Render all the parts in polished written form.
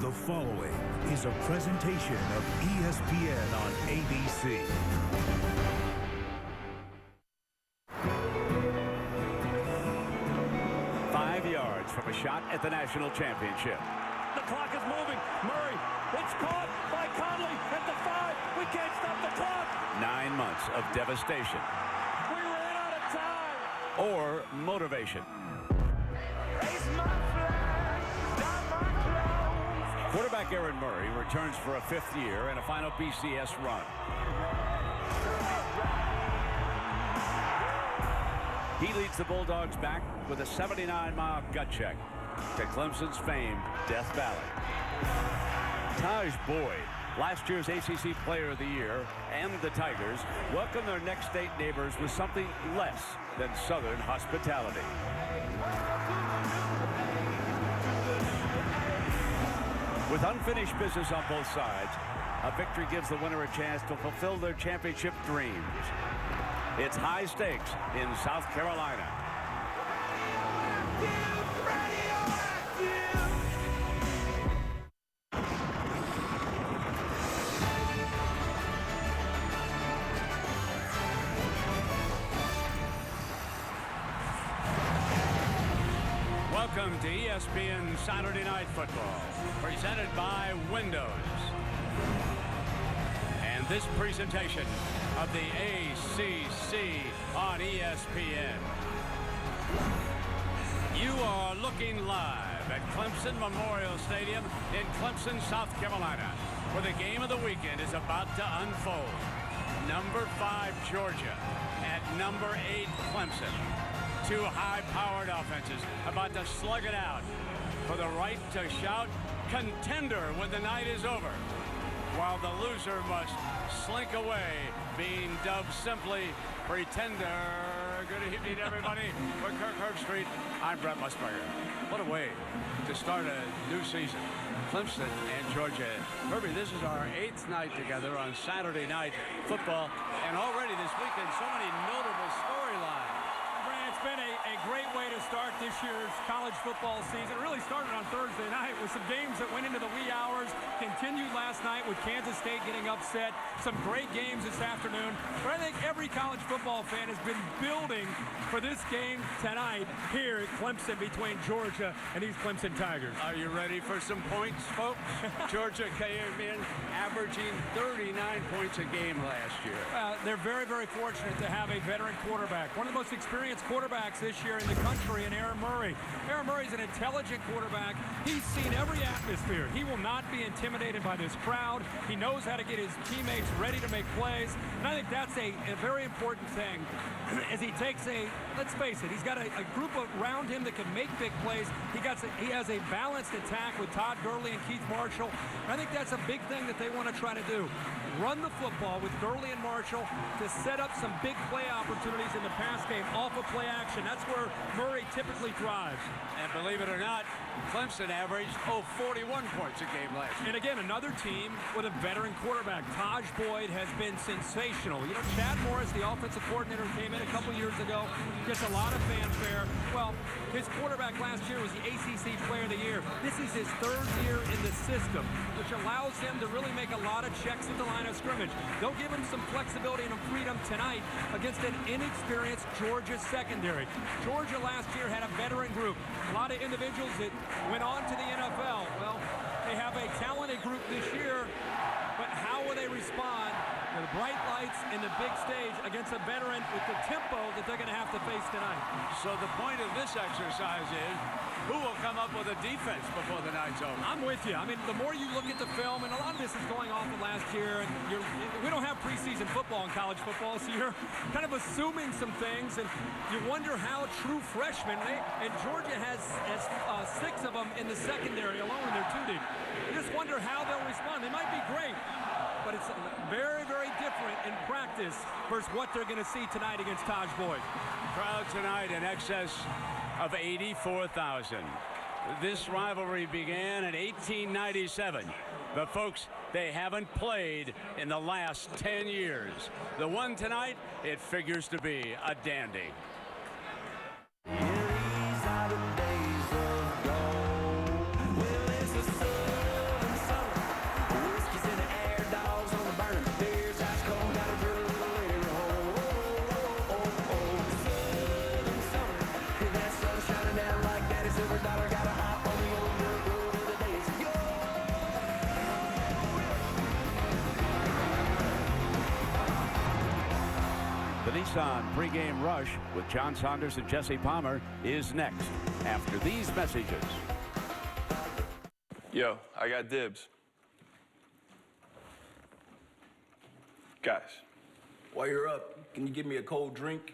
The following is a presentation of ESPN on ABC. From a shot at the national championship. The clock is moving. Murray, it's caught by Conley at the 5. We can't stop the clock. 9 months of devastation. We ran out of time. Or motivation. Raise my flag, down my clothes. Quarterback Aaron Murray returns for a 5th year and a final BCS run. He leads the Bulldogs back with a 79-mile gut check to Clemson's famed Death Valley. Taj Boyd, last year's ACC Player of the Year, and the Tigers welcome their next state neighbors with something less than Southern hospitality. With unfinished business on both sides, a victory gives the winner a chance to fulfill their championship dreams. It's high stakes in South Carolina. Welcome to ESPN Saturday Night Football, presented by Windows. And this presentation of the ACC on ESPN. You are looking live at Clemson Memorial Stadium in Clemson, South Carolina, where the game of the weekend is about to unfold. Number 5 Georgia at number 8 Clemson. Two high-powered offenses about to slug it out for the right to shout contender when the night is over, while the loser must slink away, being dubbed simply Pretender. Good evening, everybody. We're Kirk Herbstreit. I'm Brett Musburger. What a way to start a new season. Clemson and Georgia. Herbie, this is our 8th night together on Saturday Night Football, and already this weekend, so many notable storylines. It's been a great way to start this year's college football season. It really started on Thursday night with some games that went into the wee hours, continued last night with Kansas State getting upset. Some great games this afternoon. But I think every college football fan has been building for this game tonight here at Clemson between Georgia and these Clemson Tigers. Are you ready for some points, folks? Georgia came in averaging 39 points a game last year. They're very, very fortunate to have a veteran quarterback. One of the most experienced quarterbacks this year in the country, and Aaron Murray. Aaron Murray's an intelligent quarterback. He's seen every atmosphere. He will not be intimidated by this crowd. He knows how to get his teammates ready to make plays. And I think that's a very important thing as he takes let's face it, he's got a group around him that can make big plays. He has a balanced attack with Todd Gurley and Keith Marshall. And I think that's a big thing that they want to try to do. Run the football with Gurley and Marshall to set up some big play opportunities in the pass game off of play action. That's where Murray typically thrives. And believe it or not, Clemson averaged 41 points a game last year. And again, another team with a veteran quarterback. Taj Boyd has been sensational. You know, Chad Morris, the offensive coordinator, came in a couple years ago, gets a lot of fanfare. Well, his quarterback last year was the ACC Player of the Year. This is his 3rd year in the system, which allows him to really make a lot of checks at the line of scrimmage. They'll give him some flexibility and freedom tonight against an inexperienced Georgia secondary. Georgia last year had a veteran group, a lot of individuals that went on to the NFL. Well, they have a talented group this year, but how will they respond to the bright lights and the big stage against a veteran with the tempo that they're going to have to face tonight? So the point of this exercise is, who will come up with a defense before the night's over? I'm with you. I mean, the more you look at the film, and a lot of this is going off of last year, and we don't have preseason football in college football, so you're kind of assuming some things, and you wonder how true freshmen, and Georgia has 6 of them in the secondary alone in their 2 deep. You just wonder how they'll respond. They might be great, but it's very, very different in practice versus what they're going to see tonight against Taj Boyd. Crowd tonight in excess of 84,000. This rivalry began in 1897. But folks, they haven't played in the last 10 years. The one tonight, it figures to be a dandy. Nissan pregame rush with John Saunders and Jesse Palmer is next after these messages. Yo, I got dibs. Guys. While you're up, can you give me a cold drink?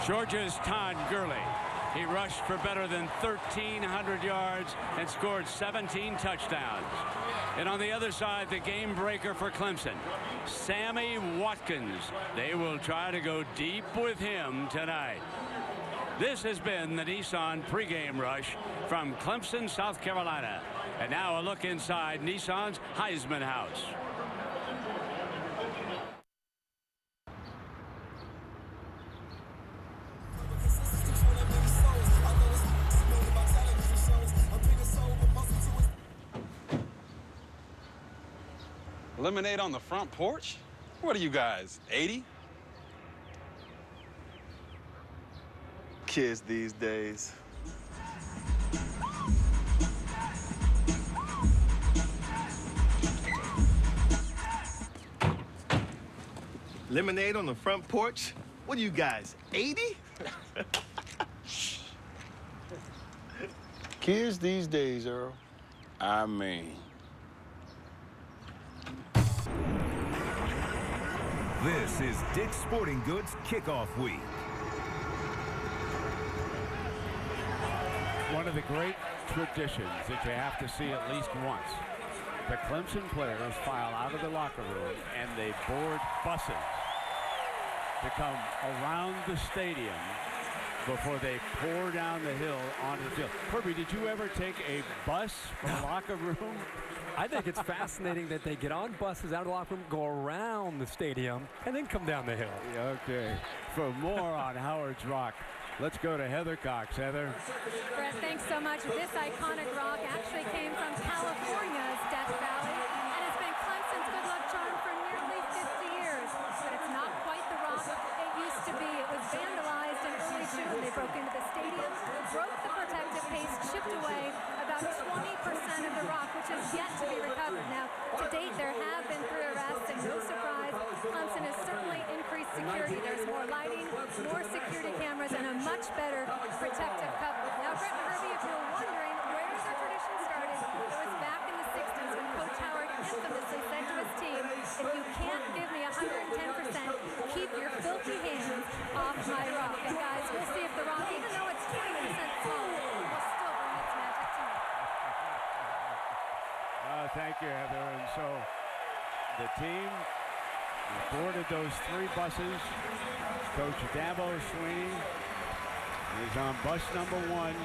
Georgia's Todd Gurley. He rushed for better than 1,300 yards and scored 17 touchdowns. And on the other side, the game breaker for Clemson, Sammy Watkins. They will try to go deep with him tonight. This has been the Nissan pregame rush from Clemson, South Carolina. And now a look inside Nissan's Heisman House. Lemonade on the front porch? What are you guys, 80? Kids these days. Lemonade on the front porch? What are you guys, 80? Kids these days, Earl. I mean. This is Dick's Sporting Goods Kickoff Week. One of the great traditions that you have to see at least once. The Clemson players file out of the locker room and they board buses to come around the stadium before they pour down the hill onto the field. Herbie, did you ever take a bus from the locker room? I think it's fascinating that they get on buses out of the locker room, go around the stadium, and then come down the hill. Okay. For more on Howard's Rock, let's go to Heather Cox. Heather. Brett, thanks so much. This iconic rock actually came from California's Death Valley and has been Clemson's good luck charm for nearly 50 years. But it's not quite the rock it used to be. It was vandalized in early June. They broke into the stadium, broke the protective paste, chipped away about 20% of the rock, which is yet to be recovered. Now, to date, there have been 3 arrests, and no surprise, Clemson has certainly increased security. There's more lighting, more security cameras, and a much better protective cover. Now, Brett and Herbie, if you're wondering where the tradition started, it was back in the 60s when Coach Howard infamously said to his team, if you can't give me 110%, keep your filthy hands off my rock. And guys, we'll see if the rock, even though it's 20% small, will still bring its magic tonight. Thank you, Heather. And so the team boarded those 3 buses. Coach Dabo Sweeney is on bus number 1,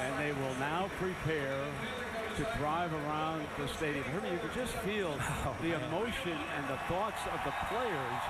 and they will now prepare to drive around the stadium. Herbie, you can just feel the emotion and the thoughts of the players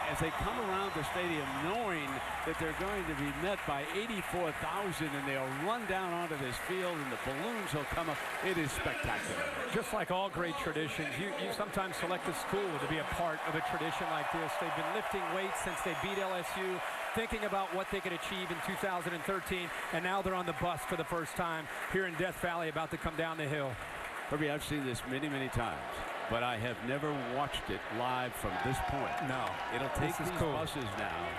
as they come around the stadium knowing that they're going to be met by 84,000, and they'll run down onto this field and the balloons will come up. It is spectacular. Just like all great traditions, you sometimes select a school to be a part of a tradition like this. They've been lifting weights since they beat LSU, thinking about what they could achieve in 2013, and now they're on the bus for the first time here in Death Valley, about to come down the hill. Herbie, I've seen this many, many times, but I have never watched it live from this point. No. It'll take these buses now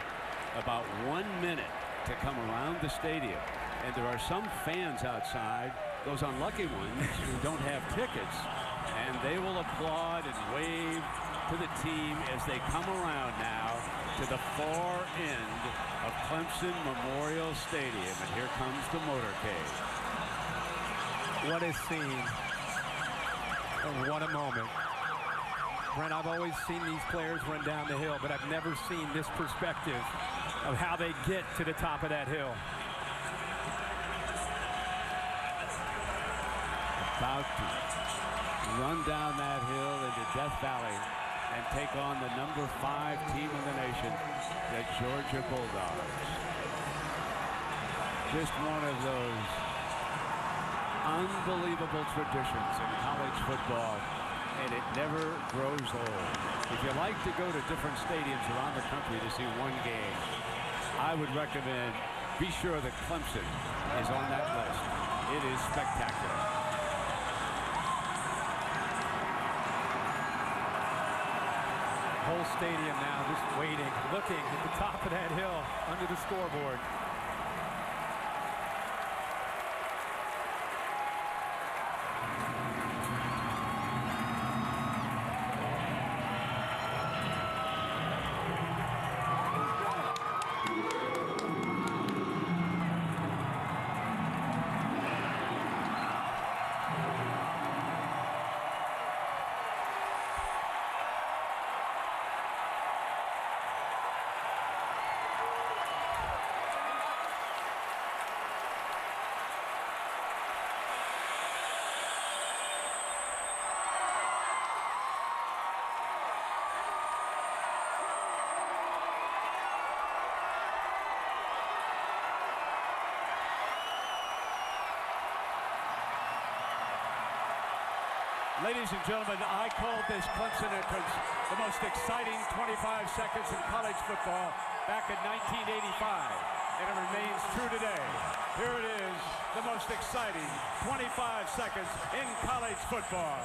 about 1 minute to come around the stadium. And there are some fans outside, those unlucky ones who don't have tickets, and they will applaud and wave to the team as they come around now to the far end of Clemson Memorial Stadium. And here comes the motorcade. What a scene. And what a moment. Brent, I've always seen these players run down the hill, but I've never seen this perspective of how they get to the top of that hill. About to run down that hill into Death Valley and take on the number 5 team in the nation, the Georgia Bulldogs. Just one of those unbelievable traditions in college football, and it never grows old. If you like to go to different stadiums around the country to see one game, I would recommend be sure that Clemson is on that list. It is spectacular. Whole stadium now just waiting, looking at the top of that hill under the scoreboard. Ladies and gentlemen, I called this Clemson entrance the most exciting 25 seconds in college football back in 1985, and it remains true today. Here it is, the most exciting 25 seconds in college football.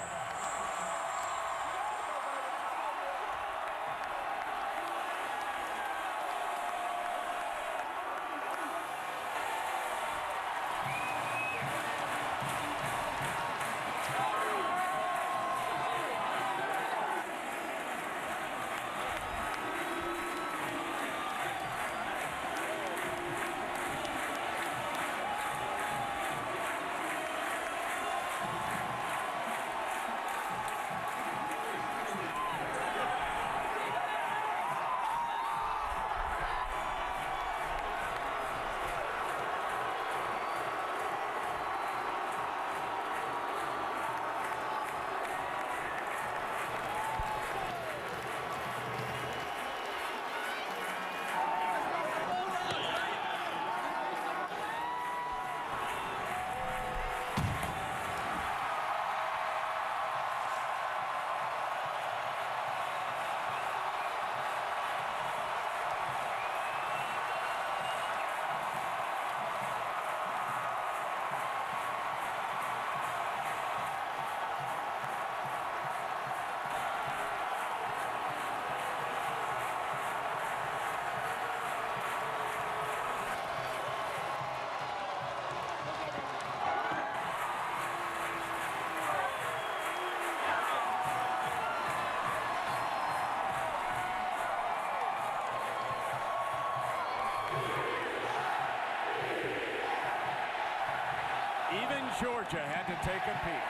Even Georgia had to take a peek.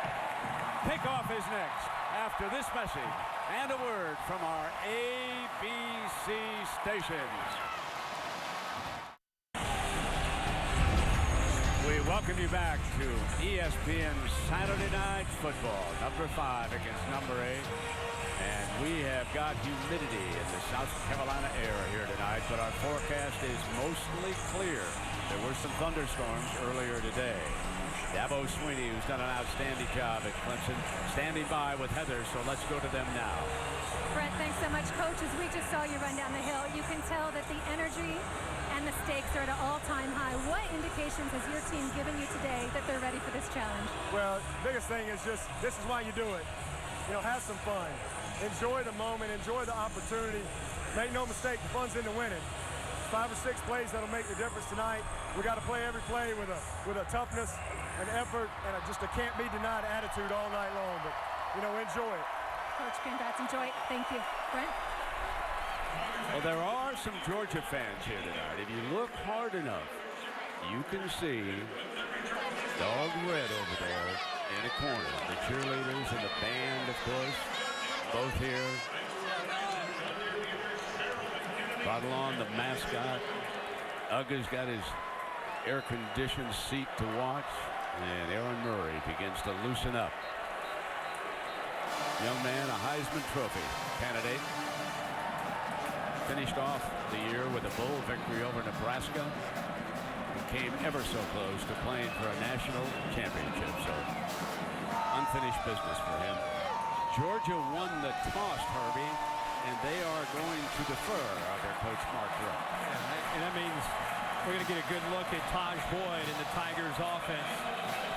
Kickoff is next after this message and a word from our ABC stations. We welcome you back to ESPN Saturday Night Football, number 5 against number 8. And we have got humidity in the South Carolina area here tonight, but our forecast is mostly clear. There were some thunderstorms earlier today. Dabo Sweeney, who's done an outstanding job at Clemson, standing by with Heather, so let's go to them now. Brent, thanks so much. Coach, as we just saw you run down the hill, you can tell that the energy and the stakes are at an all-time high. What indications has your team given you today that they're ready for this challenge? Well, biggest thing is just, this is why you do it. You know, have some fun. Enjoy the moment, enjoy the opportunity. Make no mistake, the fun's in the winning. 5 or 6 plays that'll make the difference tonight. We got to play every play with a toughness, an effort, and just a can't-be-denied attitude all night long. But, you know, enjoy it. Coach, congrats. Enjoy it. Thank you. Brent? Well, there are some Georgia fans here tonight. If you look hard enough, you can see Dog Red over there in the corner. The cheerleaders and the band, of course, both here. Batalon, the mascot. Uga's got his air-conditioned seat to watch. And Aaron Murray begins to loosen up. Young man, a Heisman Trophy candidate. Finished off the year with a bowl victory over Nebraska. Came ever so close to playing for a national championship. So unfinished business for him. Georgia won the toss, Herbie, and they are going to defer their coach Mark Richt. And that means we're going to get a good look at Taj Boyd and the Tigers offense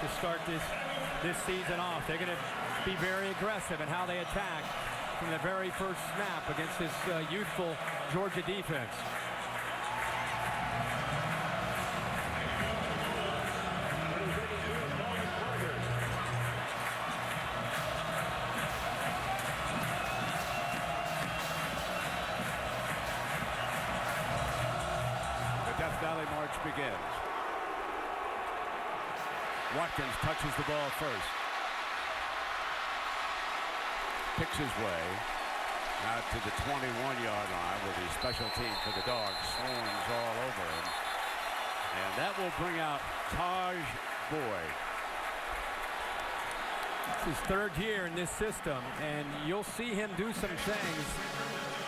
to start this season off. They're going to be very aggressive in how they attack. from the very first snap against this youthful Georgia defense. Death Valley March begins. Watkins touches the ball first. Picks his way out to the 21-yard line with the special team for the Dogs swarms all over him. And that will bring out Taj Boyd. It's his third year in this system, and you'll see him do some things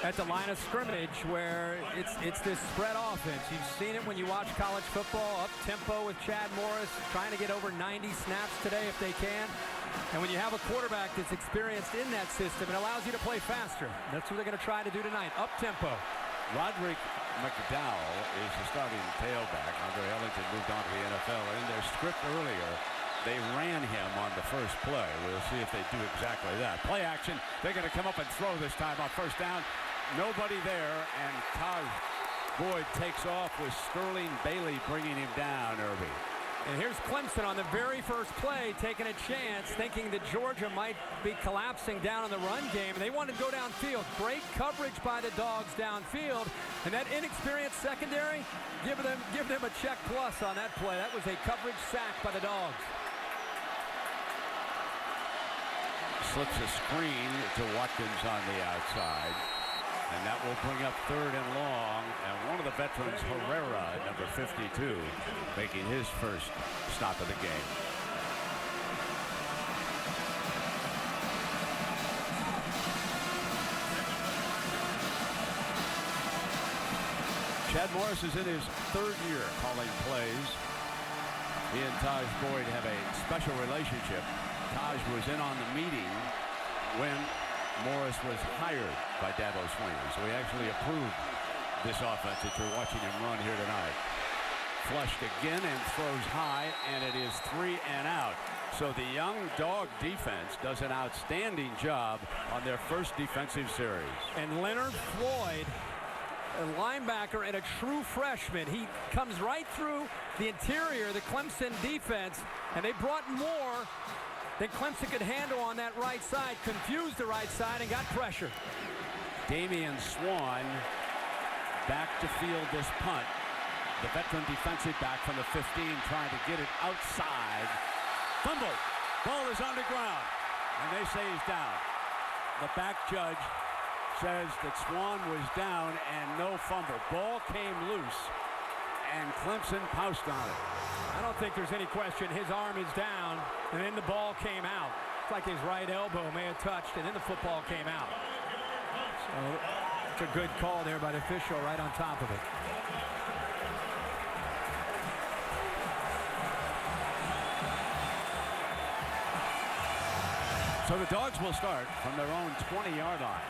at the line of scrimmage where it's this spread offense. You've seen it when you watch college football, up tempo with Chad Morris, trying to get over 90 snaps today if they can. And when you have a quarterback that's experienced in that system, it allows you to play faster. That's what they're going to try to do tonight, up tempo. Roderick McDowell is the starting tailback. Andre Ellington moved on to the NFL. In their script earlier, they ran him on the first play. We'll see if they do exactly that. Play action. They're going to come up and throw this time on first down. Nobody there, and Taj Boyd takes off with Sterling Bailey bringing him down, Irby. And here's Clemson on the very first play, taking a chance, thinking that Georgia might be collapsing down in the run game. And they wanted to go downfield. Great coverage by the Dogs downfield. And that inexperienced secondary, give them a check plus on that play. That was a coverage sack by the Dogs. Slips a screen to Watkins on the outside. And that will bring up third and long. And one of the veterans, Herrera, number 52, making his first stop of the game. Chad Morris is in his third year calling plays. He and Taj Boyd have a special relationship. Taj was in on the meeting when Morris was hired by Dabo Swinney, so he actually approved this offense that you're watching him run here tonight. Flushed again and throws high, and it is 3 and out. So the young Dog defense does an outstanding job on their first defensive series. And Leonard Floyd, a linebacker and a true freshman, he comes right through the interior of the Clemson defense, and they brought more than Clemson could handle on that right side, confused the right side, and got pressure. Damian Swan back to field this punt. The veteran defensive back from the 15 trying to get it outside. Fumble. Ball is on the ground, and they say he's down. The back judge says that Swan was down and no fumble. Ball came loose, and Clemson pounced on it. I don't think there's any question his arm is down, and then the ball came out. It's like his right elbow may have touched, and then the football came out. So it's a good call there by the official right on top of it. So the Dogs will start from their own 20-yard line.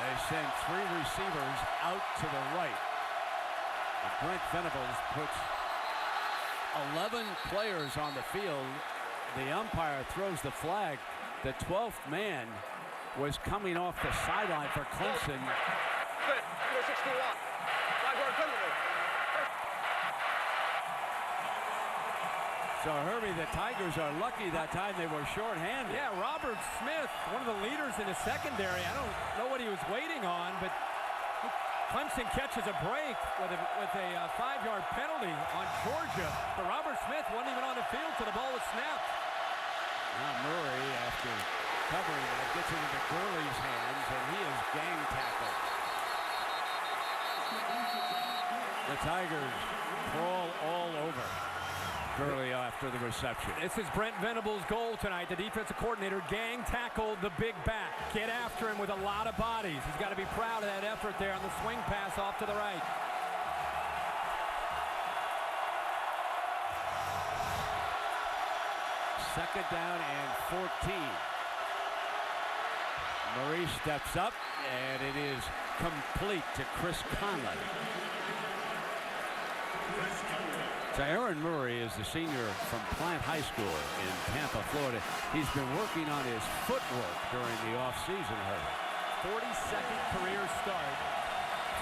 They send 3 receivers out to the right. And Brent Venables puts 11 players on the field. The umpire throws the flag. The 12th man was coming off the sideline for Clemson. So, Herbie, the Tigers are lucky that time they were short-handed. Yeah, Robert Smith, one of the leaders in the secondary. I don't know what he was waiting on, but Clemson catches a break with a 5-yard penalty on Georgia. But Robert Smith wasn't even on the field till the ball was snapped. Now Murray, after covering that, gets it into Gurley's hands, and he is gang tackled. The Tigers crawl all over Gurley after the reception. This is Brent Venables' goal tonight. The defensive coordinator gang tackled the big back. Get after him with a lot of bodies. He's got to be proud of that effort there on the swing pass off to the right. Second down and 14. Murray steps up, and it is complete to Chris Conley. So Aaron Murray is the senior from Plant High School in Tampa, Florida. He's been working on his footwork during the offseason. 42nd career start,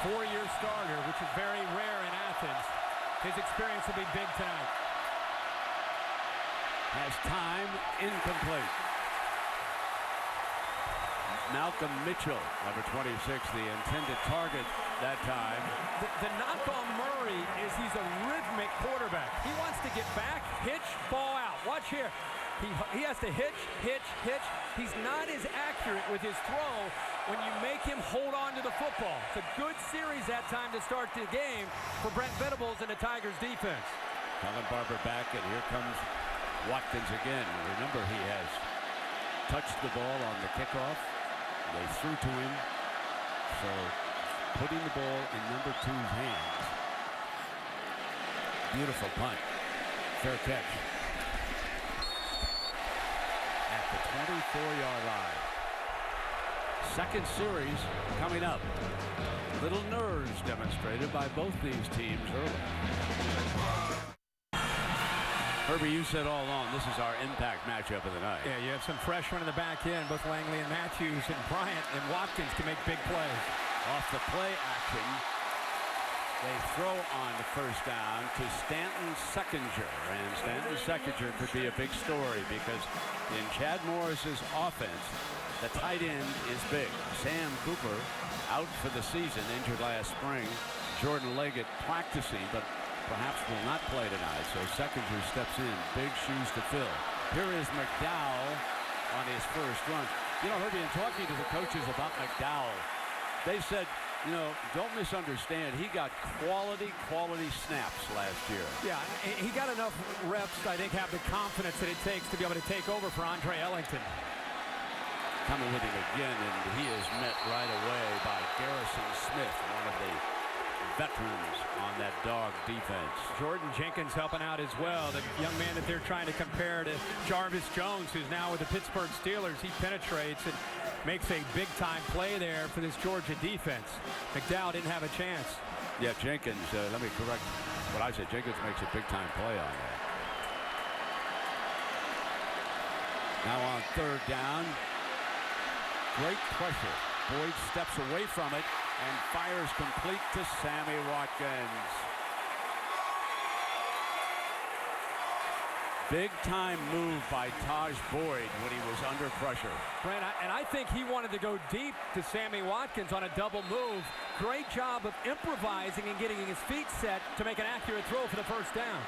4-year starter, which is very rare in Athens. His experience will be big tonight. Has time, incomplete. Malcolm Mitchell, number 26, the intended target that time. The knock on Murray is he's a rhythmic quarterback. He wants to get back, hitch, ball out. Watch here. He has to hitch, hitch, hitch. He's not as accurate with his throw when you make him hold on to the football. It's a good series that time to start the game for Brent Venables and the Tigers defense. Colin Barber back, and here comes Watkins again. Remember, he has touched the ball on the kickoff. They threw to him, so putting the ball in number 2's hands. Beautiful punt. Fair catch. At the 24-yard line. Second series coming up. Little nerves demonstrated by both these teams early. Herbie, you said all along this is our impact matchup of the night. Yeah, you have some freshmen in the back end, both Langley and Matthews, and Bryant and Watkins can make big plays. Off the play action, they throw on the first down to Stanton Seckinger. And Stanton Seckinger could be a big story because in Chad Morris's offense, the tight end is big. Sam Cooper out for the season, injured last spring. Jordan Leggett practicing, but perhaps will not play tonight, so Seckinger steps in. Big shoes to fill. Here is McDowell on his first run. You know, Herbie, in talking to the coaches about McDowell, they said, you know, don't misunderstand, he got quality snaps last year. Yeah, he got enough reps, I think, have the confidence that it takes to be able to take over for Andre Ellington. Coming with him again, and he is met right away by Garrison Smith, one of the veterans on that dog defense. Jordan Jenkins helping out as well. The young man that they're trying to compare to Jarvis Jones, who's now with the Pittsburgh Steelers. He penetrates and makes a big-time play there for this Georgia defense. McDowell didn't have a chance. Yeah, Jenkins, let me correct what I said. Jenkins makes a big-time play on that. Now on third down, great pressure. Boyd steps away from it and fires complete to Sammy Watkins. Big-time move by Taj Boyd when he was under pressure. Brent, and I think he wanted to go deep to Sammy Watkins on a double move. Great job of improvising and getting his feet set to make an accurate throw for the first down.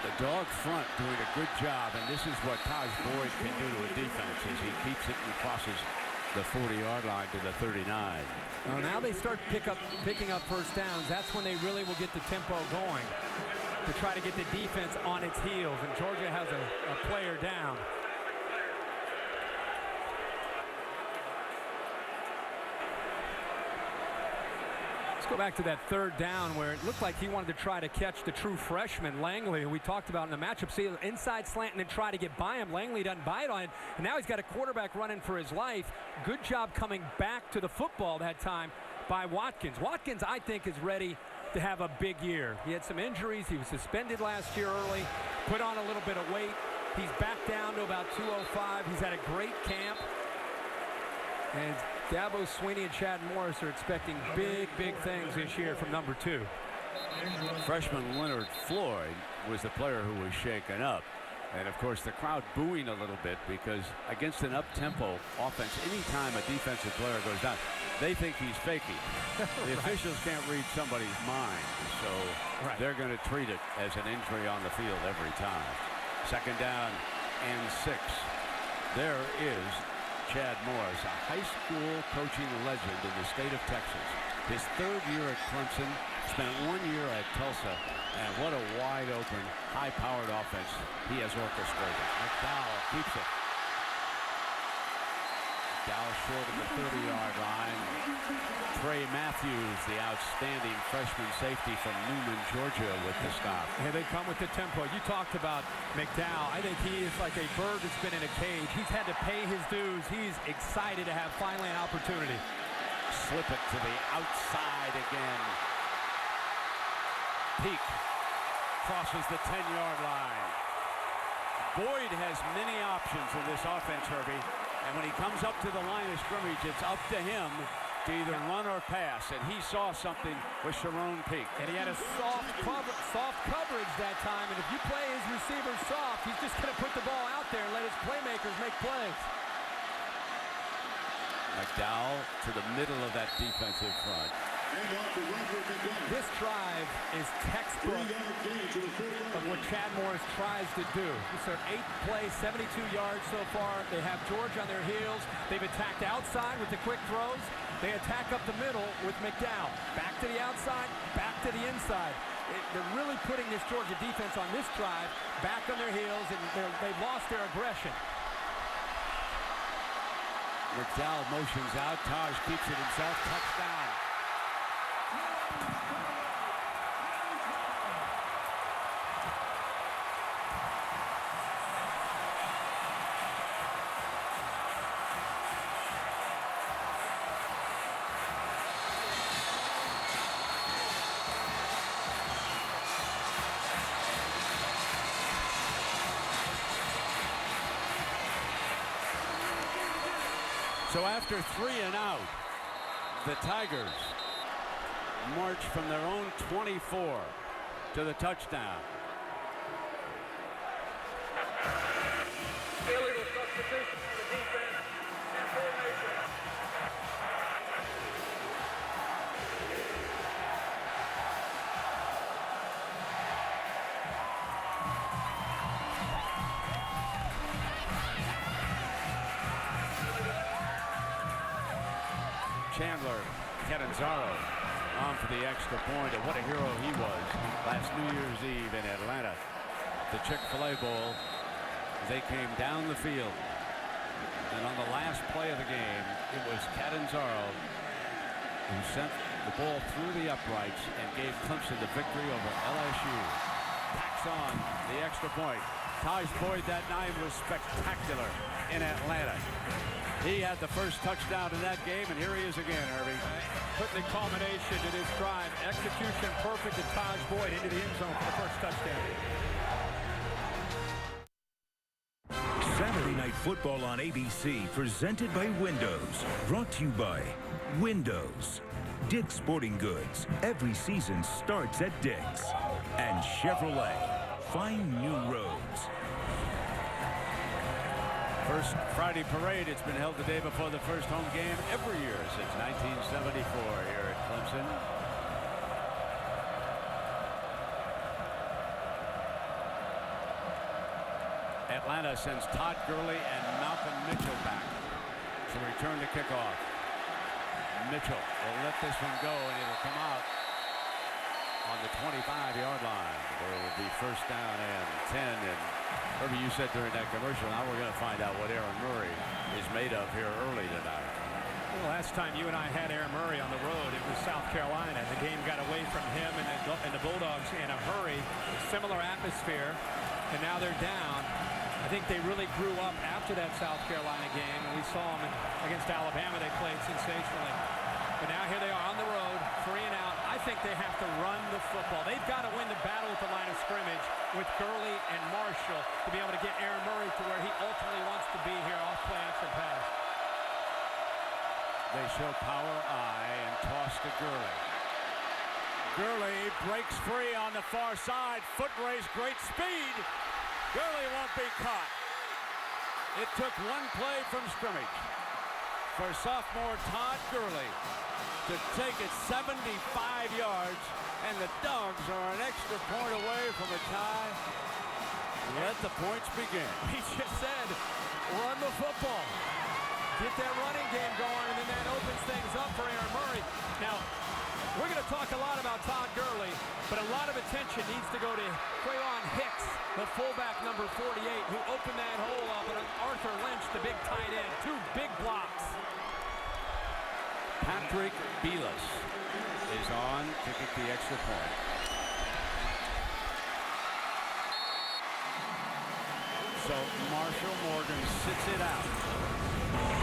The dog front doing a good job, and this is what Taj Boyd can do to a defense as he keeps it and crosses the 40-yard line to the 39. Well, now they start picking up first downs. That's when they really will get the tempo going to try to get the defense on its heels. And Georgia has a player down. Let's go back to that third down where it looked like he wanted to try to catch the true freshman, Langley, who we talked about in the matchup. See, inside slant and then try to get by him. Langley doesn't bite on it. And now he's got a quarterback running for his life. Good job coming back to the football that time by Watkins. Watkins, I think, is ready to have a big year. He had some injuries. He was suspended last year early, put on a little bit of weight. He's back down to about 205. He's had a great camp. And Dabo Swinney and Chad Morris are expecting big things this year from number 2. Freshman Leonard Floyd was the player who was shaken up. And, of course, the crowd booing a little bit because against an up-tempo offense, anytime a defensive player goes down, they think he's faking. The officials can't read somebody's mind, so they're going to treat it as an injury on the field every time. Second down and 6. There is Chad Morris, a high school coaching legend in the state of Texas. His third year at Clemson, spent 1 year at Tulsa, and what a wide-open, high-powered offense he has orchestrated. McDowell keeps it. McDowell short of the 30-yard line. Trey Matthews, the outstanding freshman safety from Newman, Georgia, with the stop. Here they come with the tempo. You talked about McDowell. I think he is like a bird that's been in a cage. He's had to pay his dues. He's excited to have finally an opportunity. Slip it to the outside again. Peak crosses the 10-yard line. Boyd has many options in this offense, Herbie. And when he comes up to the line of scrimmage, it's up to him to either run or pass. And he saw something with Sharon Peak. And he had a soft coverage that time. And if you play his receiver soft, he's just going to put the ball out there and let his playmakers make plays. McDowell to the middle of that defensive front. This drive is textbook of what Chad Morris tries to do. It's their 8th play, 72 yards so far. They have Georgia on their heels. They've attacked outside with the quick throws. They attack up the middle with McDowell. Back to the outside, back to the inside. They're really putting this Georgia defense on this drive back on their heels, and they've lost their aggression. McDowell motions out. Taj keeps it himself. Touchdown. So after 3 and out, the Tigers march from their own 24 to the touchdown. Illegal substitution for the defense and formation. Chandler, Catanzaro on for the extra point. And what a hero he was last New Year's Eve in Atlanta. The Chick-fil-A Bowl, they came down the field. And on the last play of the game, it was Catanzaro who sent the ball through the uprights and gave Clemson the victory over LSU. Tacks on the extra point. Taj Boyd that night was spectacular in Atlanta. He had the first touchdown in that game, and here he is again, Herbie. Putting the culmination to this drive. Execution perfect to Taj Boyd into the end zone for the first touchdown. Saturday Night Football on ABC, presented by Windows. Brought to you by Windows. Dick's Sporting Goods. Every season starts at Dick's. And Chevrolet. Find new roads. First Friday parade. It's been held the day before the first home game every year since 1974 here at Clemson. Atlanta sends Todd Gurley and Malcolm Mitchell back to return the kickoff. Mitchell will let this one go, and it'll come out on the 25-yard line, where it will be first down and 10. And Herbie, you said during that commercial, now we're going to find out what Aaron Murray is made of here early tonight. Well, last time you and I had Aaron Murray on the road, it was South Carolina. The game got away from him and the Bulldogs in a hurry. Similar atmosphere, and now they're down. I think they really grew up after that South Carolina game, and we saw them against Alabama. They played sensationally. But now here they are on the road, 3 and out. I think they have to run the football. They've got to win the battle at the line of scrimmage with Gurley and Marshall to be able to get Aaron Murray to where he ultimately wants to be here off play action pass. They show power eye and toss to Gurley. Gurley breaks free on the far side. Foot race, great speed. Gurley won't be caught. It took one play from scrimmage for sophomore Todd Gurley to take it 75 yards, and the Dogs are an extra point away from a tie. Let the points begin. He just said, run the football. Get that running game going, and then that opens things up for Aaron Murray. Now, we're going to talk a lot about Todd Gurley, but a lot of attention needs to go to Quayon Hicks, the fullback number 48, who opened that hole up, and Arthur Lynch, the big tight end. 2 big blocks. Patrick Belis is on to kick the extra point. So Marshall Morgan sits it out.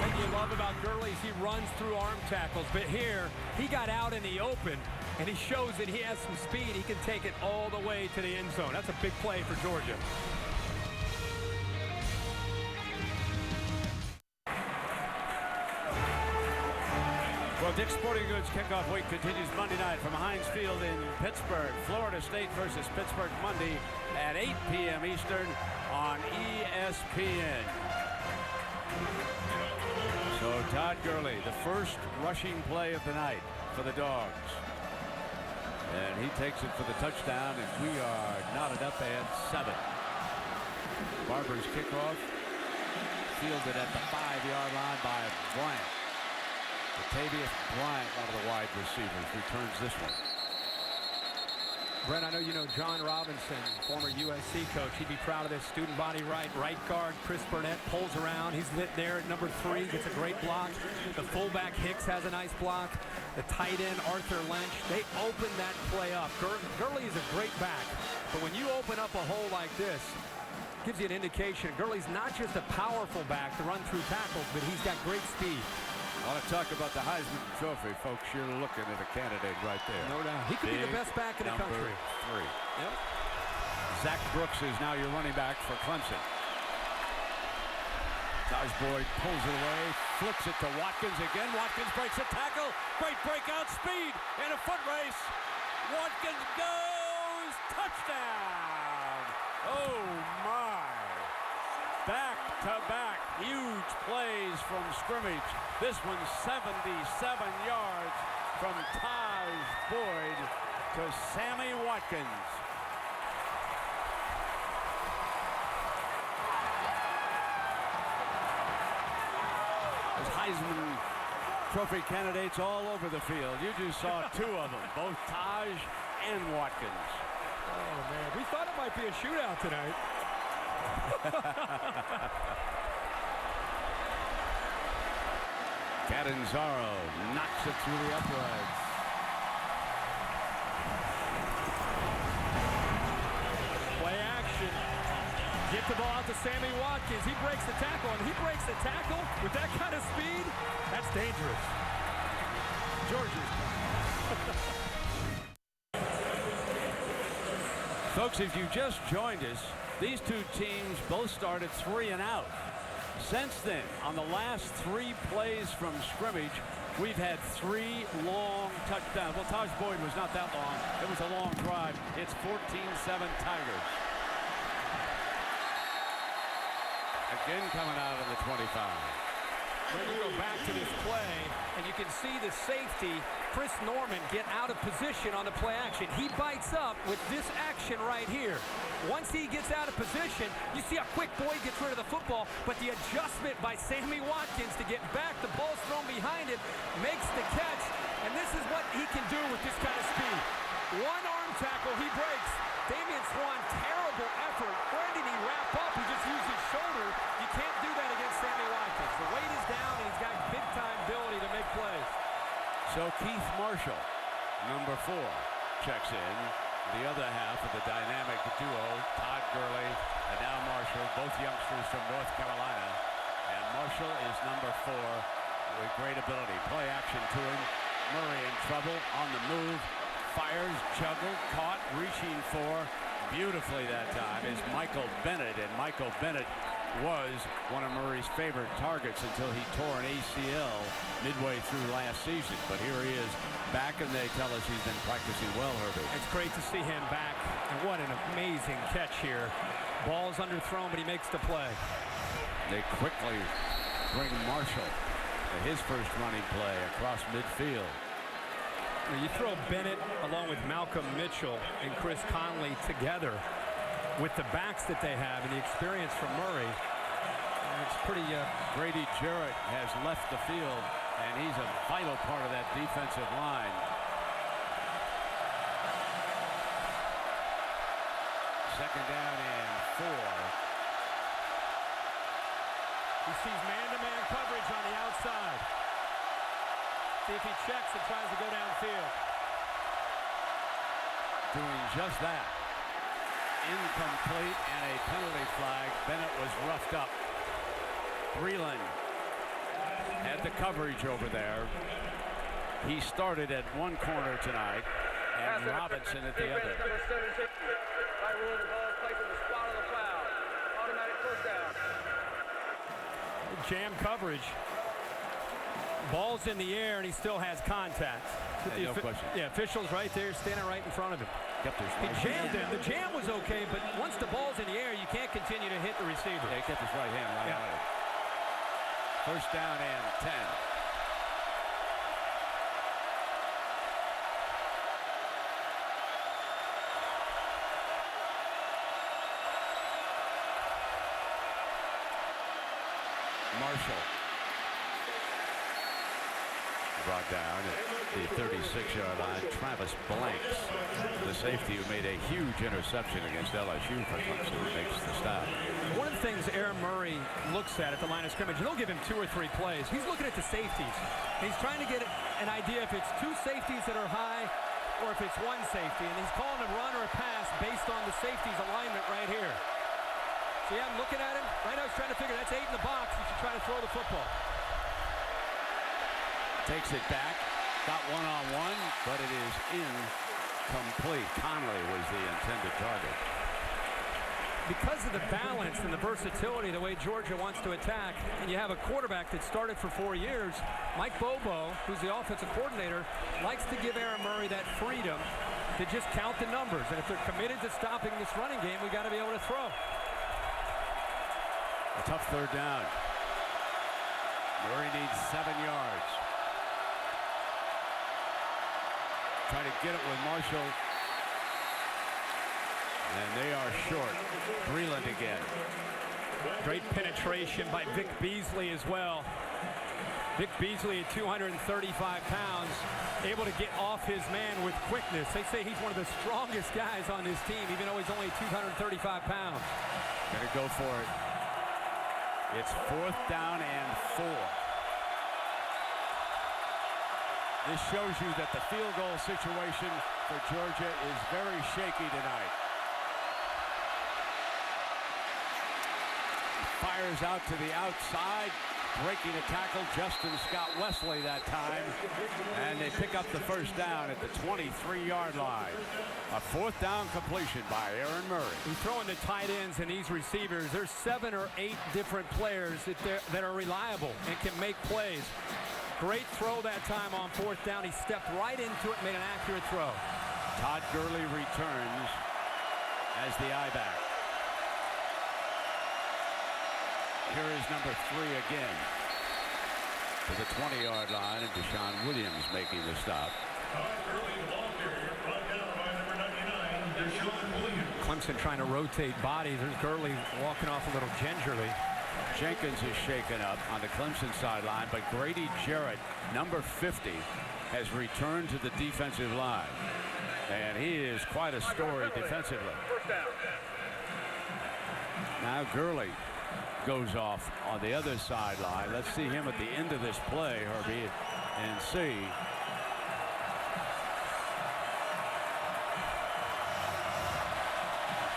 What you love about Gurley is he runs through arm tackles, but here he got out in the open and he shows that he has some speed. He can take it all the way to the end zone. That's a big play for Georgia. Well, Dick's Sporting Goods kickoff week continues Monday night from Heinz Field in Pittsburgh. Florida State versus Pittsburgh Monday at 8 p.m. Eastern on ESPN. So Todd Gurley, the first rushing play of the night for the Dogs. And he takes it for the touchdown, and we are knotted up at 7. Barber's kickoff fielded at the 5-yard line by Bryant. Latavius Bryant, one of the wide receivers, returns this one. Brent, I know you know John Robinson, former USC coach. He'd be proud of this student body right guard. Chris Burnett pulls around. He's lit there at number 3, gets a great block. The fullback Hicks has a nice block. The tight end Arthur Lynch, they open that play up. Gurley is a great back, but when you open up a hole like this, gives you an indication. Gurley's not just a powerful back to run through tackles, but he's got great speed. I want to talk about the Heisman Trophy, folks. You're looking at a candidate right there. No doubt. He could be the best back in the country. Number 3. Yep. Zach Brooks is now your running back for Clemson. Taj Boyd pulls it away, flips it to Watkins again. Watkins breaks a tackle. Great breakout speed in a foot race. Watkins goes. Touchdown. Oh, my. Back-to-back huge plays from scrimmage. This one's 77 yards from Taj Boyd to Sammy Watkins. There's Heisman Trophy candidates all over the field. You just saw 2 of them, both Taj and Watkins. Oh, man. We thought it might be a shootout tonight. Catanzaro knocks it through the uprights. Play action. Get the ball out to Sammy Watkins. He breaks the tackle, and he breaks the tackle with that kind of speed. That's dangerous. Georgia's Folks, if you just joined us, these 2 teams both started 3 and out. Since then, on the last 3 plays from scrimmage, we've had 3 long touchdowns. Well, Taj Boyd was not that long. It was a long drive. It's 14-7 Tigers. Again coming out of the 25. When you go back to this play, and you can see the safety, Chris Norman, get out of position on the play action. He bites up with this action right here. Once he gets out of position, you see how quick Boyd gets rid of the football, but the adjustment by Sammy Watkins to get back, the ball's thrown behind him, makes the catch, and this is what he can do with this kind of speed. One arm tackle, he breaks. Damian Swan, terrible effort. Where did he wrap up? He just used his shoulder. You can't do that against Sammy Watkins. The weight is down, and he's got big-time ability to make plays. So Keith Marshall, number 4, checks in. The other half of the dynamic duo, Todd Gurley and now Marshall, both youngsters from North Carolina. And Marshall is number 4 with great ability. Play action to him. Murray in trouble, on the move. Fires, juggle, caught, reaching for, beautifully that time, is Michael Bennett. And Michael Bennett was one of Murray's favorite targets until he tore an ACL midway through last season. But here he is back, and they tell us he's been practicing well, Herbie. It's great to see him back, and what an amazing catch here. Ball's underthrown, but he makes the play. They quickly bring Marshall to his first running play across midfield. You throw Bennett along with Malcolm Mitchell and Chris Conley together with the backs that they have and the experience from Murray. It's pretty... Grady Jarrett has left the field, and he's a vital part of that defensive line. Second down and 4. He sees man-to-man coverage on the outside. See if he checks and tries to go downfield. Doing just that. Incomplete and a penalty flag. Bennett was roughed up. Breland had the coverage over there. He started at one corner tonight. and Robinson at the other. Number 17. By rule, the ball is placed at the spot of the foul. Automatic first down. Jam coverage. Ball's in the air, and he still has contact. Yeah, no question. Yeah, official's right there, standing right in front of him. Kept his He right jammed hand. him. The jam was okay, but once the ball's in the air, you can't continue to hit the receiver. Yeah, he kept his right hand right on it. First down and 10. Marshall brought down at the 36-yard line. Travis Blanks, the safety who made a huge interception against LSU for Clemson, makes the stop. One of the things Aaron Murray looks at the line of scrimmage, and they'll give him 2 or 3 plays. He's looking at the safeties. He's trying to get an idea if it's 2 safeties that are high or if it's 1 safety, and he's calling a run or a pass based on the safety's alignment right here. See, I'm looking at him. Right now he's trying to figure that's 8 in the box. He should try to throw the football. Takes it back. Got one-on-one, but it is incomplete. Conley was the intended target. Because of the balance and the versatility, the way Georgia wants to attack, and you have a quarterback that started for 4 years, Mike Bobo, who's the offensive coordinator, likes to give Aaron Murray that freedom to just count the numbers. And if they're committed to stopping this running game, we got to be able to throw. A tough third down. Murray needs 7 yards. Try to get it with Marshall. And they are short. Breland again. Great penetration by Vic Beasley as well. Vic Beasley at 235 pounds, able to get off his man with quickness. They say he's one of the strongest guys on this team, even though he's only 235 pounds. Gonna go for it. It's 4th down and 4. This shows you that the field goal situation for Georgia is very shaky tonight. Fires out to the outside, breaking a tackle, Justin Scott Wesley that time, and they pick up the first down at the 23-yard line. A 4th down completion by Aaron Murray. He's throwing the tight ends and these receivers. There's 7 or 8 different players that are reliable and can make plays. Great throw that time on 4th down. He stepped right into it, made an accurate throw. Todd Gurley returns as the I-back. Here is number 3 again to the 20-yard line, and Deshaun Williams making the stop. Clemson trying to rotate bodies. There's Gurley walking off a little gingerly. Jenkins is shaken up on the Clemson sideline, but Grady Jarrett, number 50, has returned to the defensive line. And he is quite a story defensively. Now Gurley goes off on the other sideline. Let's see him at the end of this play, Herbie, and see.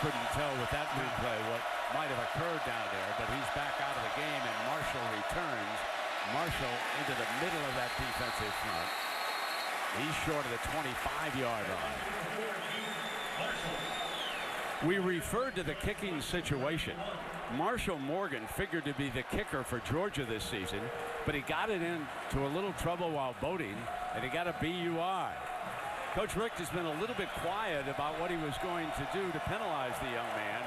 Couldn't tell with that replay what might have occurred down there, but he's back out of the game, and Marshall returns. Marshall into the middle of that defensive front. He's short of the 25-yard line. We referred to the kicking situation. Marshall Morgan figured to be the kicker for Georgia this season, but he got it into a little trouble while boating, and he got a BUI. Coach Richt has been a little bit quiet about what he was going to do to penalize the young man,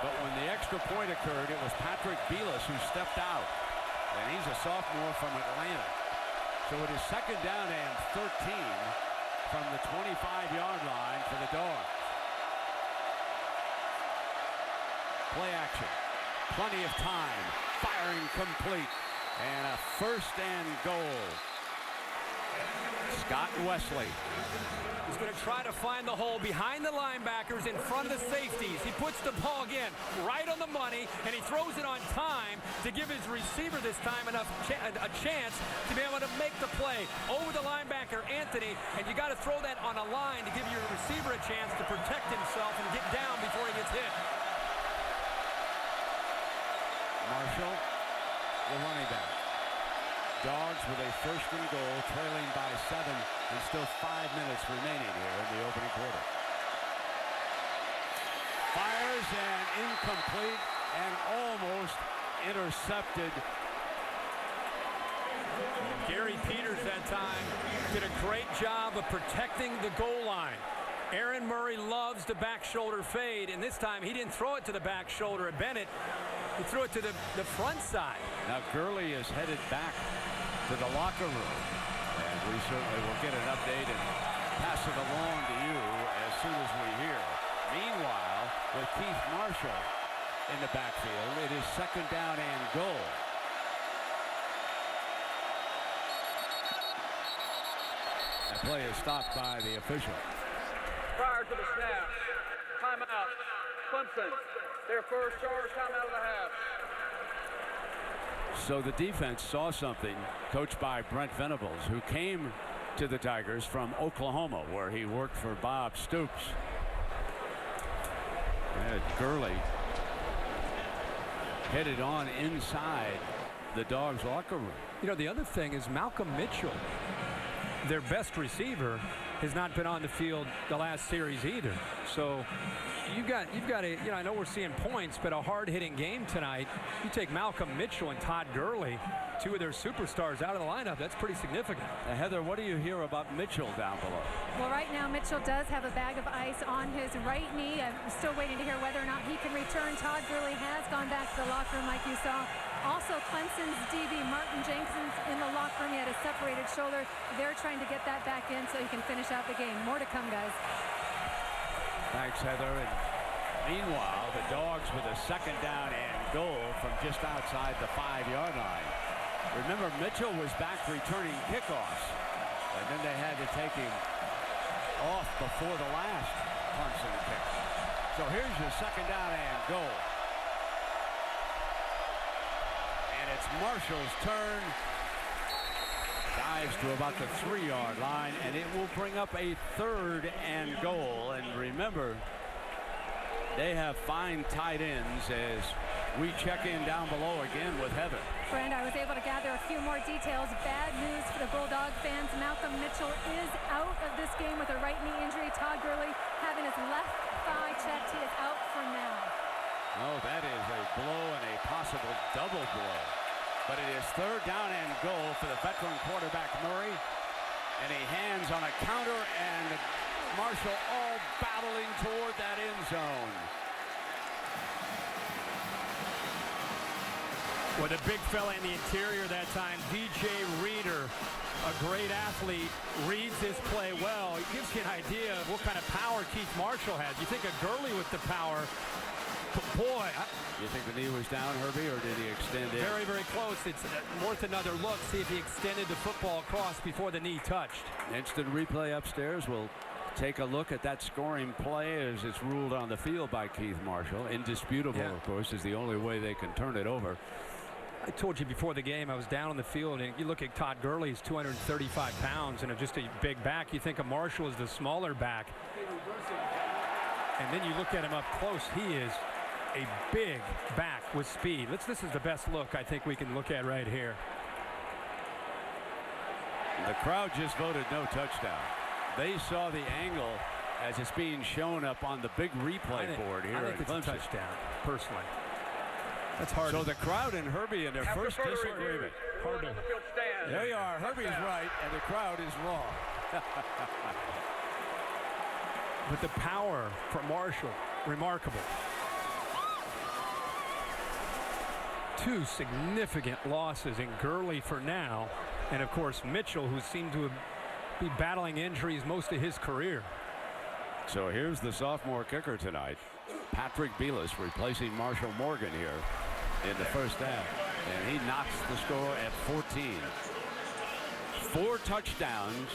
but when the extra point occurred, it was Patrick Belis who stepped out, and he's a sophomore from Atlanta. So it is 2nd down and 13 from the 25-yard line for the Dogs. Play action. Plenty of time. Firing complete. And a 1st and goal. Scott Wesley. He's going to try to find the hole behind the linebackers in front of the safeties. He puts the ball again right on the money, and he throws it on time to give his receiver this time a chance to be able to make the play over the linebacker, Anthony, and you got to throw that on a line to give your receiver a chance to protect himself and get down before he gets hit. Marshall, the running back. Dogs with a first and goal, trailing by 7, and still 5 minutes remaining here in the opening quarter. Fires and incomplete and almost intercepted. Gary Peters that time did a great job of protecting the goal line. Aaron Murray loves the back shoulder fade, and this time he didn't throw it to the back shoulder of Bennett. He threw it to the front side. Now Gurley is headed back to the locker room, and we certainly will get an update and pass it along to you as soon as we hear. Meanwhile, with Keith Marshall in the backfield, it is second down and goal. The play is stopped by the official. Prior to the snap, timeout. Clemson, their first charge timeout of the half. So the defense saw something, coached by Brent Venables, who came to the Tigers from Oklahoma, where he worked for Bob Stoops. And Gurley headed on inside the Dogs' locker room. You know, the other thing is Malcolm Mitchell, their best receiver, has not been on the field the last series either. So you've got a, you know, I know we're seeing points, but a hard-hitting game tonight. You take Malcolm Mitchell and Todd Gurley, two of their superstars, out of the lineup. That's pretty significant. Heather, what do you hear about Mitchell down below? Well, right now Mitchell does have a bag of ice on his right knee. I'm still waiting to hear whether or not he can return. Todd Gurley has gone back to the locker room, like you saw. Also, Clemson's DB Martin Jenkins in the locker room. He had a separated shoulder. They're trying to get that back in so he can finish out the game. More to come, guys. Thanks, Heather. And meanwhile, the Dogs with a second down and goal from just outside the 5-yard line. Remember, Mitchell was back returning kickoffs, and then they had to take him off before the last Clemson kick. So here's your second down and goal. And it's Marshall's turn. Dives to about the 3-yard line, and it will bring up a third and goal. And remember, they have fine tight ends as we check in down below again with Heather. Friend, I was able to gather a few more details. Bad news for the Bulldog fans. Malcolm Mitchell is out of this game with a right knee injury. Todd Gurley having his left thigh checked. He is out for now. Oh, that is a blow and a possible double blow. But it is third down and goal for the veteran quarterback Murray. And he hands on a counter, and Marshall all battling toward that end zone. With a big fella in the interior that time, DJ Reader, a great athlete, reads this play well. It gives you an idea of what kind of power Keith Marshall has. You think of Gurley with the power, but boy. You think the knee was down, Herbie, or did he extend it? Very, very close. It's worth another look. See if he extended the football across before the knee touched. Instant replay upstairs. We'll take a look at that scoring play as it's ruled on the field by Keith Marshall. Indisputable, of course, is the only way they can turn it over. I told you before the game, I was down on the field, and you look at Todd Gurley, he's 235 pounds and just a big back. You think of Marshall as the smaller back. And then you look at him up close, he is a big back with speed. This is the best look I think we can look at right here. The crowd just voted no touchdown. They saw the angle as it's being shown up on the big replay board here at Clemson. It's a touchdown, personally. That's hard. So the crowd and Herbie in their first disagreement. There you are. Herbie's right, and the crowd is wrong. But the power from Marshall, remarkable. Two significant losses in Gurley for now, and of course Mitchell, who seemed to be battling injuries most of his career. So here's the sophomore kicker tonight, Patrick Belis, replacing Marshall Morgan here in the first half, and he knocks the score at 14. 4 touchdowns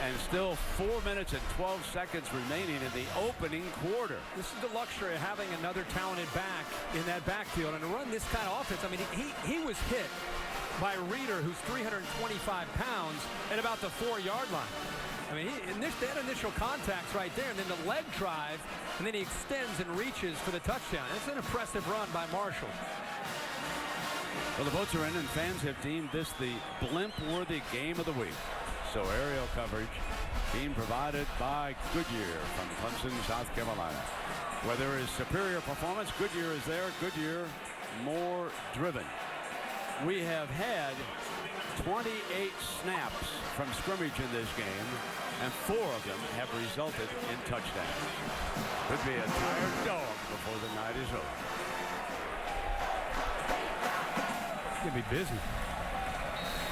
and still 4 minutes and 12 seconds remaining in the opening quarter. This is the luxury of having another talented back in that backfield, and to run this kind of offense. I mean, he was hit by Reader, who's 325 pounds, at about the 4-yard line. I mean, that initial contact's right there, and then the leg drive, and then he extends and reaches for the touchdown. It's an impressive run by Marshall. Well, the votes are in, and fans have deemed this the blimp-worthy game of the week. So aerial coverage being provided by Goodyear from Clemson, South Carolina. Where there is superior performance, Goodyear is there. Goodyear more driven. We have had 28 snaps from scrimmage in this game, and 4 of them have resulted in touchdowns. Could be a tired dog before the night is over. It's going to be busy.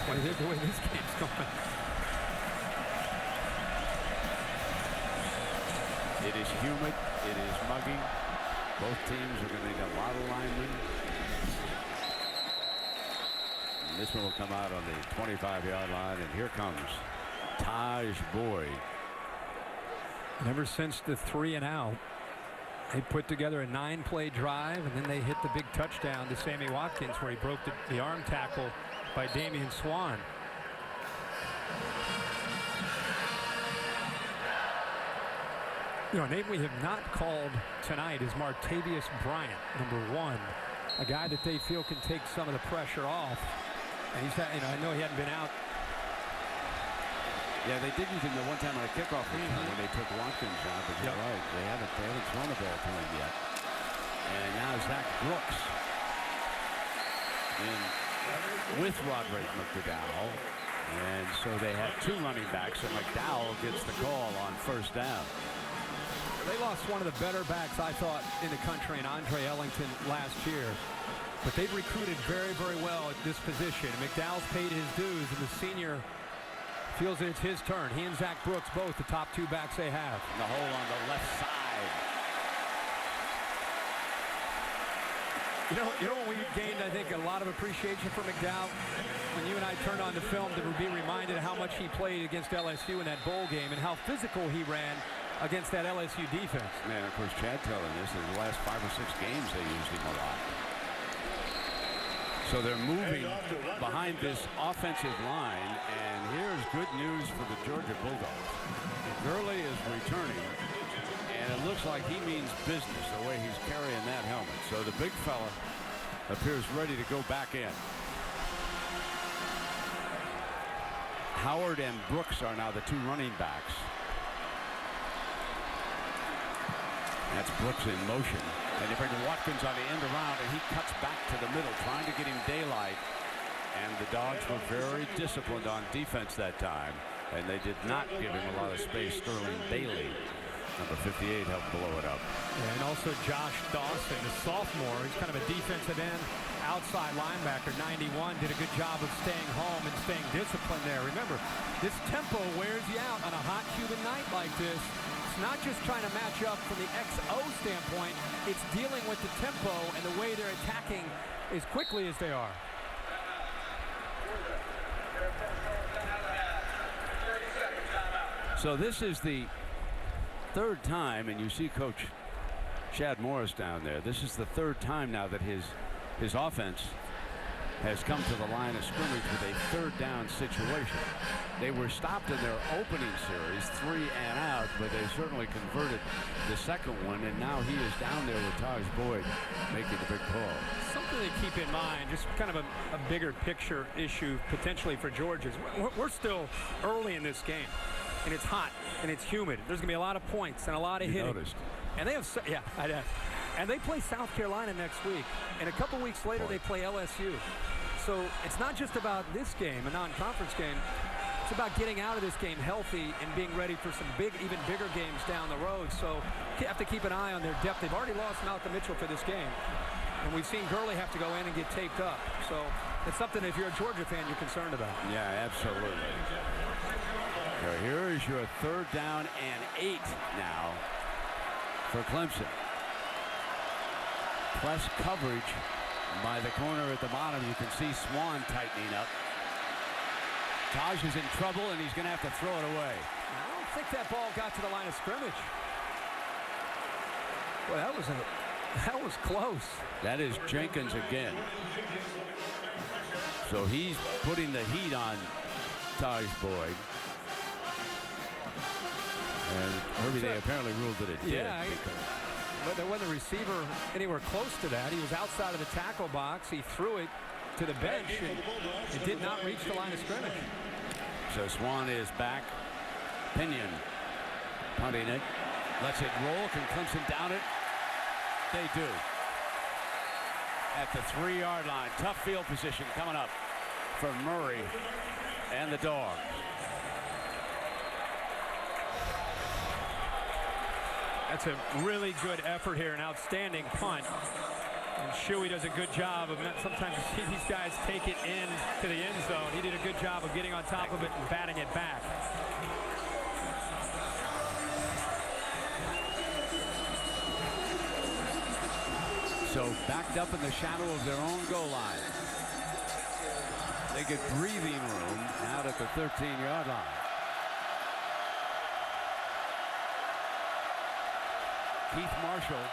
The way this game's going. It is humid. It is muggy. Both teams are going to need a lot of linemen. And this one will come out on the 25-yard line, and here comes Taj Boyd. And ever since the 3 and out, they put together a 9-play drive, and then they hit the big touchdown to Sammy Watkins, where he broke the arm tackle by Damian Swan. You know, a name we have not called tonight is Martavius Bryant, number 1, a guy that they feel can take some of the pressure off. And he's, I know he hadn't been out. Yeah, they did use him the one time on a kickoff return when they took Watkins out, but you're right. They haven't thrown the ball to him yet. And now Zach Brooks in with Roderick McDowell. And so they have 2 running backs, and McDowell gets the call on first down. They lost one of the better backs, I thought, in the country, in Andre Ellington last year. But they've recruited very, very well at this position. McDowell's paid his dues, and the senior feels that it's his turn. He and Zach Brooks, both the top 2 backs they have. The hole on the left side. You know when we gained, I think, a lot of appreciation for McDowell? When you and I turned on the film to be reminded of how much he played against LSU in that bowl game and how physical he ran against that LSU defense. Man, of course, Chad telling us in the last 5 or 6 games they used him a lot. So they're moving behind this offensive line, and here's good news for the Georgia Bulldogs. Gurley is returning, and it looks like he means business the way he's carrying that helmet. So the big fella appears ready to go back in. Howard and Brooks are now the 2 running backs. That's Brooks in motion. And they bring Watkins on the end around, and he cuts back to the middle, trying to get him daylight. And the Dogs were very disciplined on defense that time, and they did not give him a lot of space. Sterling Bailey, number 58, helped blow it up. Yeah, and also Josh Dawson, the sophomore. He's kind of a defensive end, outside linebacker, 91. Did a good job of staying home and staying disciplined there. Remember, this tempo wears you out on a hot, humid night like this. It's not just trying to match up from the XO standpoint. It's dealing with the tempo and the way they're attacking as quickly as they are. So this is the 3rd time, and you see Coach Chad Morris down there. This is the 3rd time now that his offense has come to the line of scrimmage with a 3rd down situation. They were stopped in their opening series, 3 and out, but they certainly converted the second one, and now he is down there with Taj Boyd making the big call. Something to keep in mind, just kind of a bigger picture issue potentially for Georgia. We're still early in this game, and it's hot, and it's humid. There's going to be a lot of points and a lot of hitting. Noticed. And they have, yeah, I have. And they play South Carolina next week, and a couple weeks later they play LSU. So it's not just about this game, a non-conference game. It's about getting out of this game healthy and being ready for some big, even bigger games down the road. So you have to keep an eye on their depth. They've already lost Malcolm Mitchell for this game, and we've seen Gurley have to go in and get taped up. So it's something, if you're a Georgia fan, you're concerned about. Yeah, absolutely. So here is your 3rd down and 8 now for Clemson. Press coverage by the corner at the bottom. You can see Swan tightening up. Taj is in trouble, and he's going to have to throw it away. I don't think that ball got to the line of scrimmage. Well, that was close. That is Jenkins again. So he's putting the heat on Taj Boyd. And Herbie, they apparently ruled that it did. Yeah, but there wasn't a receiver anywhere close to that. He was outside of the tackle box. He threw it. to the bench, and it did not reach the line of scrimmage. So Swan is back. Pinion punting it. Lets it roll. Can Clemson down it? They do. At the 3-yard line. Tough field position coming up for Murray and the Dogs. That's a really good effort here, an outstanding punt. And Shuey does a good job of it. Sometimes you see these guys take it in to the end zone. He did a good job of getting on top of it and batting it back. So backed up in the shadow of their own goal line. They get breathing room out at the 13-yard line. Keith Marshall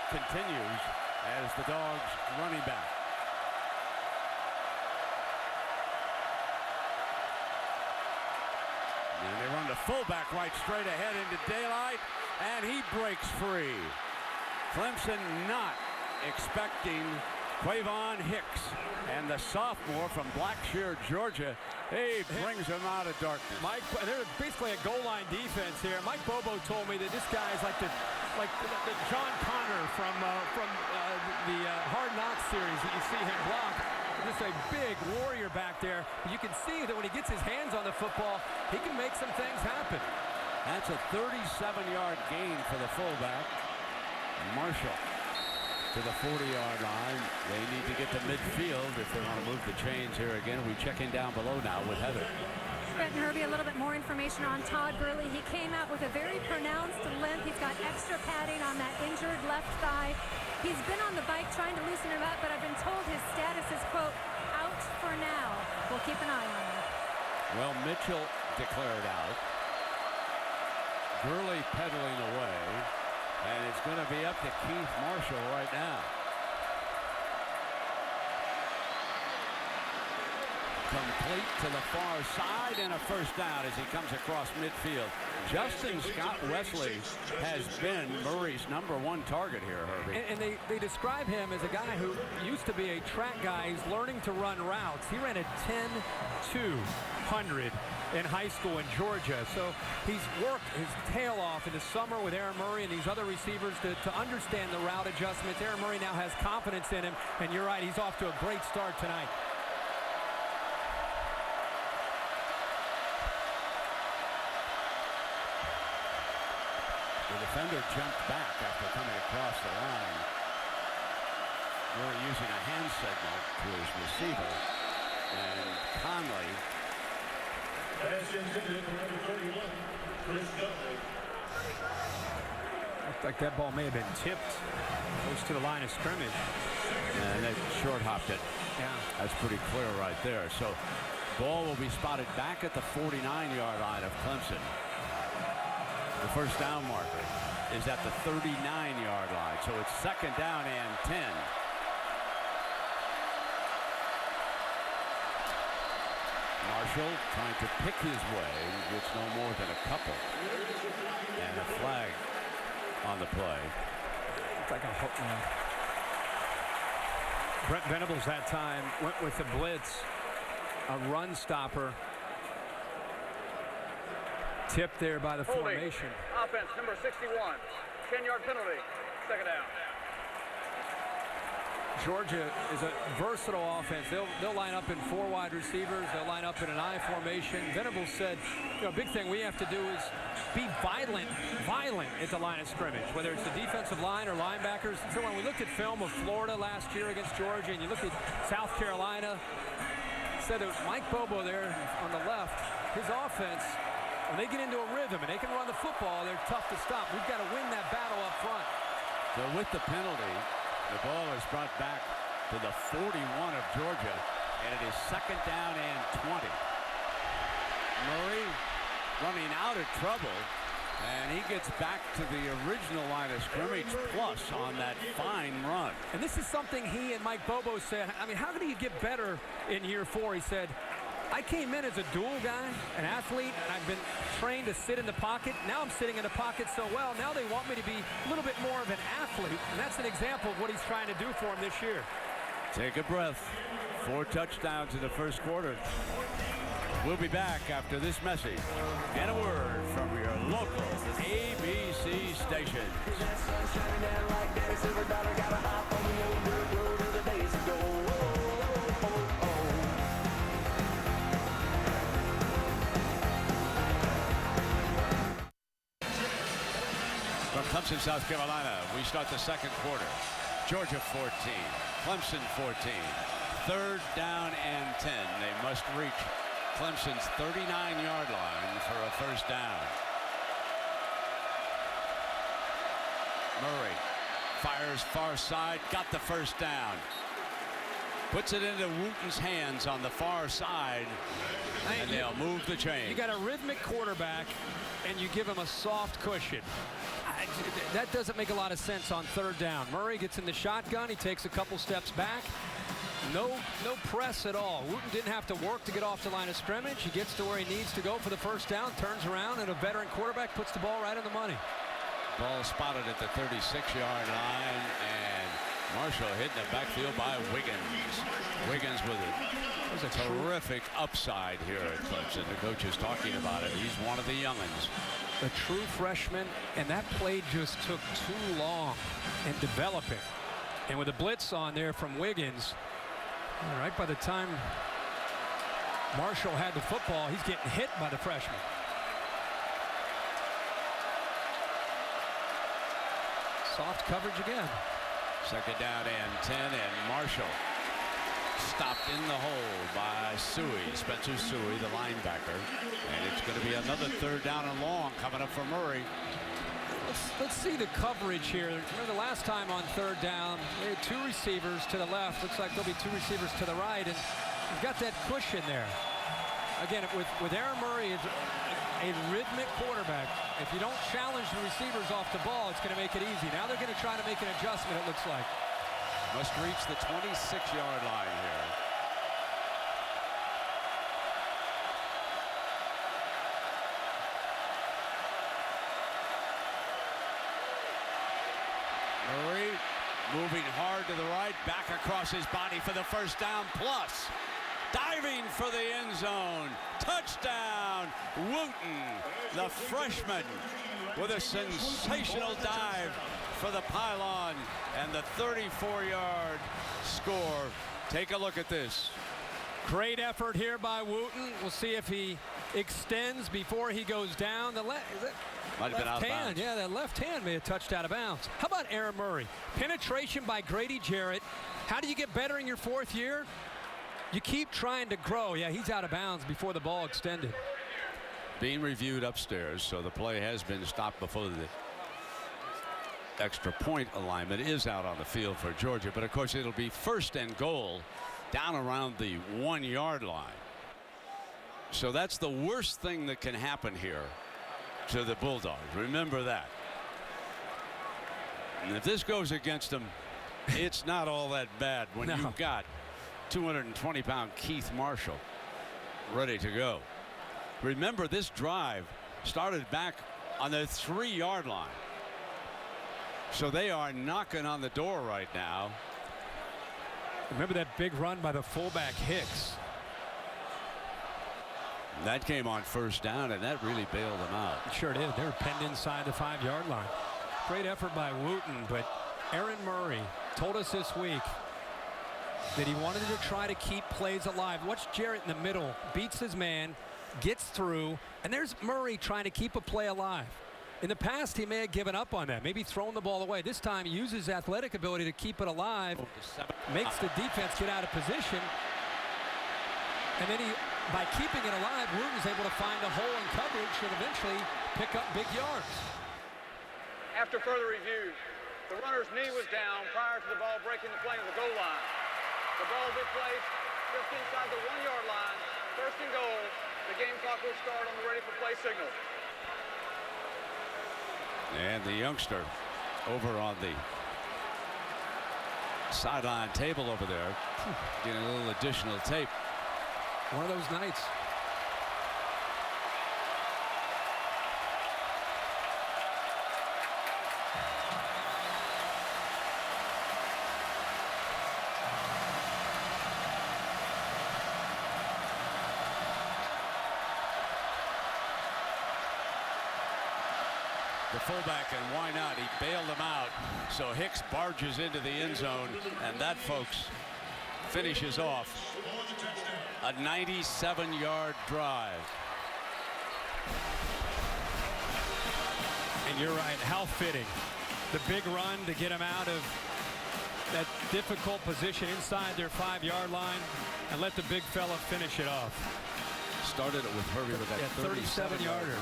continues as the Dogs running back. And they run the fullback right straight ahead into daylight, and he breaks free. Clemson not expecting Quavon Hicks, and the sophomore from Blackshear, Georgia, he brings him out of darkness. They're basically a goal line defense here. Mike Bobo told me that this guy is like the John Connor from the Hard Knocks series that you see him block. Just a big warrior back there. But you can see that when he gets his hands on the football, he can make some things happen. That's a 37-yard gain for the fullback. Marshall to the 40-yard line. They need to get to midfield if they want to move the chains here again. We check in down below now with Heather. Brett and Herbie, a little bit more information on Todd Gurley. He came out with a very pronounced limp. He's got extra padding on that injured left thigh. He's been on the bike trying to loosen it up, but I've been told his status is, quote, out for now. We'll keep an eye on him. Well, Mitchell declared out. Gurley pedaling away. And it's going to be up to Keith Marshall right now. Complete to the far side and a first down as he comes across midfield. Justin Scott Wesley has been Murray's #1 target here, Herbie. And they describe him as a guy who used to be a track guy. He's learning to run routes. He ran a 10-200 in high school in Georgia. So he's worked his tail off in the summer with Aaron Murray and these other receivers to understand the route adjustments. Aaron Murray now has confidence in him. And you're right, he's off to a great start tonight. The defender jumped back after coming across the line. Murray using a hand signal to his receiver. And Conley. Looked like that ball may have been tipped close to the line of scrimmage. And they short hopped it. Yeah. That's pretty clear right there. So ball will be spotted back at the 49-yard line of Clemson. The first down marker is at the 39-yard line. So it's second down and 10. Marshall trying to pick his way, gets no more than a couple. And a flag on the play. It's like a hook now. Brent Venables that time went with the blitz, a run stopper. Tipped there by the formation. Offense number 61, 10-yard penalty, second down. Georgia is a versatile offense. They'll line up in 4 wide receivers. They'll line up in an I formation. Venables said, a big thing we have to do is be violent at the line of scrimmage, whether it's the defensive line or linebackers. So when we looked at film of Florida last year against Georgia, and you look at South Carolina, said that Mike Bobo there on the left, his offense, when they get into a rhythm and they can run the football, they're tough to stop. We've got to win that battle up front. So with the penalty, the ball is brought back to the 41 of Georgia, and it is second down and 20. Murray running out of trouble, and he gets back to the original line of scrimmage plus on that fine run. And this is something he and Mike Bobo said. I mean, how do you get better in year 4? He said, I came in as a dual guy, an athlete, and I've been trained to sit in the pocket. Now I'm sitting in the pocket so well. Now they want me to be a little bit more of an athlete, and that's an example of what he's trying to do for him this year. Take a breath. 4 touchdowns in the first quarter. We'll be back after this message and a word from your local ABC stations. From Clemson, South Carolina, we start the second quarter. Georgia 14, Clemson 14. 3rd down and 10. They must reach Clemson's 39-yard line for a first down. Murray fires far side, got the first down. Puts it into Wooten's hands on the far side, and they'll move the chain. You got a rhythmic quarterback, and you give him a soft cushion. That doesn't make a lot of sense on 3rd down. Murray gets in the shotgun. He takes a couple steps back. No press at all. Wooten didn't have to work to get off the line of scrimmage. He gets to where he needs to go for the first down, turns around, and a veteran quarterback puts the ball right on the money. Ball spotted at the 36-yard line, and Marshall hit in the backfield by Wiggins. Wiggins with it. There's a terrific upside here at Clemson. The coach is talking about it. He's one of the young'uns. A true freshman, and that play just took too long in developing. And with a blitz on there from Wiggins, right by the time Marshall had the football, he's getting hit by the freshman. Soft coverage again. 2nd down and 10, and Marshall stopped in the hole by Suey, Spencer Suey, the linebacker. And it's going to be another 3rd down and long coming up for Murray. Let's see the coverage here. Remember the last time on 3rd down, they had 2 receivers to the left. Looks like there'll be 2 receivers to the right, and you've got that cushion there. Again, with Aaron Murray, a rhythmic quarterback. If you don't challenge the receivers off the ball, it's going to make it easy. Now they're going to try to make an adjustment, it looks like. Must reach the 26-yard line here. Murray moving hard to the right, back across his body for the first down, plus diving for the end zone. Touchdown, Wooten, the freshman, with a sensational dive for the pylon and the 34-yard score. Take a look at this. Great effort here by Wooten. We'll see if he extends before he goes down. The might have been out of bounds. Yeah, that left hand may have touched out of bounds. How about Aaron Murray? Penetration by Grady Jarrett. How do you get better in your 4th year? You keep trying to grow. Yeah, he's out of bounds before the ball extended. Being reviewed upstairs, so the play has been stopped before the extra point alignment is out on the field for Georgia. But of course, it'll be 1st and goal down around the 1-yard line. So that's the worst thing that can happen here to the Bulldogs. Remember that. And if this goes against them, it's not all that bad when you've got 220-pound Keith Marshall ready to go. Remember, this drive started back on the 3-yard line. So they are knocking on the door right now. Remember that big run by the fullback Hicks. That came on 1st down, and that really bailed them out. It sure did. They were penned inside the 5-yard line. Great effort by Wooten, but Aaron Murray told us this week that he wanted to try to keep plays alive. Watch Jarrett in the middle, beats his man, gets through, and there's Murray trying to keep a play alive. In the past, he may have given up on that, maybe thrown the ball away. This time, he uses athletic ability to keep it alive, makes the defense get out of position, and then by keeping it alive, Wooten was able to find a hole in coverage and eventually pick up big yards. After further review, the runner's knee was down prior to the ball breaking the plane of the goal line. The ball will be placed just inside the 1-yard line. 1st and goal. The game clock will start on the ready for play signal. And the youngster over on the sideline table over there getting a little additional tape. One of those nights. the fullback, and why not? He bailed him out. So Hicks barges into the end zone, and that, folks, finishes off a 97-yard drive. And you're right, how fitting. The big run to get him out of that difficult position inside their 5-yard line and let the big fella finish it off. Started it with Herbie with that 37-yarder.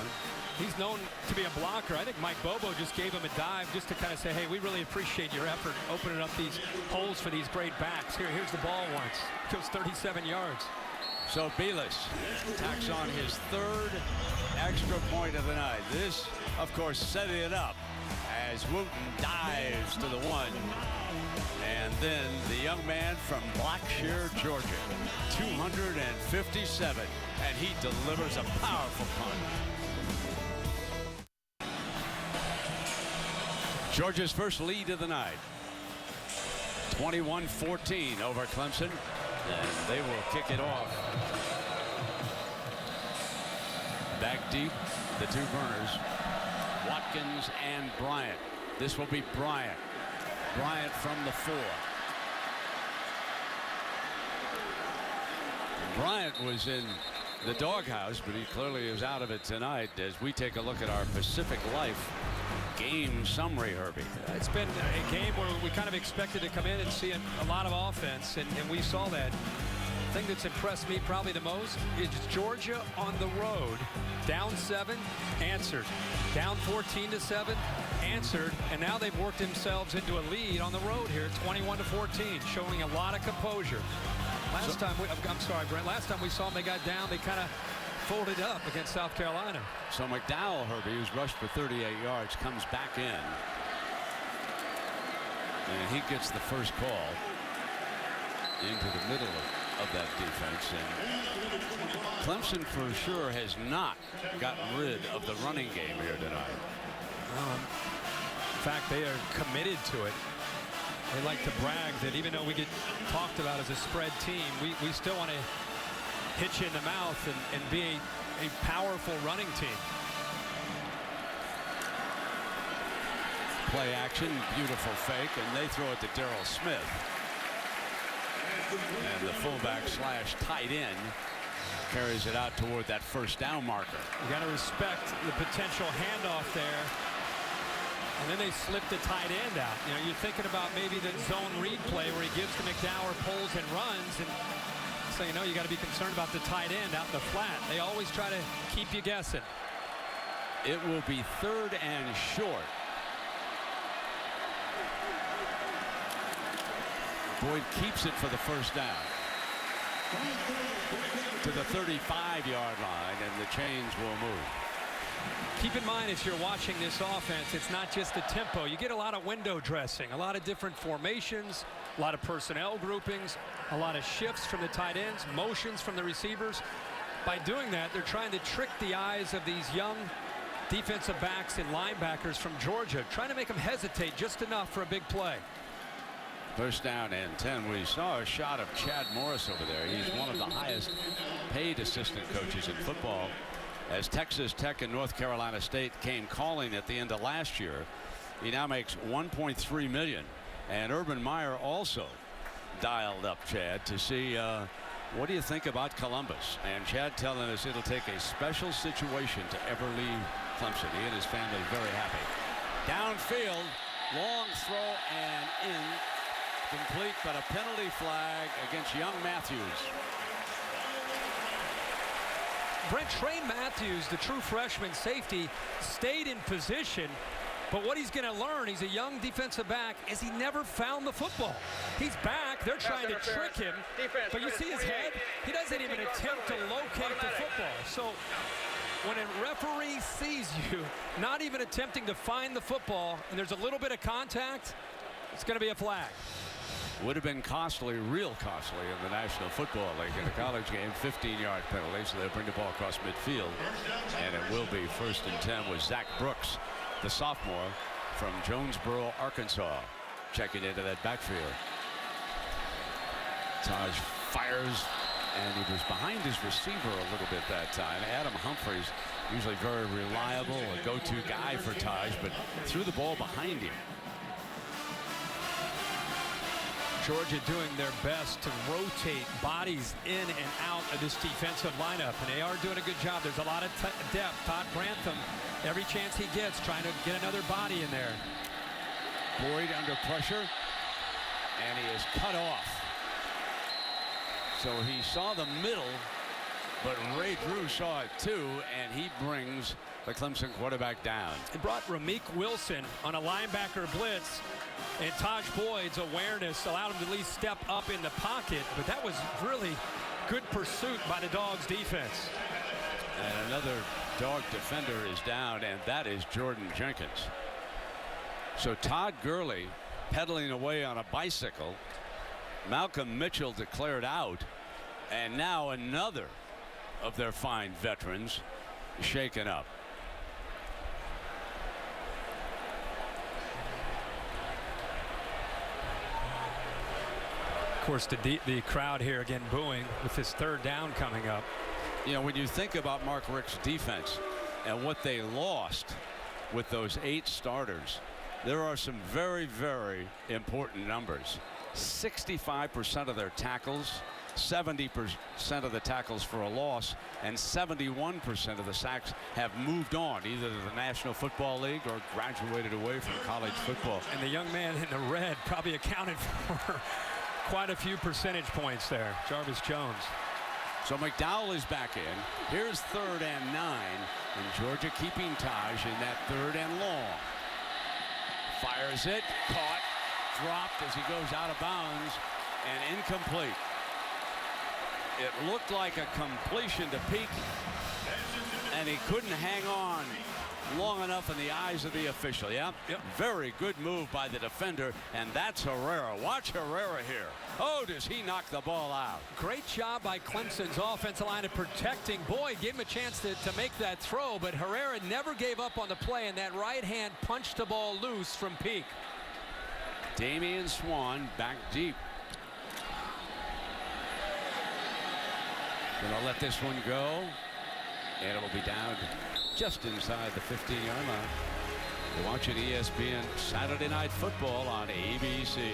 He's known to be a blocker. I think Mike Bobo just gave him a dive just to kind of say, hey, we really appreciate your effort opening up these holes for these great backs. Here's the ball once. Goes 37 yards. So Belis tacks on his 3rd extra point of the night. This, of course, setting it up as Wooten dives to the 1. And then the young man from Blackshear, Georgia, 257, and he delivers a powerful punt. Georgia's first lead of the night, 21-14 over Clemson, and they will kick it off. Back deep, the two Burners, Watkins and Bryant. This will be Bryant. Bryant from the 4. Bryant was in the doghouse, but he clearly is out of it tonight as we take a look at our Pacific Life game summary, Herbie. It's been a game where we kind of expected to come in and see a lot of offense, and we saw that. The thing that's impressed me probably the most is Georgia on the road, down 7, answered. Down 14-7, answered, and now they've worked themselves into a lead on the road here, 21-14, showing a lot of composure. Last time we saw them, they got down, they kind of folded up against South Carolina. So McDowell, Herbie, who's rushed for 38 yards, comes back in. And he gets the first call into the middle of that defense. And Clemson for sure has not gotten rid of the running game here tonight. In fact, they are committed to it. They like to brag that even though we get talked about as a spread team, we still want to hit you in the mouth and be a powerful running team. Play action, beautiful fake, and they throw it to Darrell Smith. And the fullback slash tight end carries it out toward that first down marker. You got to respect the potential handoff there. And then they slip the tight end out. You know, you're thinking about maybe the zone read play where he gives to McDowell, pulls and runs, and so you know you got to be concerned about the tight end out in the flat. They always try to keep you guessing. It will be 3rd and short. Boyd keeps it for the first down to the 35-yard line, and the chains will move. Keep in mind, as you're watching this offense, it's not just the tempo. You get a lot of window dressing, a lot of different formations, a lot of personnel groupings, a lot of shifts from the tight ends, motions from the receivers. By doing that, they're trying to trick the eyes of these young defensive backs and linebackers from Georgia, trying to make them hesitate just enough for a big play. First down and 10. We saw a shot of Chad Morris over there. He's one of the highest paid assistant coaches in football. As Texas Tech and North Carolina State came calling at the end of last year, he now makes $1.3 million. And Urban Meyer also dialed up Chad to see what do you think about Columbus. And Chad telling us it'll take a special situation to ever leave Clemson. He and his family very happy. Downfield, long throw and in. Complete, but a penalty flag against young Matthews. Brent, Trey Matthews, the true freshman safety, stayed in position, but what he's going to learn, he's a young defensive back, is he never found the football. He's back, they're trying to trick him, but you see his head, he doesn't even attempt to locate the football. So when a referee sees you not even attempting to find the football and there's a little bit of contact, it's going to be a flag. Would have been costly, real costly in the National Football League. In a college game, 15-yard penalty, so they'll bring the ball across midfield. And it will be 1st and 10 with Zach Brooks, the sophomore from Jonesboro, Arkansas, checking into that backfield. Taj fires, and he was behind his receiver a little bit that time. Adam Humphries Usually very reliable, a go-to guy for Taj, but threw the ball behind him. Georgia doing their best to rotate bodies in and out of this defensive lineup, and they are doing a good job. There's a lot of depth. Todd Grantham, every chance he gets, trying to get another body in there. Boyd under pressure, and he is cut off. So he saw the middle, but Ray Drew saw it too, and he brings the Clemson quarterback down. It brought Rameek Wilson on a linebacker blitz, and Taj Boyd's awareness allowed him to at least step up in the pocket, but that was really good pursuit by the Dogs defense. And another Dog defender is down, and that is Jordan Jenkins. So Todd Gurley pedaling away on a bicycle. Malcolm Mitchell declared out, and now another of their fine veterans shaken up. Of course, the crowd here again booing with this third down coming up. You know, when you think about Mark Richt's defense and what they lost with those 8 starters, there are some very, very important numbers. 65% of their tackles, 70% of the tackles for a loss, and 71% of the sacks have moved on either to the National Football League or graduated away from college football. And the young man in the red probably accounted for quite a few percentage points there, Jarvis Jones. So McDowell is back in. Here's 3rd and 9, and Georgia keeping Taj in that 3rd and long. Fires it, caught, dropped as he goes out of bounds, and incomplete. It looked like a completion to Peak, and he couldn't hang on long enough in the eyes of the official. Yep. Very good move by the defender, and that's Herrera. Watch Herrera here. Oh, does he knock the ball out. Great job by Clemson's offensive line of protecting Boyd. Gave him a chance to make that throw, but Herrera never gave up on the play, and that right hand punched the ball loose from Peak. Damian Swan back deep. Gonna let this one go, and it'll be down just inside the 15-yard line. You're watching ESPN Saturday Night Football on ABC.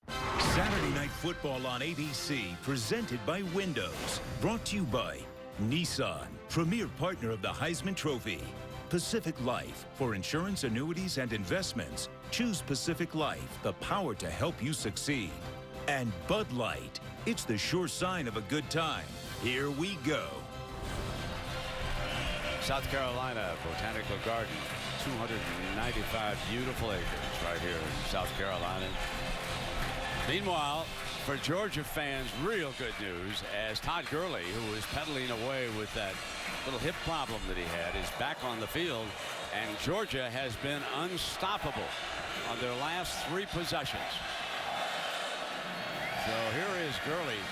Saturday Night Football on ABC, presented by Windows. Brought to you by Nissan, premier partner of the Heisman Trophy. Pacific Life, for insurance, annuities, and investments. Choose Pacific Life, the power to help you succeed. And Bud Light, it's the sure sign of a good time. Here we go. South Carolina Botanical Garden, 295 beautiful acres right here in South Carolina. Meanwhile, for Georgia fans, real good news, as Todd Gurley, who was pedaling away with that little hip problem that he had, is back on the field, and Georgia has been unstoppable on their last 3 possessions. So here is Gurley,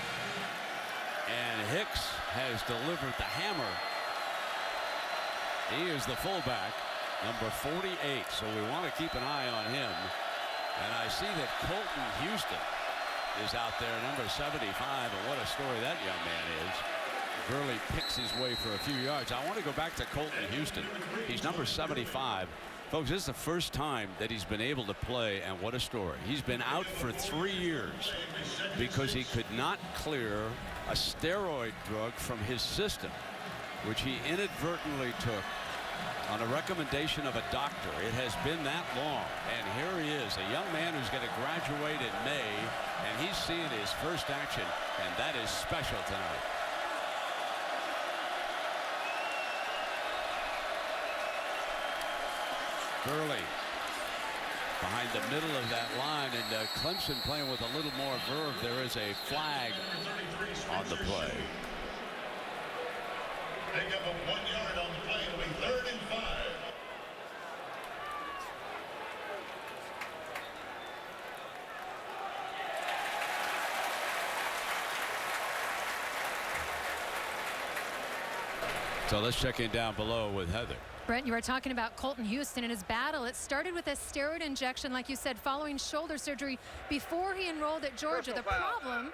and Hicks has delivered the hammer. He is the fullback, number 48, so we want to keep an eye on him. And I see that Colton Houston is out there, number 75, and what a story that young man is. Gurley picks his way for a few yards. I want to go back to Colton Houston. He's number 75. Folks, this is the first time that he's been able to play, and what a story. He's been out for 3 years because he could not clear a steroid drug from his system, which he inadvertently took on a recommendation of a doctor. It has been that long, and here he is, a young man who's going to graduate in May, and he's seeing his first action, and that is special tonight. Gurley behind the middle of that line, and Clemson playing with a little more verve. There is a flag on the play. They give him 1 yard on the play. It'll be 3rd and 5. So let's check in down below with Heather. Brent, you were talking about Colton Houston and his battle. It started with a steroid injection, like you said, following shoulder surgery before he enrolled at Georgia. The problem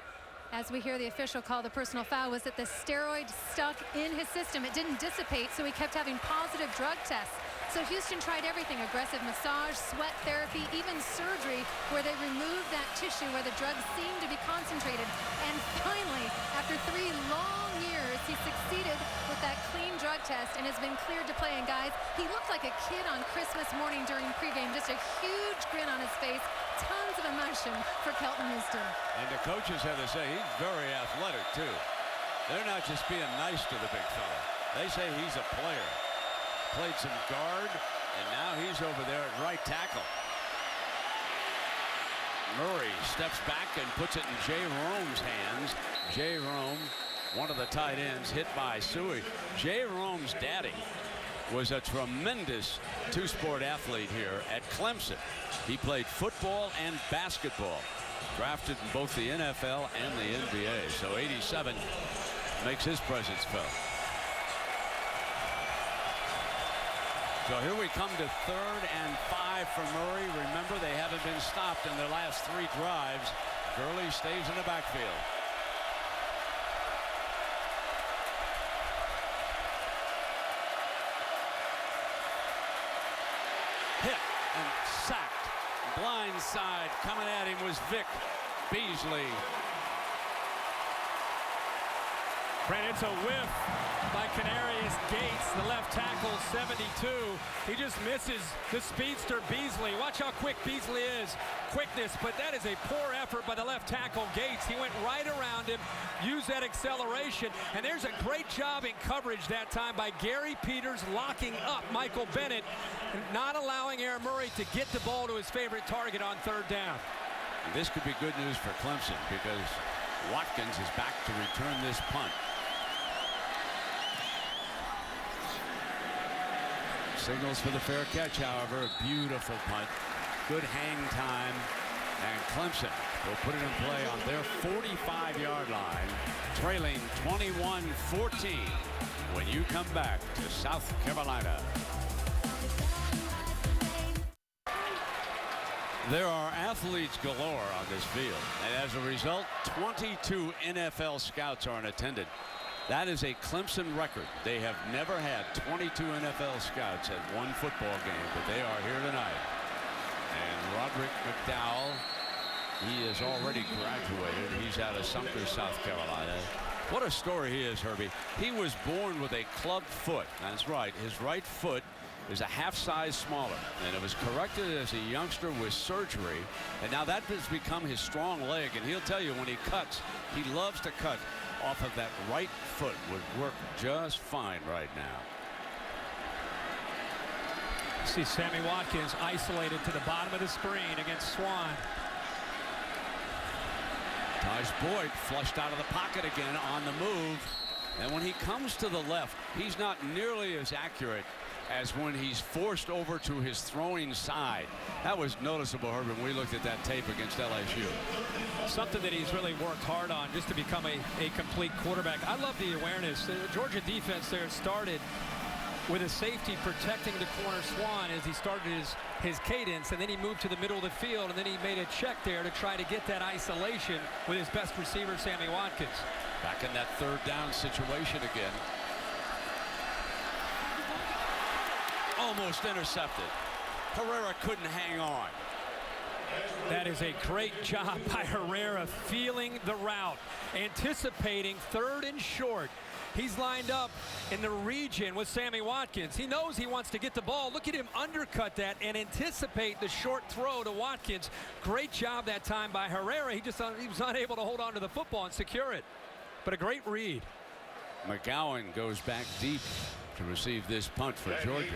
As we hear the official call the personal foul, was that the steroid stuck in his system. It didn't dissipate, so he kept having positive drug tests. So Houston tried everything, aggressive massage, sweat therapy, even surgery, where they removed that tissue where the drugs seemed to be concentrated. And finally, after 3 long years, he succeeded with that clean drug test and has been cleared to play. And guys, he looked like a kid on Christmas morning during pregame, just a huge grin on his face, tons of emotion for Kelton Houston. And the coaches have to say he's very athletic, too. They're not just being nice to the big fella. They say he's a player. Played some guard, and now he's over there at right tackle. Murray steps back and puts it in Jay Rome's hands. Jay Rome, one of the tight ends, hit by Suey. Jay Rome's daddy was a tremendous two-sport athlete here at Clemson. He played football and basketball. Drafted in both the NFL and the NBA. So 87 makes his presence felt. So here we come to 3rd and 5 for Murray. Remember, they haven't been stopped in their last 3 drives. Gurley stays in the backfield. Hit and sacked. Blind side coming at him was Vic Beasley. Brandon, it's a whiff by Canarius Gates, the left tackle, 72. He just misses the speedster Beasley. Watch how quick Beasley is. Quickness, but that is a poor effort by the left tackle Gates. He went right around him, used that acceleration, and there's a great job in coverage that time by Gary Peters, locking up Michael Bennett, not allowing Aaron Murray to get the ball to his favorite target on 3rd down. This could be good news for Clemson because Watkins is back to return this punt. Signals for the fair catch, however. A beautiful punt. Good hang time. And Clemson will put it in play on their 45-yard line, trailing 21-14 when you come back to South Carolina. There are athletes galore on this field, and as a result, 22 NFL scouts are in attendance. That is a Clemson record. They have never had 22 NFL scouts at one football game, but they are here tonight. And Roderick McDowell, he is already graduated. He's out of Sumter, South Carolina. What a story he is, Herbie. He was born with a club foot. That's right. His right foot is a half size smaller, and it was corrected as a youngster with surgery, and now that has become his strong leg. And he'll tell you when he cuts, he loves to cut off of that right foot. Would work just fine right now. See Sammy Watkins isolated to the bottom of the screen against Swan. Taj Boyd flushed out of the pocket again on the move, and when he comes to the left, he's not nearly as accurate as when he's forced over to his throwing side. That was noticeable, Herb, when we looked at that tape against LSU. Something that he's really worked hard on just to become a complete quarterback. I love the awareness. The Georgia defense there started with a safety protecting the corner Swan as he started his cadence, and then he moved to the middle of the field, and then he made a check there to try to get that isolation with his best receiver, Sammy Watkins. Back in that 3rd down situation again. Almost intercepted. Herrera couldn't hang on. That is a great job by Herrera, feeling the route, anticipating 3rd and short. He's lined up in the region with Sammy Watkins. He knows he wants to get the ball. Look at him undercut that and anticipate the short throw to Watkins. Great job that time by Herrera. He was unable to hold on to the football and secure it. But a great read. McGowan goes back deep to receive this punt for Georgia.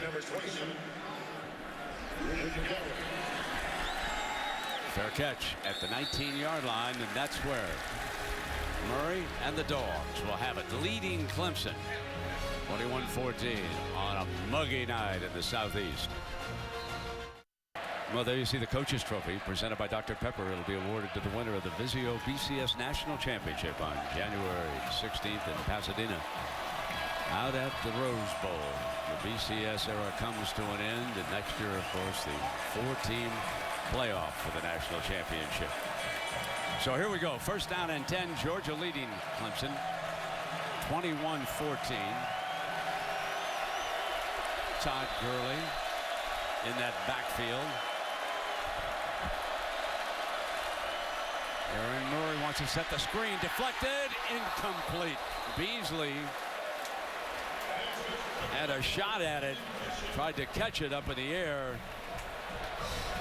Fair catch at the 19-yard line, and that's where Murray and the Dogs will have it, leading Clemson 21-14 on a muggy night in the Southeast. Well, there you see the Coach's Trophy presented by Dr. Pepper. It'll be awarded to the winner of the Vizio BCS National Championship on January 16th in Pasadena. Out at the Rose Bowl. The BCS era comes to an end, and next year, of course, the 4-team playoff for the national championship. So here we go. First down and 10. Georgia leading Clemson 21-14. Todd Gurley in that backfield. Aaron Murray wants to set the screen. Deflected. Incomplete. Beasley had a shot at it. Tried to catch it up in the air.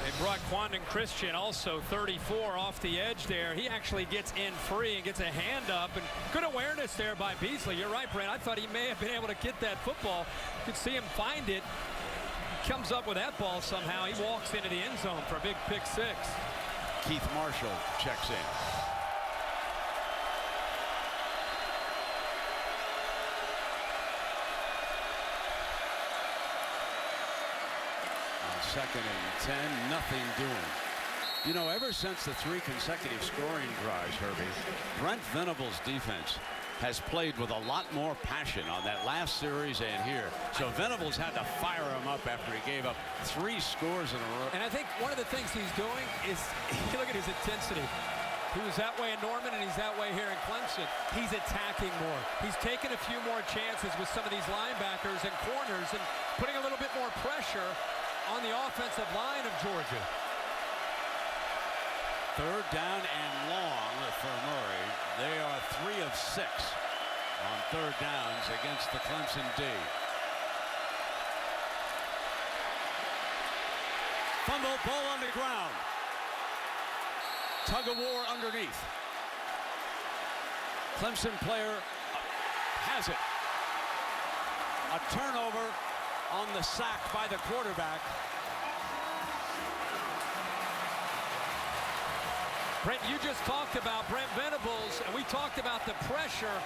They brought Quandon Christian, also 34, off the edge there. He actually gets in free and gets a hand up. And good awareness there by Beasley. You're right, Brent. I thought he may have been able to get that football. You could see him find it. He comes up with that ball somehow. He walks into the end zone for a big pick six. Keith Marshall checks in. Second and 10, nothing doing. You know, ever since the 3 consecutive scoring drives, Herbie, Brent Venables' defense has played with a lot more passion on that last series and here. So Venables had to fire him up after he gave up 3 scores in a row. And I think one of the things he's doing is, look at his intensity. He was that way in Norman, and he's that way here in Clemson. He's attacking more. He's taking a few more chances with some of these linebackers and corners and putting a little bit more pressure on the offensive line of Georgia. Third down and long for Murray. They are 3 of 6 on third downs against the Clemson D. Fumble, ball on the ground. Tug of war underneath. Clemson player has it. A turnover on the sack by the quarterback. Brent, you just talked about Brent Venables, and we talked about the pressure,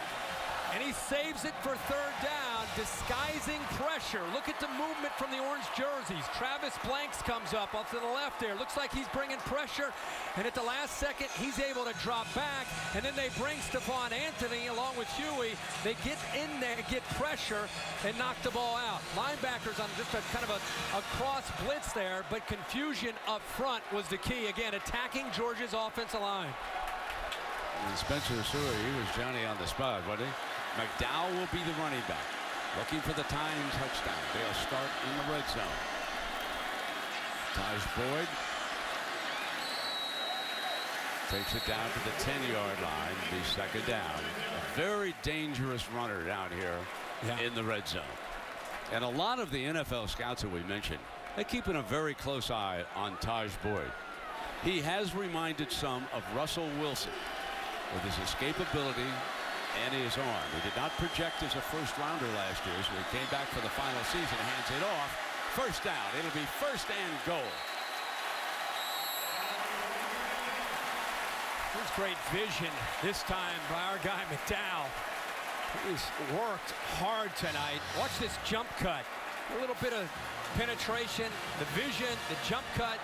and he saves it for third down, disguising pressure. Look at the movement from the orange jerseys. Travis Blanks comes up off to the left there. Looks like he's bringing pressure, and at the last second, he's able to drop back, and then they bring Stephon Anthony along with Huey. They get in there, get pressure, and knock the ball out. Linebackers on just a kind of a cross blitz there, but confusion up front was the key. Again, attacking Georgia's offensive line. And Spencer Sewell, he was Johnny on the spot, wasn't he? McDowell will be the running back. Looking for the tying touchdown. They'll start in the red zone. Taj Boyd takes it down to the 10-yard line. Be second down. A very dangerous runner down here in the red zone. And a lot of the NFL scouts that we mentioned, they're keeping a very close eye on Taj Boyd. He has reminded some of Russell Wilson with his escapability and his arm. He did not project as a first-rounder last year, so he came back for the final season, hands it off. First down. It'll be first and goal. There's great vision this time by our guy McDowell. He's worked hard tonight. Watch this jump cut. A little bit of penetration, the vision, the jump cut,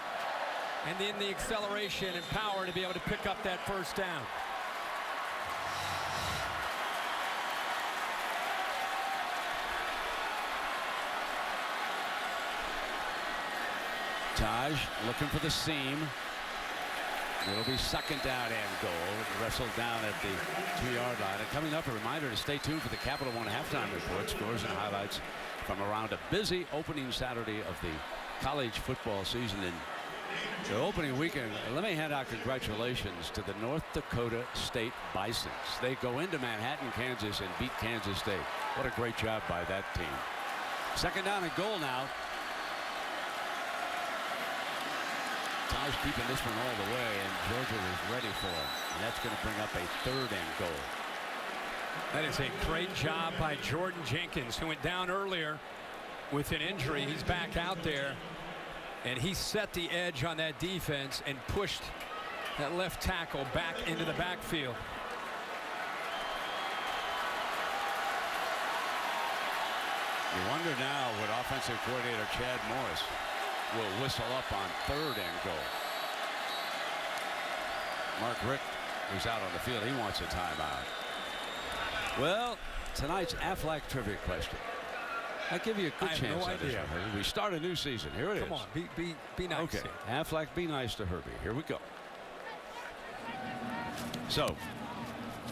and then the acceleration and power to be able to pick up that first down. Taj looking for the seam. It'll be second down and goal. Wrestled down at the 2-yard line. And coming up, a reminder to stay tuned for the Capital One halftime report. Scores and highlights from around a busy opening Saturday of the college football season. And the opening weekend, let me hand out congratulations to the North Dakota State Bisons. They go into Manhattan, Kansas, and beat Kansas State. What a great job by that team. Second down and goal now. Taj keeping this one all the way, and Georgia is ready for him. And that's going to bring up a third and goal. That is a great job by Jordan Jenkins, who went down earlier with an injury. He's back out there, and he set the edge on that defense and pushed that left tackle back into the backfield. You wonder now what offensive coordinator Chad Morris will whistle up on third and goal. Mark Richt is out on the field. He wants a timeout. Well, tonight's Aflac trivia question. I'll give you a good chance at this one. We start a new season. Here it is. Come on, be nice. Okay, Aflac, be nice to Herbie. Here we go. So,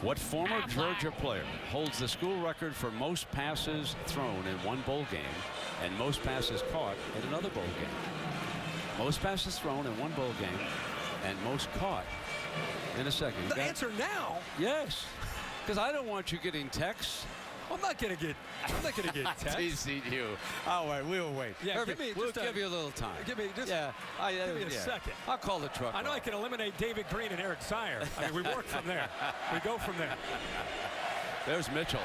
what former Georgia player holds the school record for most passes thrown in one bowl game and most passes caught in another bowl game? Most passes thrown in one bowl game and most caught in a second. The answer now? Yes, because I don't want you getting texts. I'm not gonna get text. TCU. All right, we'll wait. Yeah, Herbie, we'll give you a little time. Give me just give me a second. I'll call the truck. I know I can eliminate David Green and Eric Sire. I mean, we work from there. We go from there. There's Mitchell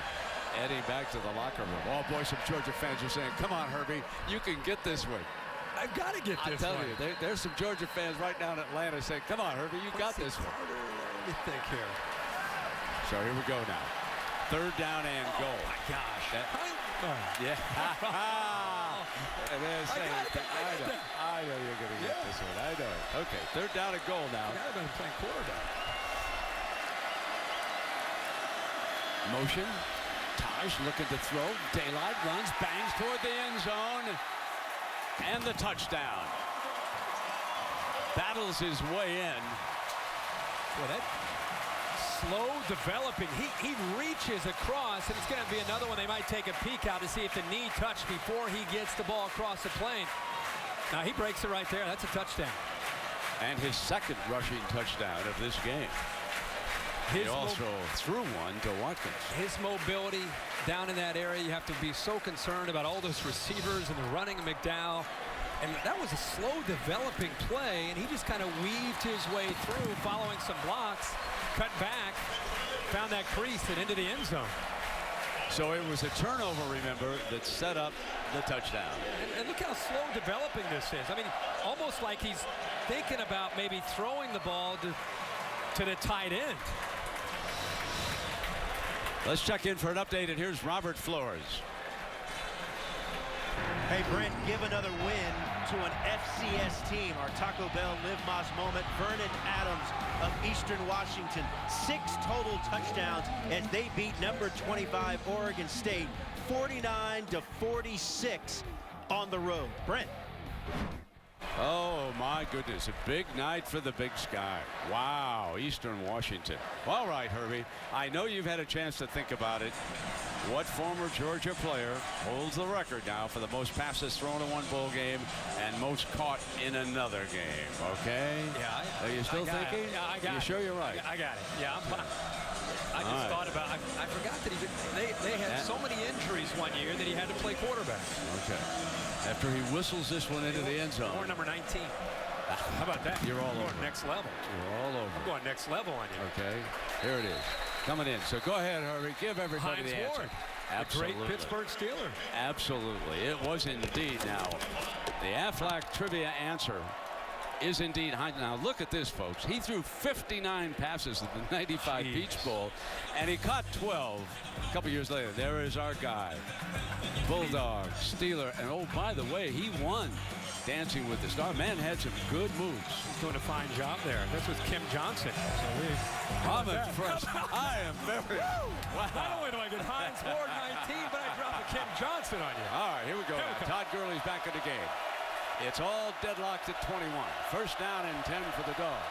heading back to the locker room. Oh boy, some Georgia fans are saying, "Come on, Herbie, you can get this one." I've got to get this one. I'm telling you, there's some Georgia fans right now in Atlanta saying, "Come on, Herbie, you got this one." Let me think here. So here we go now. 3rd down and goal. Oh my gosh. Yeah. And then I know you're going to get this one. I know it. Okay, 3rd down and goal now. I've been playing quarterback. Motion. Taj looking to throw. Daylight runs, bangs toward the end zone. And the touchdown. Battles his way in. Well, that slow developing. He reaches across, and it's going to be another one they might take a peek out to see if the knee touched before he gets the ball across the plane. Now he breaks it right there. That's a touchdown. And his 2nd rushing touchdown of this game. He also threw one to Watkins. His mobility down in that area, you have to be so concerned about all those receivers and the running of McDowell. And that was a slow developing play, and he just kind of weaved his way through, following some blocks, cut back, found that crease and into the end zone. So it was a turnover, remember, that set up the touchdown. And look how slow developing this is. I mean, almost like he's thinking about maybe throwing the ball to the tight end. Let's check in for an update, and here's Robert Flores. Hey, Brent, give another win to an FCS team. Our Taco Bell Live Moss moment. Vernon Adams of Eastern Washington. 6 total touchdowns as they beat number 25 Oregon State 49-46 on the road. Brent. Oh, my goodness. A big night for the Big Sky. Wow, Eastern Washington. All right, Herbie. I know you've had a chance to think about it. What former Georgia player holds the record now for the most passes thrown in one bowl game and most caught in another game? Okay? Yeah. Are you still thinking? Yeah, I got it. You sure you're right? I got it. Yeah, I just thought about it. I forgot that they had so many injuries one year that he had to play quarterback. Okay. After he whistles this one into the end zone. Or number 19. How about that? You're all over. Going next level. You're all over. I'm going next level on you. Okay. Here it is. Coming in. So go ahead, Herbie. Give everybody Hines the answer. Ward, Absolutely. The great Pittsburgh Steeler. Absolutely. It was indeed. Now, the Aflac trivia answer is indeed Hines. Now, look at this, folks. He threw 59 passes at the 95 Beach Bowl, and he caught 12 a couple years later. There is our guy. Bulldog, Steeler, and oh, by the way, he won Dancing with the Stars. Man had some good moves. He's doing a fine job there. That's with Kim Johnson. I'm impressed. I am very. Wow. Not only do I get Hines Ward 19, but I drop a Kim Johnson on you. All right, here we go. Todd Gurley's back in the game. It's all deadlocked at 21. 1st down and 10 for the Dog.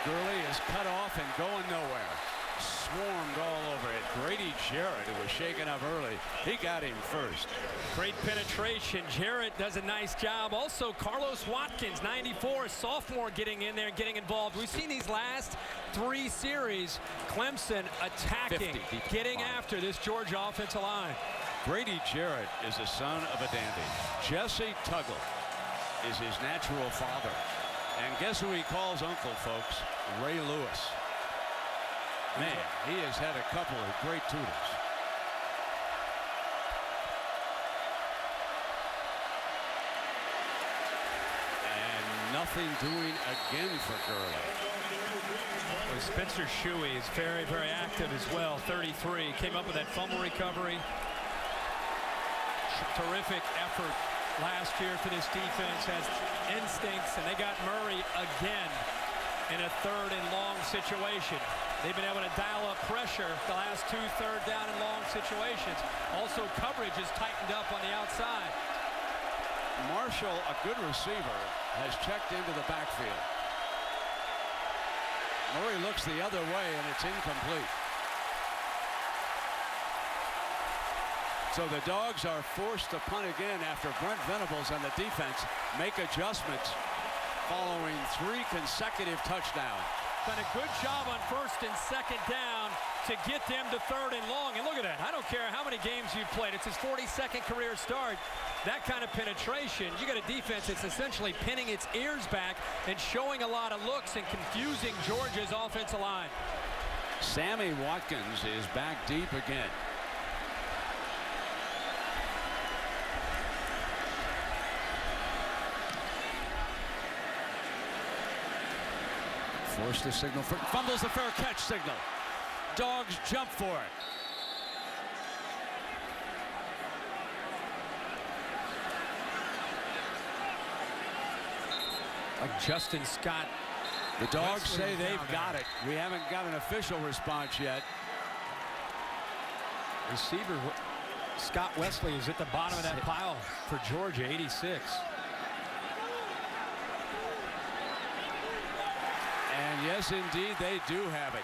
Gurley is cut off and going nowhere. Swarmed all over it. Grady Jarrett, who was shaken up early, he got him first. Great penetration. Jarrett does a nice job. Also, Carlos Watkins, 94, a sophomore, getting in there and getting involved. We've seen these last 3 series. Clemson attacking, getting after this Georgia offensive line. Grady Jarrett is the son of a dandy. Jesse Tuggle is his natural father. And guess who he calls uncle, folks? Ray Lewis. Man, he has had a couple of great tutors. And nothing doing again for Gurley. Well, Spencer Shuey is very, very active as well. 33. Came up with that fumble recovery. Terrific effort last year for this defense. Has instincts, and they got Murray again in a 3rd and long situation. They've been able to dial up pressure the last 2 3rd down and long situations. Also, coverage is tightened up on the outside. Marshall, a good receiver, has checked into the backfield. Murray looks the other way, and it's incomplete. So the Dogs are forced to punt again after Brent Venables and the defense make adjustments following 3 consecutive touchdowns. Done a good job on 1st and 2nd down to get them to 3rd and long. And look at that. I don't care how many games you've played. It's his 42nd career start. That kind of penetration. You got a defense that's essentially pinning its ears back and showing a lot of looks and confusing Georgia's offensive line. Sammy Watkins is back deep again. Forced to signal for, fumbles the fair catch signal. Dogs jump for it. Like Justin Scott. The Dogs say they've got it. We haven't got an official response yet. Receiver Scott Wesley is at the bottom of that pile for Georgia, 86. And yes, indeed, they do have it.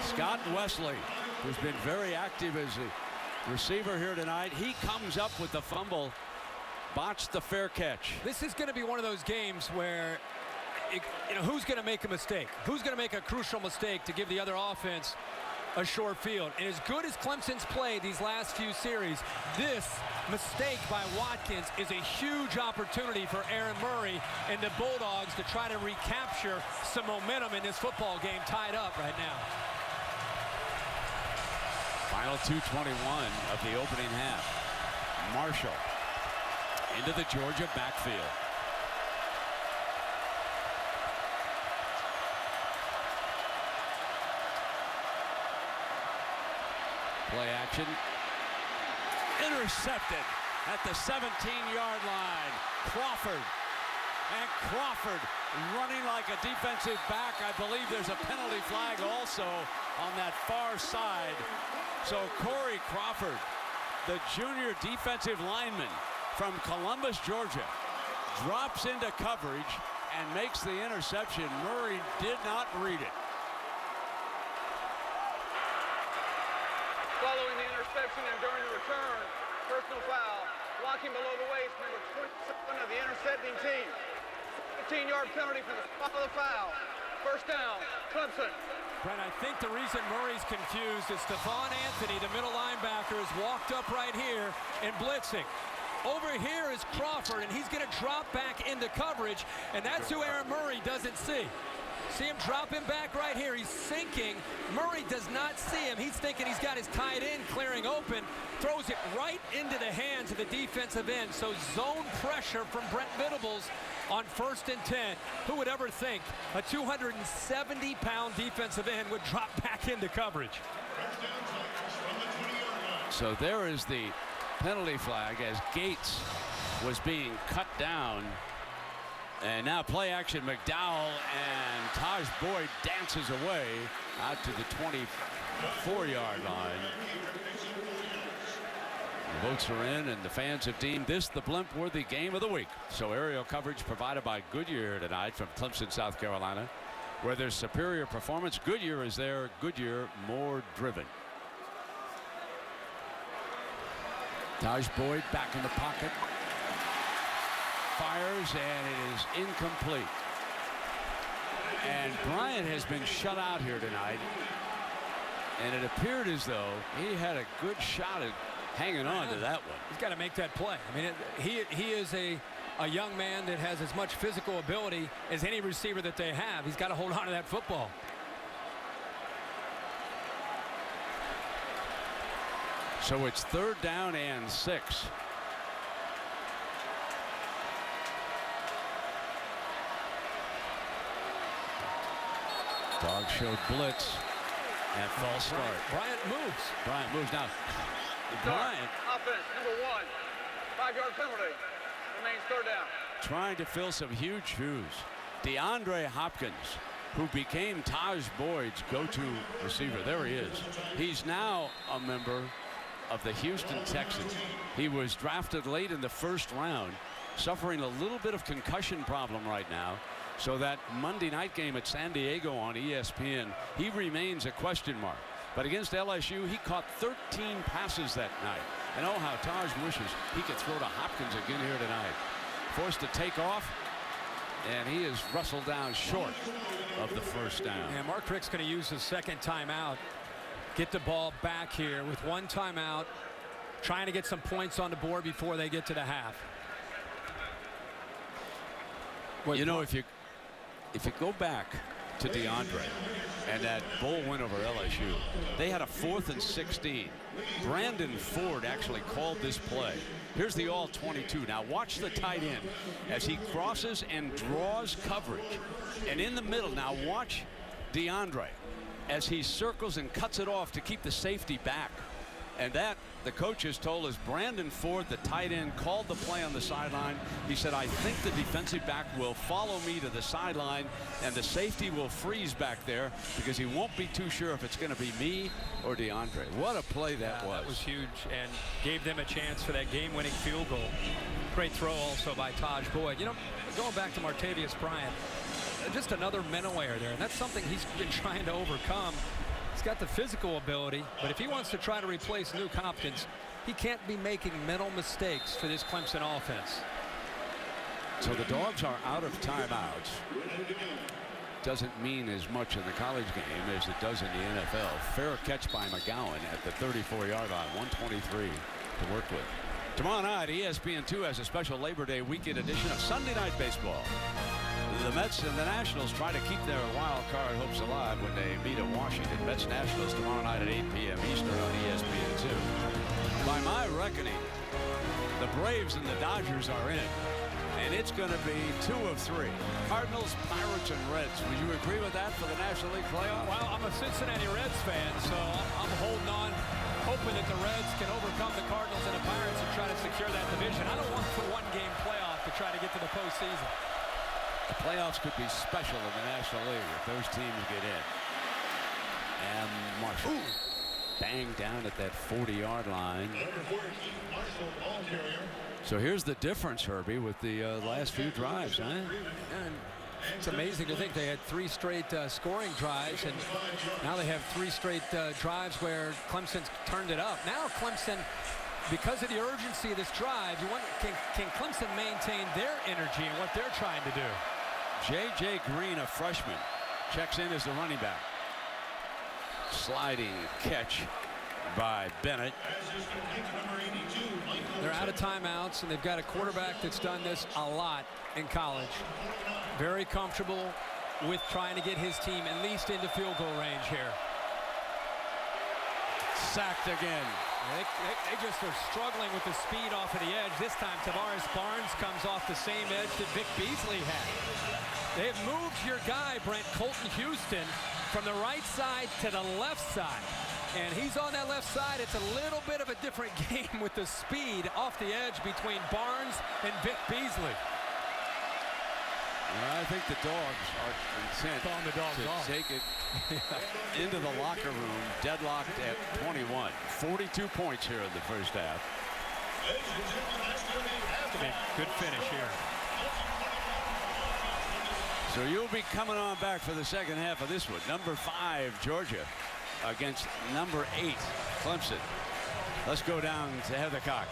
Scott Wesley, who's been very active as a receiver here tonight, he comes up with the fumble, botched the fair catch. This is going to be one of those games where, who's going to make a mistake? Who's going to make a crucial mistake to give the other offense a short field? And as good as Clemson's played these last few series, this mistake by Watkins is a huge opportunity for Aaron Murray and the Bulldogs to try to recapture some momentum in this football game tied up right now. Final 2:21 of the opening half. Marshall into the Georgia backfield. Play action. Intercepted at the 17-yard line. Crawford. And Crawford running like a defensive back. I believe there's a penalty flag also on that far side. So Corey Crawford, the junior defensive lineman from Columbus, Georgia, drops into coverage and makes the interception. Murray did not read it. Following the interception and during the return, personal foul, blocking below the waist, number 27 of the intercepting team. 15-yard penalty for the spot of the foul. First down, Clemson. Brent, I think the reason Murray's confused is Stephon Anthony, the middle linebacker, has walked up right here and blitzing. Over here is Crawford, and he's going to drop back into coverage, and that's who Aaron Murray doesn't see. See him dropping back right here. He's sinking. Murray does not see him. He's thinking he's got his tight end clearing open. Throws it right into the hands of the defensive end. So zone pressure from Brent Venables on 1st and 10. Who would ever think a 270-pound defensive end would drop back into coverage? So there is the penalty flag as Gates was being cut down. And now play action, McDowell, and Taj Boyd dances away out to the 24-yard line. The votes are in, and the fans have deemed this the blimp-worthy game of the week. So aerial coverage provided by Goodyear tonight from Clemson, South Carolina, where there's superior performance. Goodyear is there. Goodyear more driven. Taj Boyd back in the pocket. Fires, and it is incomplete. And Bryant has been shut out here tonight, and it appeared as though he had a good shot at hanging on to that one. He's got to make that play. I mean, he is a young man that has as much physical ability as any receiver that they have. He's got to hold on to that football. So it's 3rd down and 6. Dogs showed blitz and false start. Bryant moves. Bryant moves now. Bryant. Offense, number 1. 5-yard penalty. Remains 3rd down. Trying to fill some huge shoes. DeAndre Hopkins, who became Taj Boyd's go-to receiver. There he is. He's now a member of the Houston Texans. He was drafted late in the 1st round, suffering a little bit of concussion problem right now. So that Monday night game at San Diego on ESPN, he remains a question mark. But against LSU, he caught 13 passes that night. And oh, how Taj wishes he could throw to Hopkins again here tonight. Forced to take off, and he is wrestled down short of the first down. Yeah, Mark Richt's going to use his second timeout. Get the ball back here with one timeout, trying to get some points on the board before they get to the half. Well, you know, if you go back to DeAndre and that bowl win over LSU, they had a 4th and 16. Brandon Ford actually called this play. Here's the all-22. Now watch the tight end as he crosses and draws coverage. And in the middle, now watch DeAndre as he circles and cuts it off to keep the safety back. And that, the coaches told us, Brandon Ford, the tight end, called the play on the sideline. He said, I think the defensive back will follow me to the sideline, and the safety will freeze back there because he won't be too sure if it's going to be me or DeAndre. What a play that was. That was huge and gave them a chance for that game-winning field goal. Great throw also by Taj Boyd. You know, going back to Martavius Bryant, just another mental error there, and that's something he's been trying to overcome. He's got the physical ability, but if he wants to try to replace Nuke Hopkins, he can't be making mental mistakes for this Clemson offense. So the Dogs are out of timeouts. Doesn't mean as much in the college game as it does in the NFL. Fair catch by McGowan at the 34-yard line. 123 to work with. Tomorrow night, ESPN2 has a special Labor Day weekend edition of Sunday Night Baseball. The Mets and the Nationals try to keep their wild card hopes alive when they meet at Washington. Mets Nationals tomorrow night at 8 p.m. Eastern on ESPN2. By my reckoning, the Braves and the Dodgers are in, and it's going to be 2 of 3. Cardinals, Pirates, and Reds. Would you agree with that for the National League playoff? Well, I'm a Cincinnati Reds fan, so I'm holding on, hoping that the Reds can overcome the Cardinals and the Pirates and try to secure that division. I don't want for one-game playoff to try to get to the postseason. The playoffs could be special in the National League if those teams get in. And Marshall banged down at that 40-yard line. So here's the difference, Herbie, with the last few drives, huh? And it's amazing to think they had 3 straight scoring drives, and now they have 3 straight drives where Clemson's turned it up. Now Clemson, because of the urgency of this drive, you wonder, can Clemson maintain their energy and what they're trying to do? J.J. Green, a freshman, checks in as the running back. Sliding catch by Bennett. They're out of timeouts, and they've got a quarterback that's done this a lot in college. Very comfortable with trying to get his team at least into field goal range here. Sacked again. They just are struggling with the speed off of the edge. This time, Tavares Barnes comes off the same edge that Vic Beasley had. They have moved your guy, Brent Colton Houston, from the right side to the left side. And he's on that left side. It's a little bit of a different game with the speed off the edge between Barnes and Vic Beasley. Well, I think the Dogs are content to take it into the locker room, deadlocked at 21. 42 points here in the first half. Good finish here. So you'll be coming on back for the second half of this one. Number 5, Georgia, against number 8, Clemson. Let's go down to Heather Cox.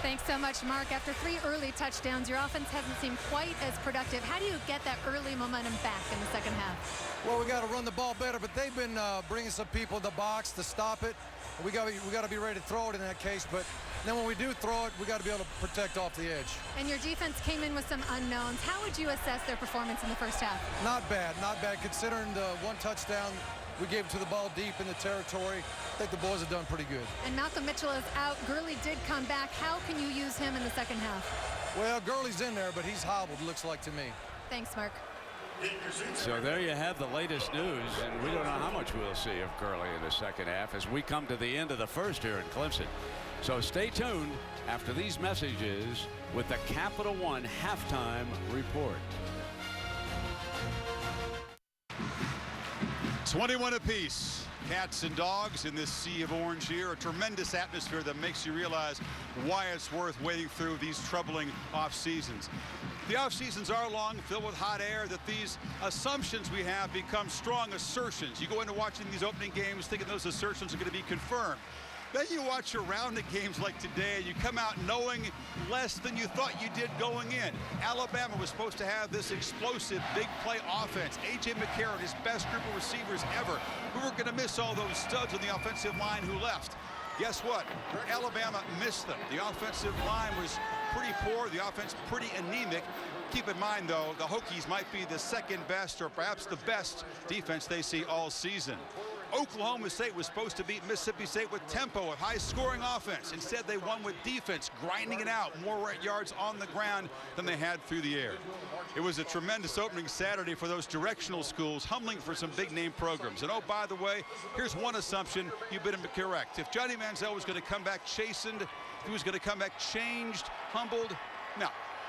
Thanks so much, Mark. After 3 early touchdowns, your offense hasn't seemed quite as productive. How do you get that early momentum back in the second half? Well, we got to run the ball better, but they've been bringing some people in the box to stop it. We got to be ready to throw it in that case, but then when we do throw it, we got to be able to protect off the edge. And your defense came in with some unknowns. How would you assess their performance in the first half? Not bad, not bad. Considering the 1 touchdown we gave to the ball deep in the territory, I think the boys have done pretty good. And Malcolm Mitchell is out. Gurley did come back. How can you use him in the second half? Well, Gurley's in there, but he's hobbled, looks like to me. Thanks, Mark. So there you have the latest news, and we don't know how much we'll see of Gurley in the second half as we come to the end of the first here in Clemson. So stay tuned after these messages with the Capital One halftime report. 21 apiece. cats and dogs in this sea of orange here. A tremendous atmosphere that makes you realize why it's worth waiting through these troubling off seasons. The off seasons are long, filled with hot air, that these assumptions we have become strong assertions. You go into watching these opening games thinking those assertions are going to be confirmed. Then you watch your round of games like today, and you come out knowing less than you thought you did going in. Alabama was supposed to have this explosive big play offense. A.J. McCarron, his best group of receivers ever. We were going to miss all those studs on the offensive line who left. Guess what? Alabama missed them. The offensive line was pretty poor, the offense pretty anemic. Keep in mind, though, the Hokies might be the second best or perhaps the best defense they see all season. Oklahoma State was supposed to beat Mississippi State with tempo, with high-scoring offense. Instead, they won with defense, grinding it out, more yards on the ground than they had through the air. It was a tremendous opening Saturday for those directional schools, humbling for some big-name programs. And, oh, by the way, here's one assumption you've been correct. If Johnny Manziel was going to come back chastened, if he was going to come back changed, humbled, no.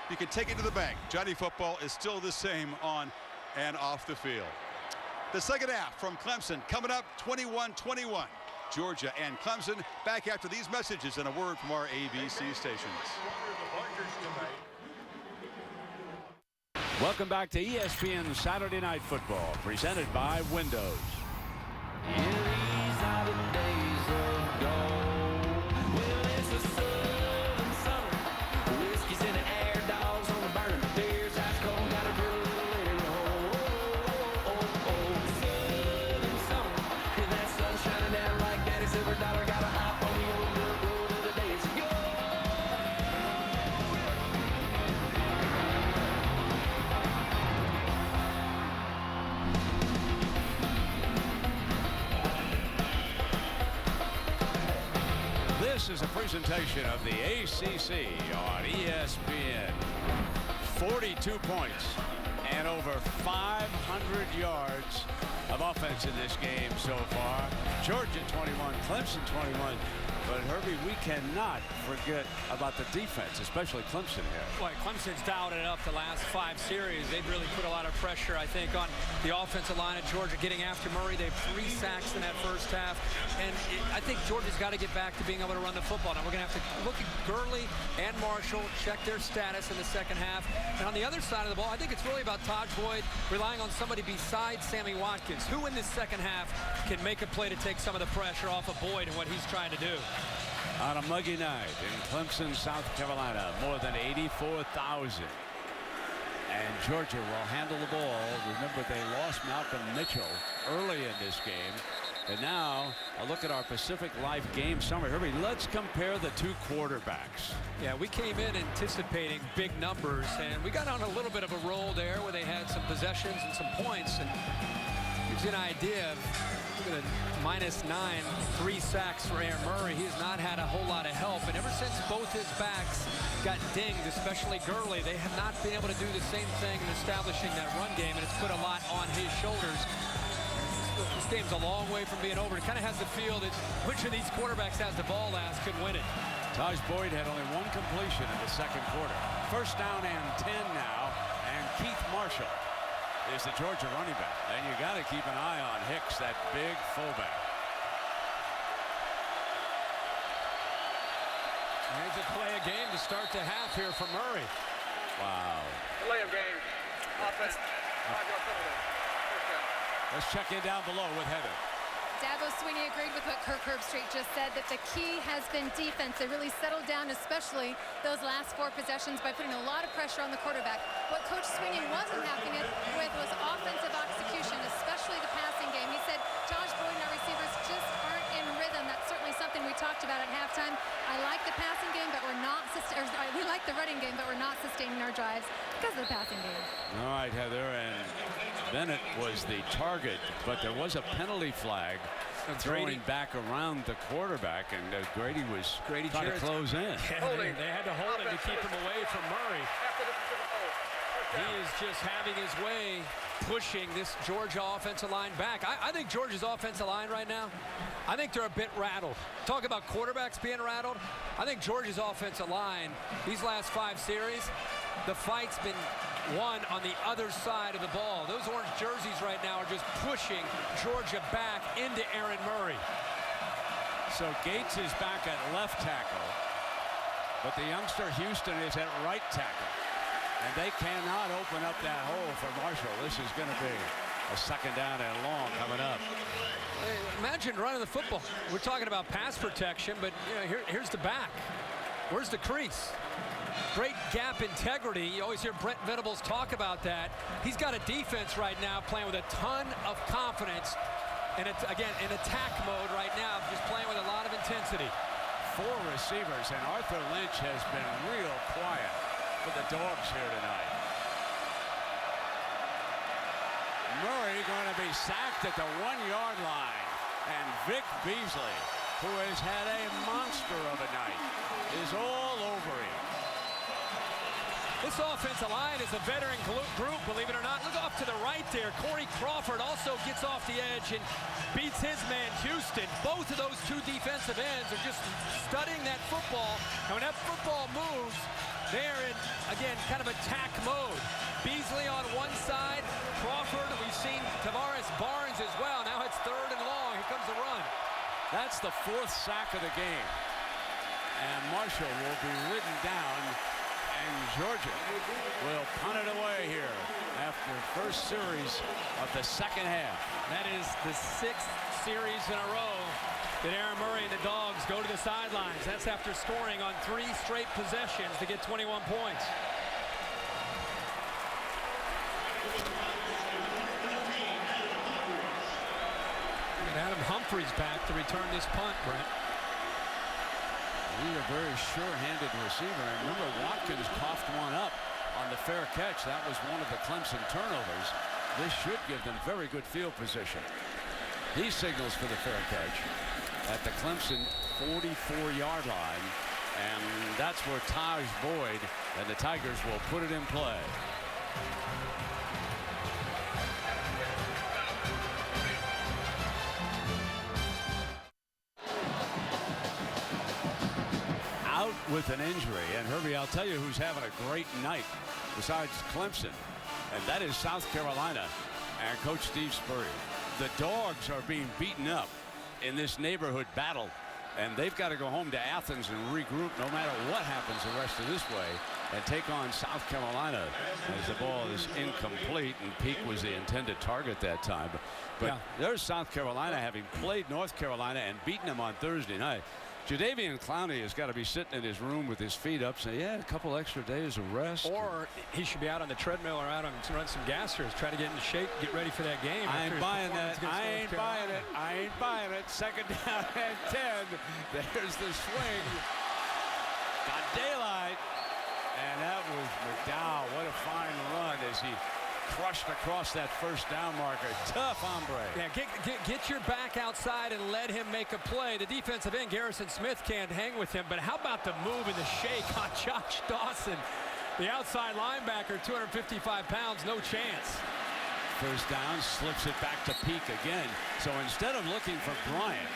You can take it to the bank. Johnny Football is still the same on and off the field. The second half from Clemson coming up 21-21. Georgia and Clemson back after these messages and a word from our ABC stations. Welcome back to ESPN Saturday Night Football, presented by Windows. This is a presentation of the ACC on ESPN. 42 points and over 500 yards of offense in this game so far. Georgia 21, Clemson 21. But Herbie, we cannot forget about the defense, especially Clemson here. Boy, Clemson's dialed it up the last 5 series. They've really put a lot of pressure, I think, on the offensive line of Georgia getting after Murray. They have 3 sacks in that first half. And I think Georgia's got to get back to being able to run the football. Now we're going to have to look at Gurley and Marshall, check their status in the second half. And on the other side of the ball, I think it's really about Tajh Boyd relying on somebody besides Sammy Watkins. Who in this second half can make a play to take some of the pressure off of Boyd and what he's trying to do? On a muggy night in Clemson, South Carolina, more than 84,000. And Georgia will handle the ball. Remember, they lost Malcolm Mitchell early in this game. And now, a look at our Pacific Life game summary. Herbie, let's compare the 2 quarterbacks. Yeah, we came in anticipating big numbers, and we got on a little bit of a roll there where they had some possessions and some points. And gives you an idea of, look at -9, 3 sacks for Aaron Murray. He has not had a whole lot of help. And ever since both his backs got dinged, especially Gurley, they have not been able to do the same thing in establishing that run game, and it's put a lot on his shoulders. This game's a long way from being over. It kind of has the feel that which of these quarterbacks has the ball last could win it. Tajh Boyd had only 1 completion in the second quarter. First down and 10 now, and Keith Marshall is the Georgia running back. And you got to keep an eye on Hicks, that big fullback. Here's a play of game to start the half here for Murray. Wow. Play of game. Offense. Let's check in down below with Heather. Dabo Swinney agreed with what Kirk Herbstreit just said, that the key has been defense. They really settled down, especially those last 4 possessions, by putting a lot of pressure on the quarterback. What Coach Swinney wasn't happy with was offensive execution, especially the passing game. He said Tajh Boyd and our receivers just aren't in rhythm. That's certainly something we talked about at halftime. I like the passing game, but we're not we like the running game, but we're not sustaining our drives because of the passing game. All right, Heather, and Bennett was the target, but there was a penalty flag throwing back around the quarterback, and Grady was trying to close in. Yeah, they had to hold him to keep him away from Murray. He is just having his way, pushing this Georgia offensive line back. I think Georgia's offensive line right now, I think they're a bit rattled. Talk about quarterbacks being rattled. I think Georgia's offensive line, these last 5 series, the fight's been one on the other side of the ball. Those orange jerseys right now are just pushing Georgia back into Aaron Murray. So Gates is back at left tackle, but the youngster Houston is at right tackle. And they cannot open up that hole for Marshall. This is going to be a second down and long coming up. Imagine running the football. We're talking about pass protection, but here's the back. Where's the crease? Great gap integrity. You always hear Brent Venables talk about that. He's got a defense right now playing with a ton of confidence. And it's, again, in attack mode right now, just playing with a lot of intensity. 4 receivers, and Arthur Lynch has been real quiet for the Dogs here tonight. Murray going to be sacked at the 1-yard line. And Vic Beasley, who has had a monster of a night, is all over him. This offensive line is a veteran group, believe it or not. Look off to the right there. Corey Crawford also gets off the edge and beats his man, Houston. Both of those 2 defensive ends are just studying that football. And when that football moves, they're in, again, kind of attack mode. Beasley on one side. Crawford, we've seen Tavares Barnes as well. Now it's 3rd and long. Here comes the run. That's the 4th sack of the game. And Marshall will be ridden down. And Georgia will punt it away here after first series of the second half. That is the 6th series in a row that Aaron Murray and the Dogs go to the sidelines. That's after scoring on 3 straight possessions to get 21 points. And Adam Humphries back to return this punt, Brent. He's a very sure-handed receiver. And remember, Watkins coughed one up on the fair catch. That was one of the Clemson turnovers. This should give them very good field position. He signals for the fair catch at the Clemson 44-yard line. And that's where Taj Boyd and the Tigers will put it in play. Out with an injury, and Herbie, I'll tell you who's having a great night besides Clemson, and that is South Carolina and Coach Steve Spurrier. The Dogs are being beaten up in this neighborhood battle, and they've got to go home to Athens and regroup no matter what happens the rest of this way and take on South Carolina as the ball is incomplete, and Peak was the intended target that time. But there's South Carolina having played North Carolina and beaten them on Thursday night. Jadeveon Clowney has got to be sitting in his room with his feet up saying, yeah, a couple extra days of rest. Or he should be out on the treadmill or out on to run some gassers, try to get into shape, get ready for that game. I ain't buying that. I ain't buying it. I ain't buying it. 2nd down and 10. There's the swing. Got daylight. And that was McDowell. What a fine run as he crushed across that 1st down marker. Tough hombre. Yeah, get your back outside and let him make a play. The defensive end, Garrison Smith, can't hang with him. But how about the move and the shake on Josh Dawson? The outside linebacker, 255 pounds, no chance. 1st down, slips it back to Peak again. So instead of looking for Bryant,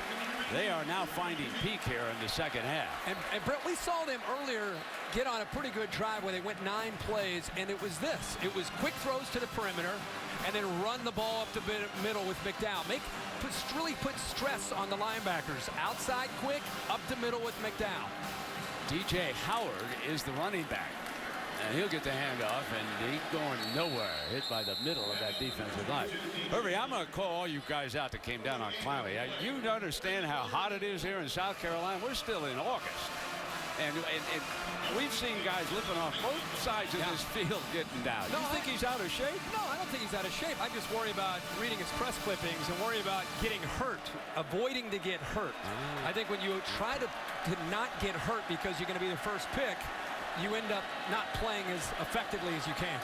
they are now finding Peak here in the 2nd half. And Brett, we saw them earlier get on a pretty good drive where they went 9 plays, and it was this. It was quick throws to the perimeter and then run the ball up the middle with McDowell. Really put stress on the linebackers. Outside quick, up the middle with McDowell. DJ Howard is the running back. And he'll get the handoff, and he's going nowhere. Hit by the middle of that defensive line. Herbie, I'm going to call all you guys out that came down on Clowney. You understand how hot it is here in South Carolina? We're still in August. And we've seen guys lipping off both sides of this field getting down. No, you think he's out of shape? No, I don't think he's out of shape. I just worry about reading his press clippings and worry about getting hurt, avoiding to get hurt. I think when you try to not get hurt because you're going to be the first pick, you end up not playing as effectively as you can.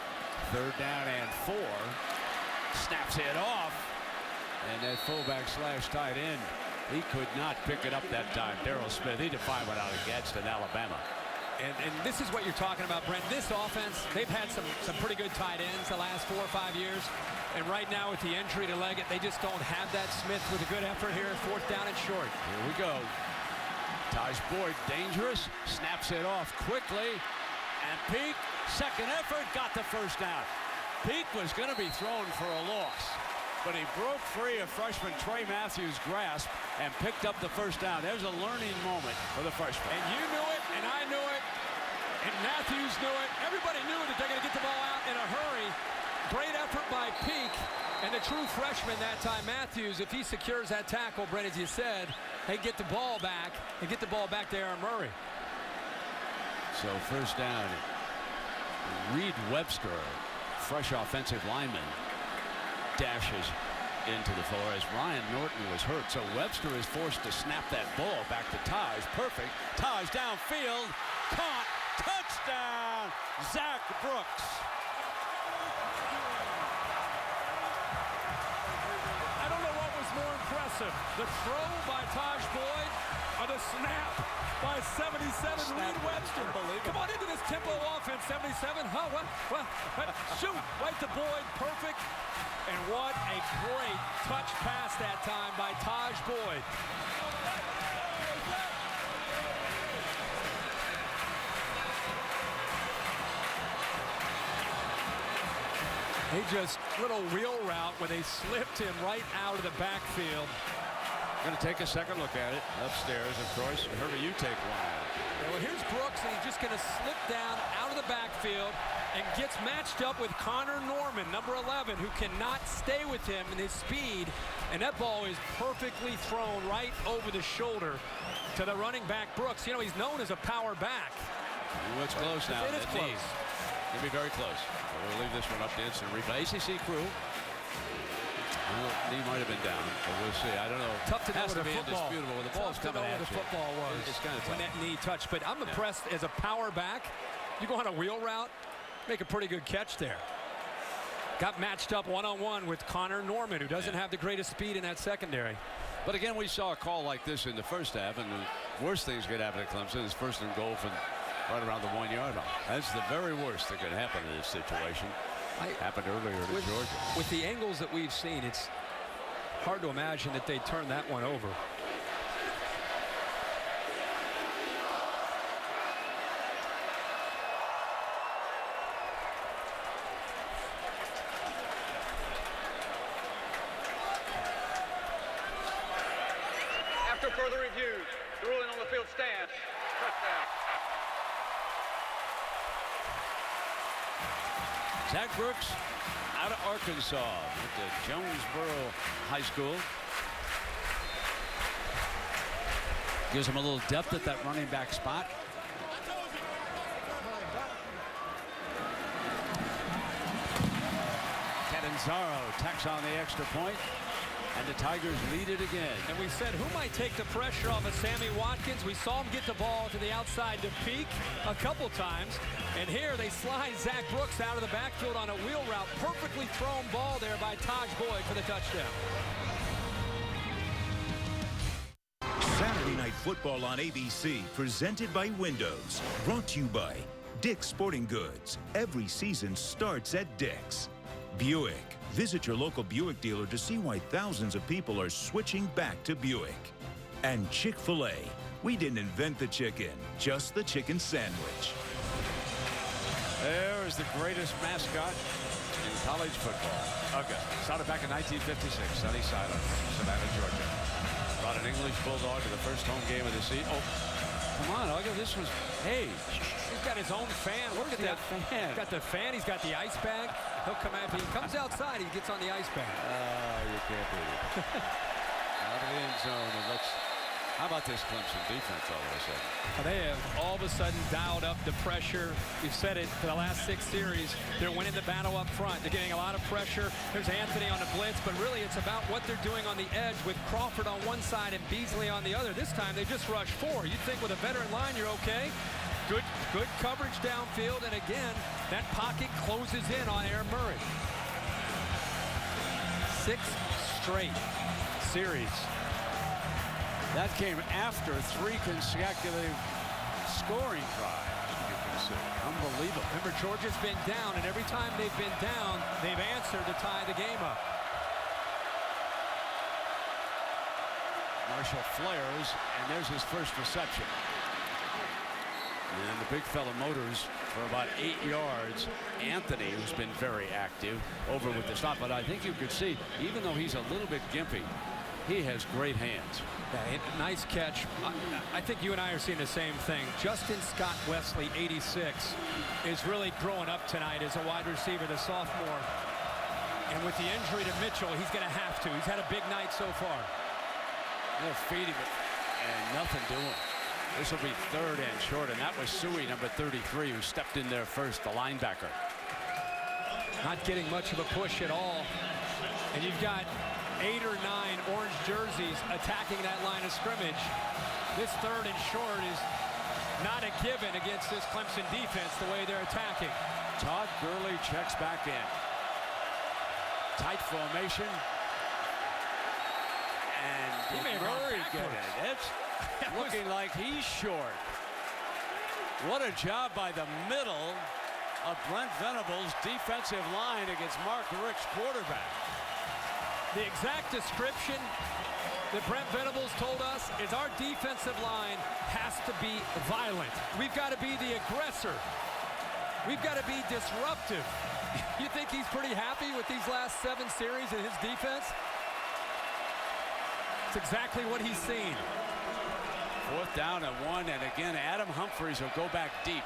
3rd down and 4. Snaps it off. And that fullback slash tight end, he could not pick it up that time. Darryl Smith, he defied one out of Gadsden, Alabama. And this is what you're talking about, Brent. This offense, they've had some pretty good tight ends the last 4 or 5 years. And right now with the entry to Leggett, they just don't have that. Smith with a good effort here. 4th down and short. Here we go. Taj Boyd dangerous, snaps it off quickly, and Peak Second effort, got the first down. Peak was going to be thrown for a loss, but he broke free of freshman Trey Matthews' grasp and picked up the first down. There's a learning moment for the freshman. And you knew it, and I knew it, and Matthews knew it. Everybody knew that they're going to get the ball out in a hurry. Great effort by Peak, and the true freshman that time, Matthews, if he secures that tackle, Brent, as you said, they get the ball back and get the ball back to Aaron Murray. So first down, Reed Webster, fresh offensive lineman, dashes into the floor as Ryan Norton was hurt. So Webster is forced to snap that ball back to Taj. Perfect. Taj downfield. Caught. Touchdown. Zach Brooks. I don't know what was more impressive, the throw by Taj Boyd or the snap by 77 Reed Webster. Come on into this tempo offense, 77. Huh? What? Shoot. Right to Boyd. Perfect. And what a great touch pass that time by Taj Boyd. He just, little wheel route where they slipped him right out of the backfield. Going to take a second look at it. Upstairs, of course. Herbie, you take one out. Yeah, well, here's Brooks, and he's just going to slip down out of the backfield and gets matched up with Connor Norman, number 11, who cannot stay with him in his speed. And that ball is perfectly thrown right over the shoulder to the running back, Brooks. You know, he's known as a power back. Ooh, it's close now. It is close. It'll be very close. We'll leave this one up to instant replay. ACC crew. He might have been down, but we'll see. I don't know. Tough to know Has where to be the football. indisputable when the ball's Tough to coming know at where the you. football was It's kind of when tough. that knee touched. But I'm impressed as a power back. You go on a wheel route, make a pretty good catch there. Got matched up one-on-one with Connor Norman, who doesn't have the greatest speed in that secondary. But again, we saw a call like this in the first half, and the worst things could happen at Clemson is first and goal from right around the 1 yard line. That's the very worst that could happen in this situation. Happened earlier to Georgia. With the angles that we've seen, it's hard to imagine that they turn that one over. After further review, the ruling on the field stands. Touchdown. Zach Brooks out of Arkansas at the Jonesboro High School. Gives him a little depth at that running back spot. Catanzaro tacks on the extra point, and the Tigers lead it again. And we said, who might take the pressure off of Sammy Watkins? We saw him get the ball to the outside to Peak a couple times. And here they slide Zach Brooks out of the backfield on a wheel route. Perfectly thrown ball there by Taj Boyd for the touchdown. Saturday Night Football on ABC, presented by Windows. Brought to you by Dick's Sporting Goods. Every season starts at Dick's. Buick. Visit your local Buick dealer to see why thousands of people are switching back to Buick. And Chick-fil-A. We didn't invent the chicken, just the chicken sandwich. There is the greatest mascot in college football. Okay. Started back in 1956, sunny side of Savannah, Georgia. Brought an English Bulldog to the first home game of the season. Oh, come on, August. This was, hey. He's got his own fan. Look at that fan. He's got the fan. He's got the ice bag. He'll come out. If he comes outside, he gets on the ice bag. You can't beat it. Out of the end zone. And how about this Clemson defense all of a sudden? They have all of a sudden dialed up the pressure. We've said it for the last 6 series. They're winning the battle up front. They're getting a lot of pressure. There's Anthony on the blitz, but really it's about what they're doing on the edge with Crawford on one side and Beasley on the other. This time they just rushed 4. You'd think with a veteran line you're okay. Good coverage downfield, and again, that pocket closes in on Aaron Murray. 6 straight series. That came after 3 consecutive scoring drives, you can see. Unbelievable. Remember, Georgia's been down, and every time they've been down, they've answered to tie the game up. Marshall flares, and there's his first reception. And the big fella motors for about 8 yards. Anthony, who's been very active, over with the stop. But I think you could see, even though he's a little bit gimpy, he has great hands. Yeah, nice catch. I think you and I are seeing the same thing. Justin Scott Wesley, 86, is really growing up tonight as a wide receiver, the sophomore. And with the injury to Mitchell, he's going to have to. He's had a big night so far. They'll feed him and nothing doing. This will be 3rd and short, and that was Suey, number 33, who stepped in there first, the linebacker. Not getting much of a push at all. And you've got 8 or 9 orange jerseys attacking that line of scrimmage. This 3rd and short is not a given against this Clemson defense, the way they're attacking. Todd Gurley checks back in. Tight formation. And Murray get it. It's looking like he's short. What a job by the middle of Brent Venables' defensive line against Mark Richt's quarterback. The exact description that Brent Venables told us is our defensive line has to be violent. We've got to be the aggressor. We've got to be disruptive. You think he's pretty happy with these last 7 series in his defense? It's exactly what he's seen. 4th down and 1, and again, Adam Humphries will go back deep.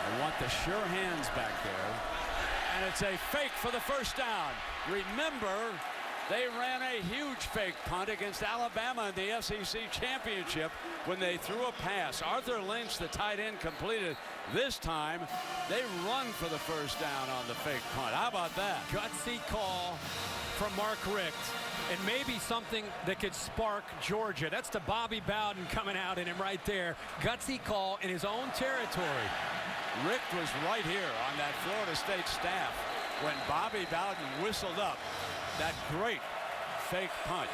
They want the sure hands back there. And it's a fake for the first down. Remember, they ran a huge fake punt against Alabama in the SEC championship when they threw a pass. Arthur Lynch, the tight end, completed. This time, they run for the first down on the fake punt. How about that? Gutsy call from Mark Richt, and maybe something that could spark Georgia. That's the Bobby Bowden coming out in him right there. Gutsy call in his own territory. Richt was right here on that Florida State staff when Bobby Bowden whistled up that great fake punt.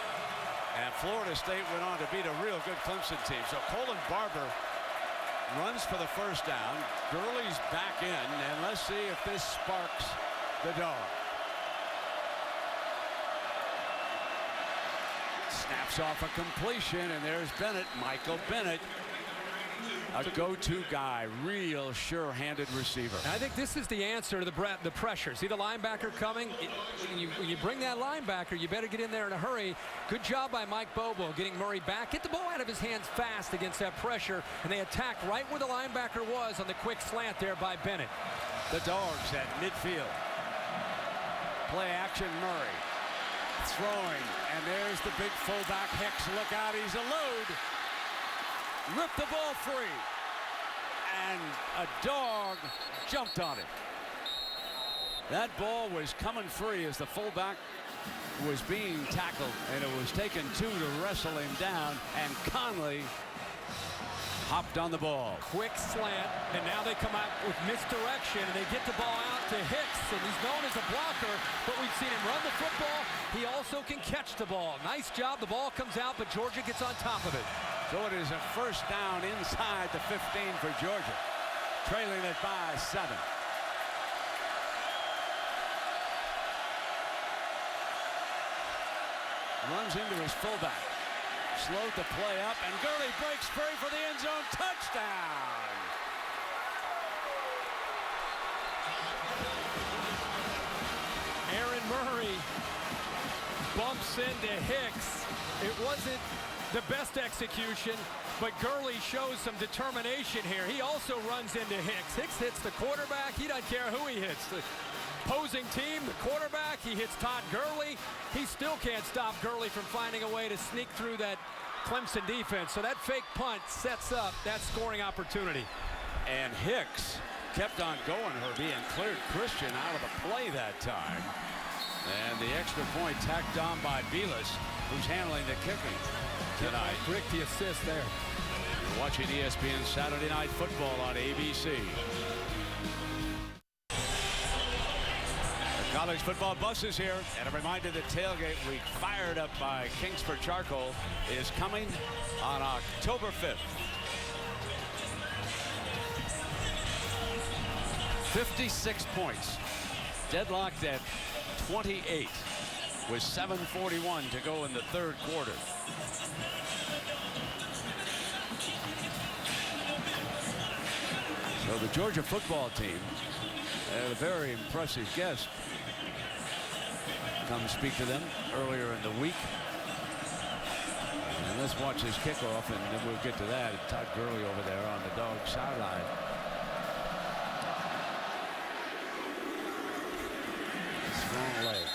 And Florida State went on to beat a real good Clemson team. So Colin Barber runs for the first down. Gurley's back in, and let's see if this sparks the dog. Snaps off a completion, and there's Bennett, Michael Bennett. A go-to guy, real sure-handed receiver. And I think this is the answer to the pressure. See the linebacker coming? When you bring that linebacker, you better get in there in a hurry. Good job by Mike Bobo getting Murray back. Get the ball out of his hands fast against that pressure, and they attack right where the linebacker was on the quick slant there by Bennett. The Dogs at midfield. Play action, Murray. Throwing, and there's the big fullback Hicks. Look out, he's a load. Ripped the ball free, and a dog jumped on it. That ball was coming free as the fullback was being tackled, and it was taken 2 to wrestle him down, and Conley hopped on the ball. Quick slant, and now they come out with misdirection, and they get the ball out to Hicks, and he's known as a blocker, but we've seen him run the football. He also can catch the ball. Nice job. The ball comes out, but Georgia gets on top of it. So it is a first down inside the 15 for Georgia, trailing it by 7. Runs into his fullback. Slowed the play up, and Gurley breaks free for the end zone touchdown. Aaron Murray bumps into Hicks. It wasn't the best execution, but Gurley shows some determination here. He also runs into Hicks. Hicks hits the quarterback. He doesn't care who he hits. The opposing team, the quarterback, he hits Todd Gurley. He still can't stop Gurley from finding a way to sneak through that Clemson defense. So that fake punt sets up that scoring opportunity. And Hicks kept on going, Herbie, and cleared Christian out of the play that time. And the extra point tacked on by Belis, who's handling the kicking tonight. Rick the assist there. You're watching ESPN Saturday Night Football on ABC. The college football bus is here, and a reminder that Tailgate Week, fired up by Kingsford Charcoal, is coming on October 5th. 56 points, deadlocked at 28. with 7:41 to go in the third quarter. So the Georgia football team had a very impressive guest come speak to them earlier in the week. And let's watch this kickoff, and then we'll get to that. Todd Gurley over there on the dog sideline. Strong leg.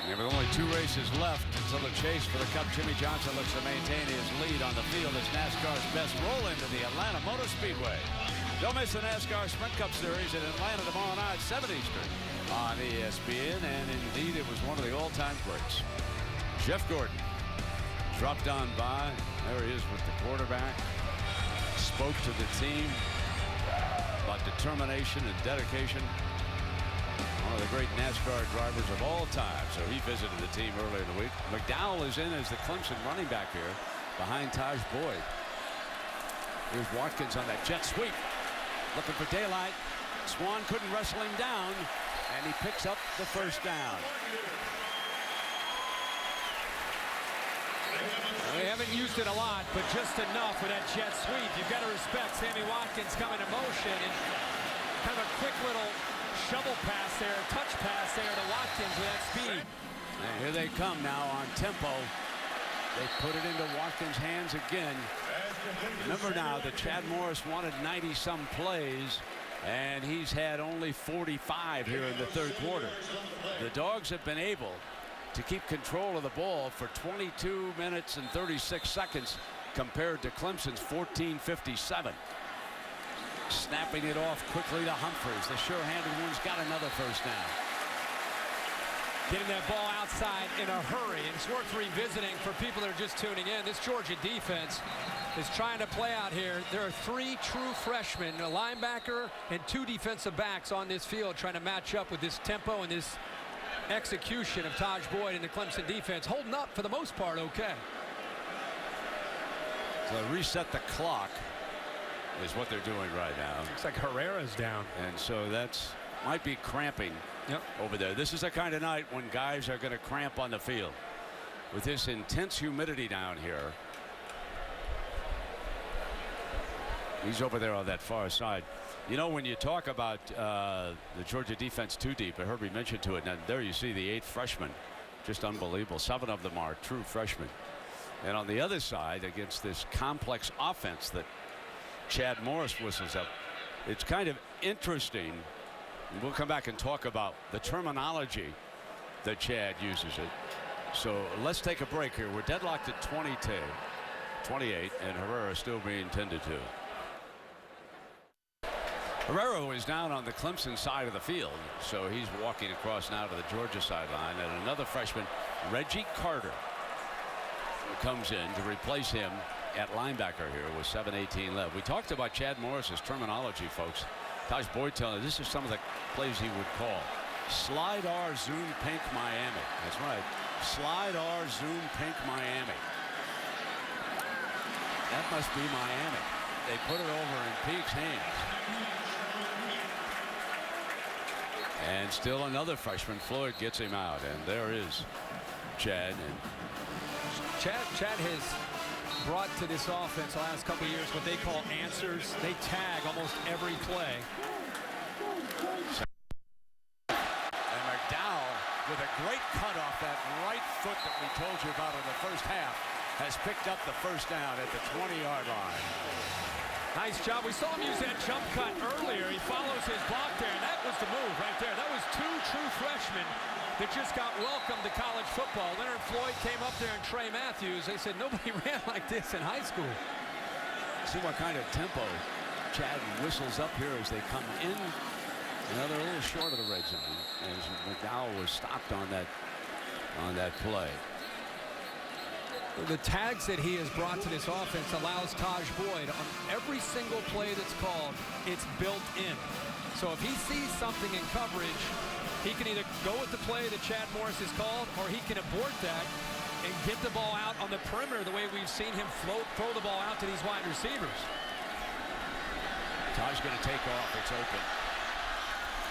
There were only 2 races left until the chase for the Cup. Jimmy Johnson looks to maintain his lead on the field as NASCAR's best roll into the Atlanta Motor Speedway. Don't miss the NASCAR Sprint Cup Series in Atlanta tomorrow night, 7 Eastern on ESPN. And indeed, it was one of the all-time greats. Jeff Gordon dropped on by. There he is with the quarterback. Spoke to the team about determination and dedication. One of the great NASCAR drivers of all time. So he visited the team earlier in the week. McDowell is in as the Clemson running back here behind Taj Boyd. Here's Watkins on that jet sweep. Looking for daylight. Swan couldn't wrestle him down, and he picks up the first down. They haven't used it a lot, but just enough with that jet sweep. You've got to respect Sammy Watkins coming in motion, and kind of a quick little shovel pass there, touch pass there to Watkins with that speed. And here they come now on tempo. They put it into Watkins' hands again. Remember now that Chad Morris wanted 90-some plays, and he's had only 45 here in the third quarter. The Dogs have been able to keep control of the ball for 22 minutes and 36 seconds compared to Clemson's 14:57. Snapping it off quickly to Humphreys. The sure-handed one's got another first down. Getting that ball outside in a hurry. And it's worth revisiting for people that are just tuning in. This Georgia defense is trying to play out here. There are 3 true freshmen, a linebacker and 2 defensive backs on this field trying to match up with this tempo and this execution of Taj Boyd and the Clemson defense. Holding up for the most part okay. So reset the clock is what they're doing right now. Looks like Herrera's down. And so that's might be cramping over there. This is the kind of night when guys are going to cramp on the field. With this intense humidity down here. He's over there on that far side. You know, when you talk about the Georgia defense too deep, Herbie mentioned to it, and there you see the 8 freshmen. Just unbelievable. 7 of them are true freshmen. And on the other side, against this complex offense that Chad Morris whistles up, it's kind of interesting. We'll come back and talk about the terminology that Chad uses it. So let's take a break here. We're deadlocked at 28, and Herrera still being tended to. Herrera is down on the Clemson side of the field, so he's walking across now to the Georgia sideline, and another freshman, Reggie Carter, comes in to replace him at linebacker here with 7:18 left. We talked about Chad Morris's terminology, folks. Taj Boyd telling us this is some of the plays he would call. Slide R, zoom, pink, Miami. That's right. Slide R, zoom, pink, Miami. That must be Miami. They put it over in Peake's hands. And still another freshman. Floyd gets him out, and there is Chad. And Chad has brought to this offense the last couple of years what they call answers. They tag almost every play. And McDowell, with a great cut off that right foot that we told you about in the first half, has picked up the first down at the 20-yard line. Nice job. We saw him use that jump cut earlier. He follows his block there, and that was the move right there. That was 2 true freshmen that just got welcomed to college football. Leonard Floyd came up there, and Trey Matthews. They said nobody ran like this in high school. See what kind of tempo Chad whistles up here as they come in. Another little short of the red zone as McDowell was stopped on that play. The tags that he has brought to this offense allows Taj Boyd on every single play that's called, it's built in. So if he sees something in coverage, he can either go with the play that Chad Morris has called, or he can abort that and get the ball out on the perimeter the way we've seen him throw the ball out to these wide receivers. Taj's going to take off. It's open.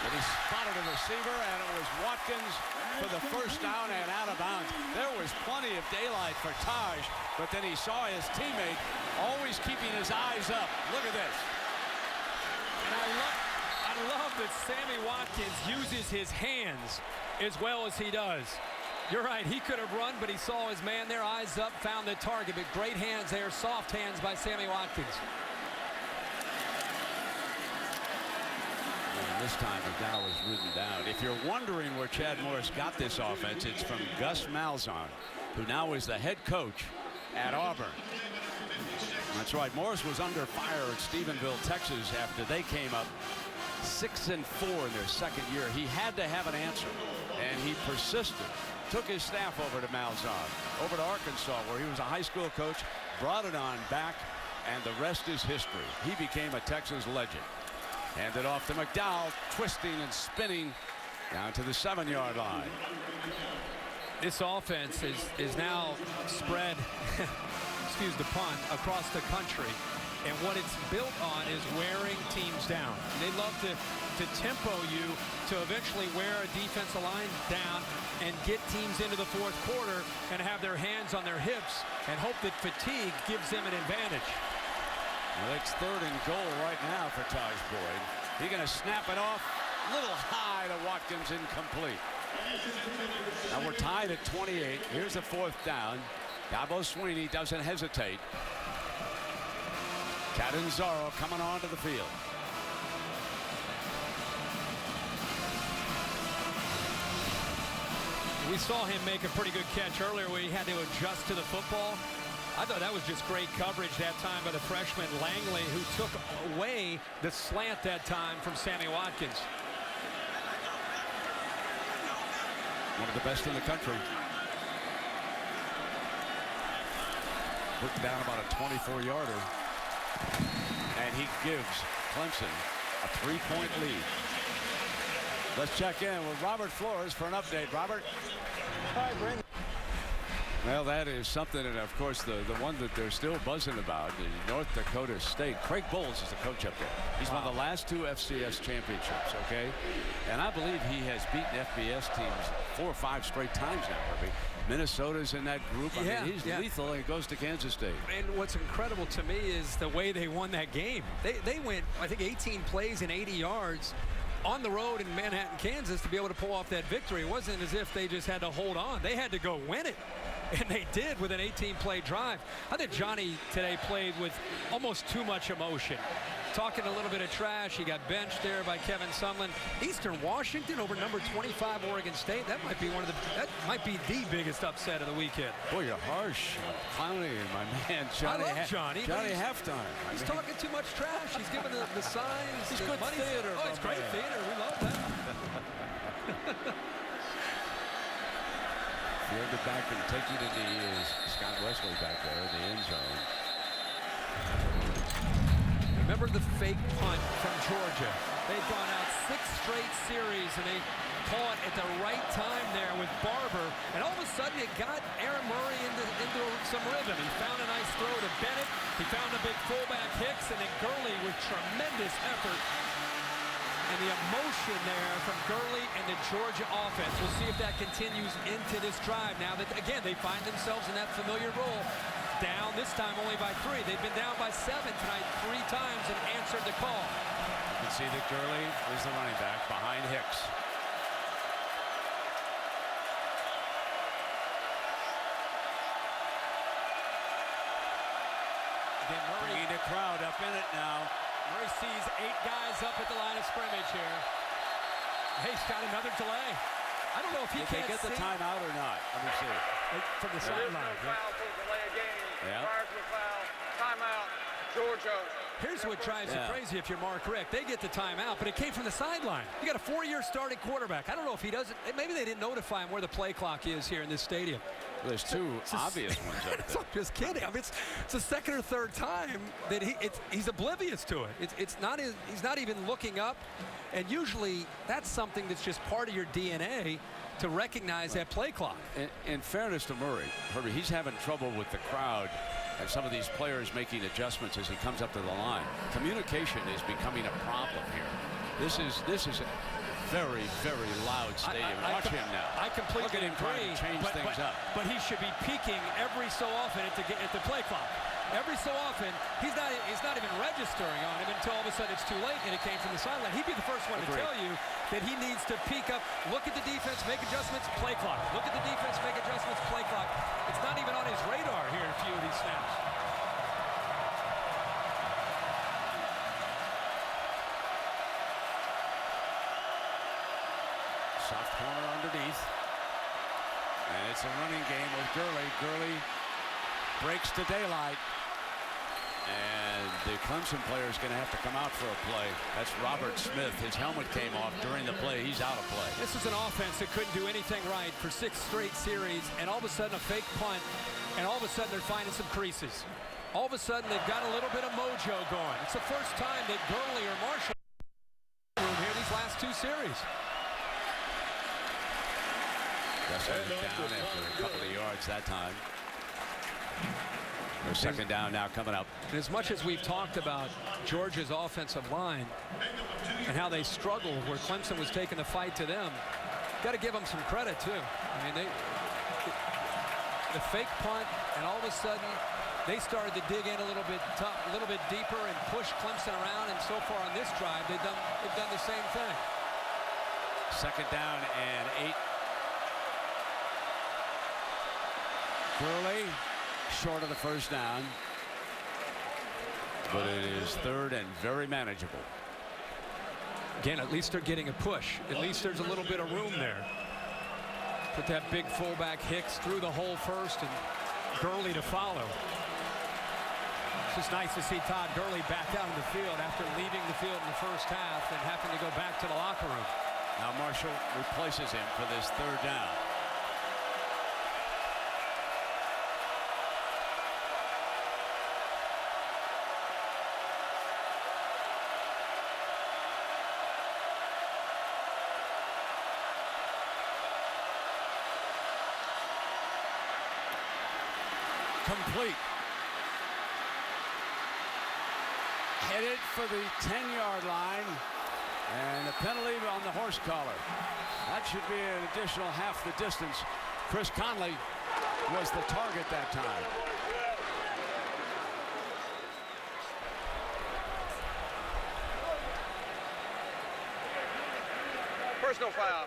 But he spotted a receiver, and it was Watkins for the first down and out of bounds. There was plenty of daylight for Taj, but then he saw his teammate always keeping his eyes up. Look at this. And I love that Sammy Watkins uses his hands as well as he does. You're right, he could have run, but he saw his man there, eyes up, found the target. But great hands there, soft hands by Sammy Watkins. And this time the down was ridden down. If you're wondering where Chad Morris got this offense, it's from Gus Malzahn, who now is the head coach at Auburn. That's right, Morris was under fire at Stephenville, Texas after they came up 6-4 in their second year. He had to have an answer, and he persisted. Took his staff over to Malzahn, over to Arkansas, where he was a high school coach, brought it on back, and the rest is history. He became a Texas legend. Handed off to McDowell, twisting and spinning down to the 7-yard line. This offense is now spread, excuse the pun, across the country. And what it's built on is wearing teams down. They love to tempo you to eventually wear a defensive line down and get teams into the fourth quarter and have their hands on their hips and hope that fatigue gives them an advantage. Well, it's 3rd and goal right now for Taj Boyd. He's going to snap it off. Little high to Watkins, incomplete. Now we're tied at 28. Here's a 4th down. Dabo Swinney doesn't hesitate. Catanzaro coming onto the field. We saw him make a pretty good catch earlier where he had to adjust to the football. I thought that was just great coverage that time by the freshman Langley, who took away the slant that time from Sammy Watkins. One of the best in the country. Putting down about a 24-yarder. And he gives Clemson a 3-point lead. Let's check in with Robert Flores for an update. Robert? Hi, Brandon. Well, that is something, and of course the one that they're still buzzing about is North Dakota State. Craig Bowles is the coach up there. He's won the last 2 FCS championships, okay? And I believe he has beaten FBS teams 4 or 5 straight times now, Herbie. Minnesota's in that group. I mean, he's lethal, and he goes to Kansas State. And what's incredible to me is the way they won that game. They went, I think, 18 plays and 80 yards on the road in Manhattan, Kansas to be able to pull off that victory. It wasn't as if they just had to hold on. They had to go win it. And they did with an 18-play drive. I think Johnny today played with almost too much emotion. Talking a little bit of trash. He got benched there by Kevin Sumlin. Eastern Washington over number 25 Oregon State. That might be that might be the biggest upset of the weekend. Boy, you're harsh. Clowney and my man Johnny. I love Johnny. Johnny Halftime. He's talking too much trash. He's giving the signs. He's good theater. Oh, it's great theater. We love that. Fielded back and taking the knee is Scott Wesley back there in the end zone. Remember the fake punt from Georgia? They've gone out 6 straight series, and they caught at the right time there with Barber. And all of a sudden, it got Aaron Murray into some rhythm. He found a nice throw to Bennett. He found a big fullback Hicks, and then Gurley with tremendous effort. And the emotion there from Gurley and the Georgia offense. We'll see if that continues into this drive now that, again, they find themselves in that familiar role. Down this time only by 3. They've been down by 7 tonight 3 times and answered the call. You can see that Gurley is the running back behind Hicks. Again, Murray. Bringing the crowd up in it now. Murray sees 8 guys up at the line of scrimmage here. He's got another delay. I don't know if he can't get the timeout or not. Let me see. From the sideline. Foul for delay of game. Yeah. Prior to the foul, timeout, Georgia. Here's what drives you crazy if you're Mark Richt. They get the timeout, but it came from the sideline. You got a 4-year starting quarterback. I don't know if he doesn't. Maybe they didn't notify him where the play clock is here in this stadium. There's 2 obvious ones up there. I'm just kidding. I mean, it's the 2nd or 3rd time that he's oblivious to it. He's not even looking up, and usually that's something that's just part of your DNA to recognize that play clock. In fairness to Murray, Herbie, he's having trouble with the crowd and some of these players making adjustments as he comes up to the line. Communication is becoming a problem here. This is very, very loud stadium. Watch him now. I completely agree. Change things up. But he should be peaking every so often at the play clock. Every so often, he's not even registering on him until all of a sudden it's too late and it came from the sideline. He'd be the first one to tell you that he needs to peak up, look at the defense, make adjustments, play clock. Look at the defense, make adjustments, play clock. It's not even on his radar here in a few of these snaps. Soft corner underneath. And it's a running game with Gurley. Gurley breaks to daylight. And the Clemson player is going to have to come out for a play. That's Robert Smith. His helmet came off during the play. He's out of play. This is an offense that couldn't do anything right for 6 straight series, and all of a sudden a fake punt, and all of a sudden they're finding some creases. All of a sudden they've got a little bit of mojo going. It's the first time that Gurley or Marshall here these last 2 series. Down after a couple of yards that time. Their second down now coming up. And as much as we've talked about Georgia's offensive line and how they struggled where Clemson was taking the fight to them, got to give them some credit too. I mean, the fake punt, and all of a sudden they started to dig in a little bit deeper and push Clemson around. And so far on this drive, they've done the same thing. Second down and 8. Gurley short of the first down, but it is 3rd and very manageable. Again, at least they're getting a push. At least there's a little bit of room there. Put that big fullback Hicks through the hole first and Gurley to follow. It's just nice to see Todd Gurley back out in the field after leaving the field in the first half and having to go back to the locker room. Now Marshall replaces him for this 3rd down. Complete. Headed for the 10-yard line, and a penalty on the horse collar. That should be an additional half the distance. Chris Conley was the target that time. Personal foul.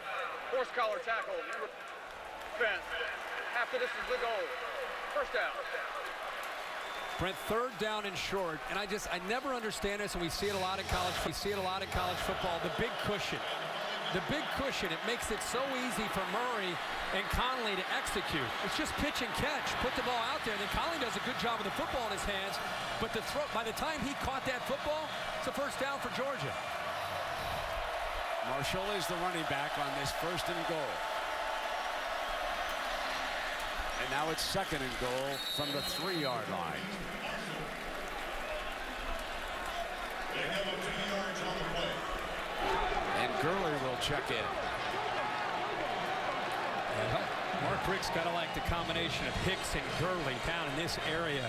Horse collar tackle. Defense. Half the distance to goal. First down. Brent, 3rd down and short, and I never understand this, and we see it a lot in college. We see it a lot in college football. The big cushion. The big cushion. It makes it so easy for Murray and Conley to execute. It's just pitch and catch. Put the ball out there, and then Conley does a good job with the football in his hands. But the throw, by the time he caught that football, it's a first down for Georgia. Marshall is the running back on this 1st and goal. And now it's 2nd and goal from the 3-yard line. And Gurley will check in. Mark Rick's got to like the combination of Hicks and Gurley down in this area.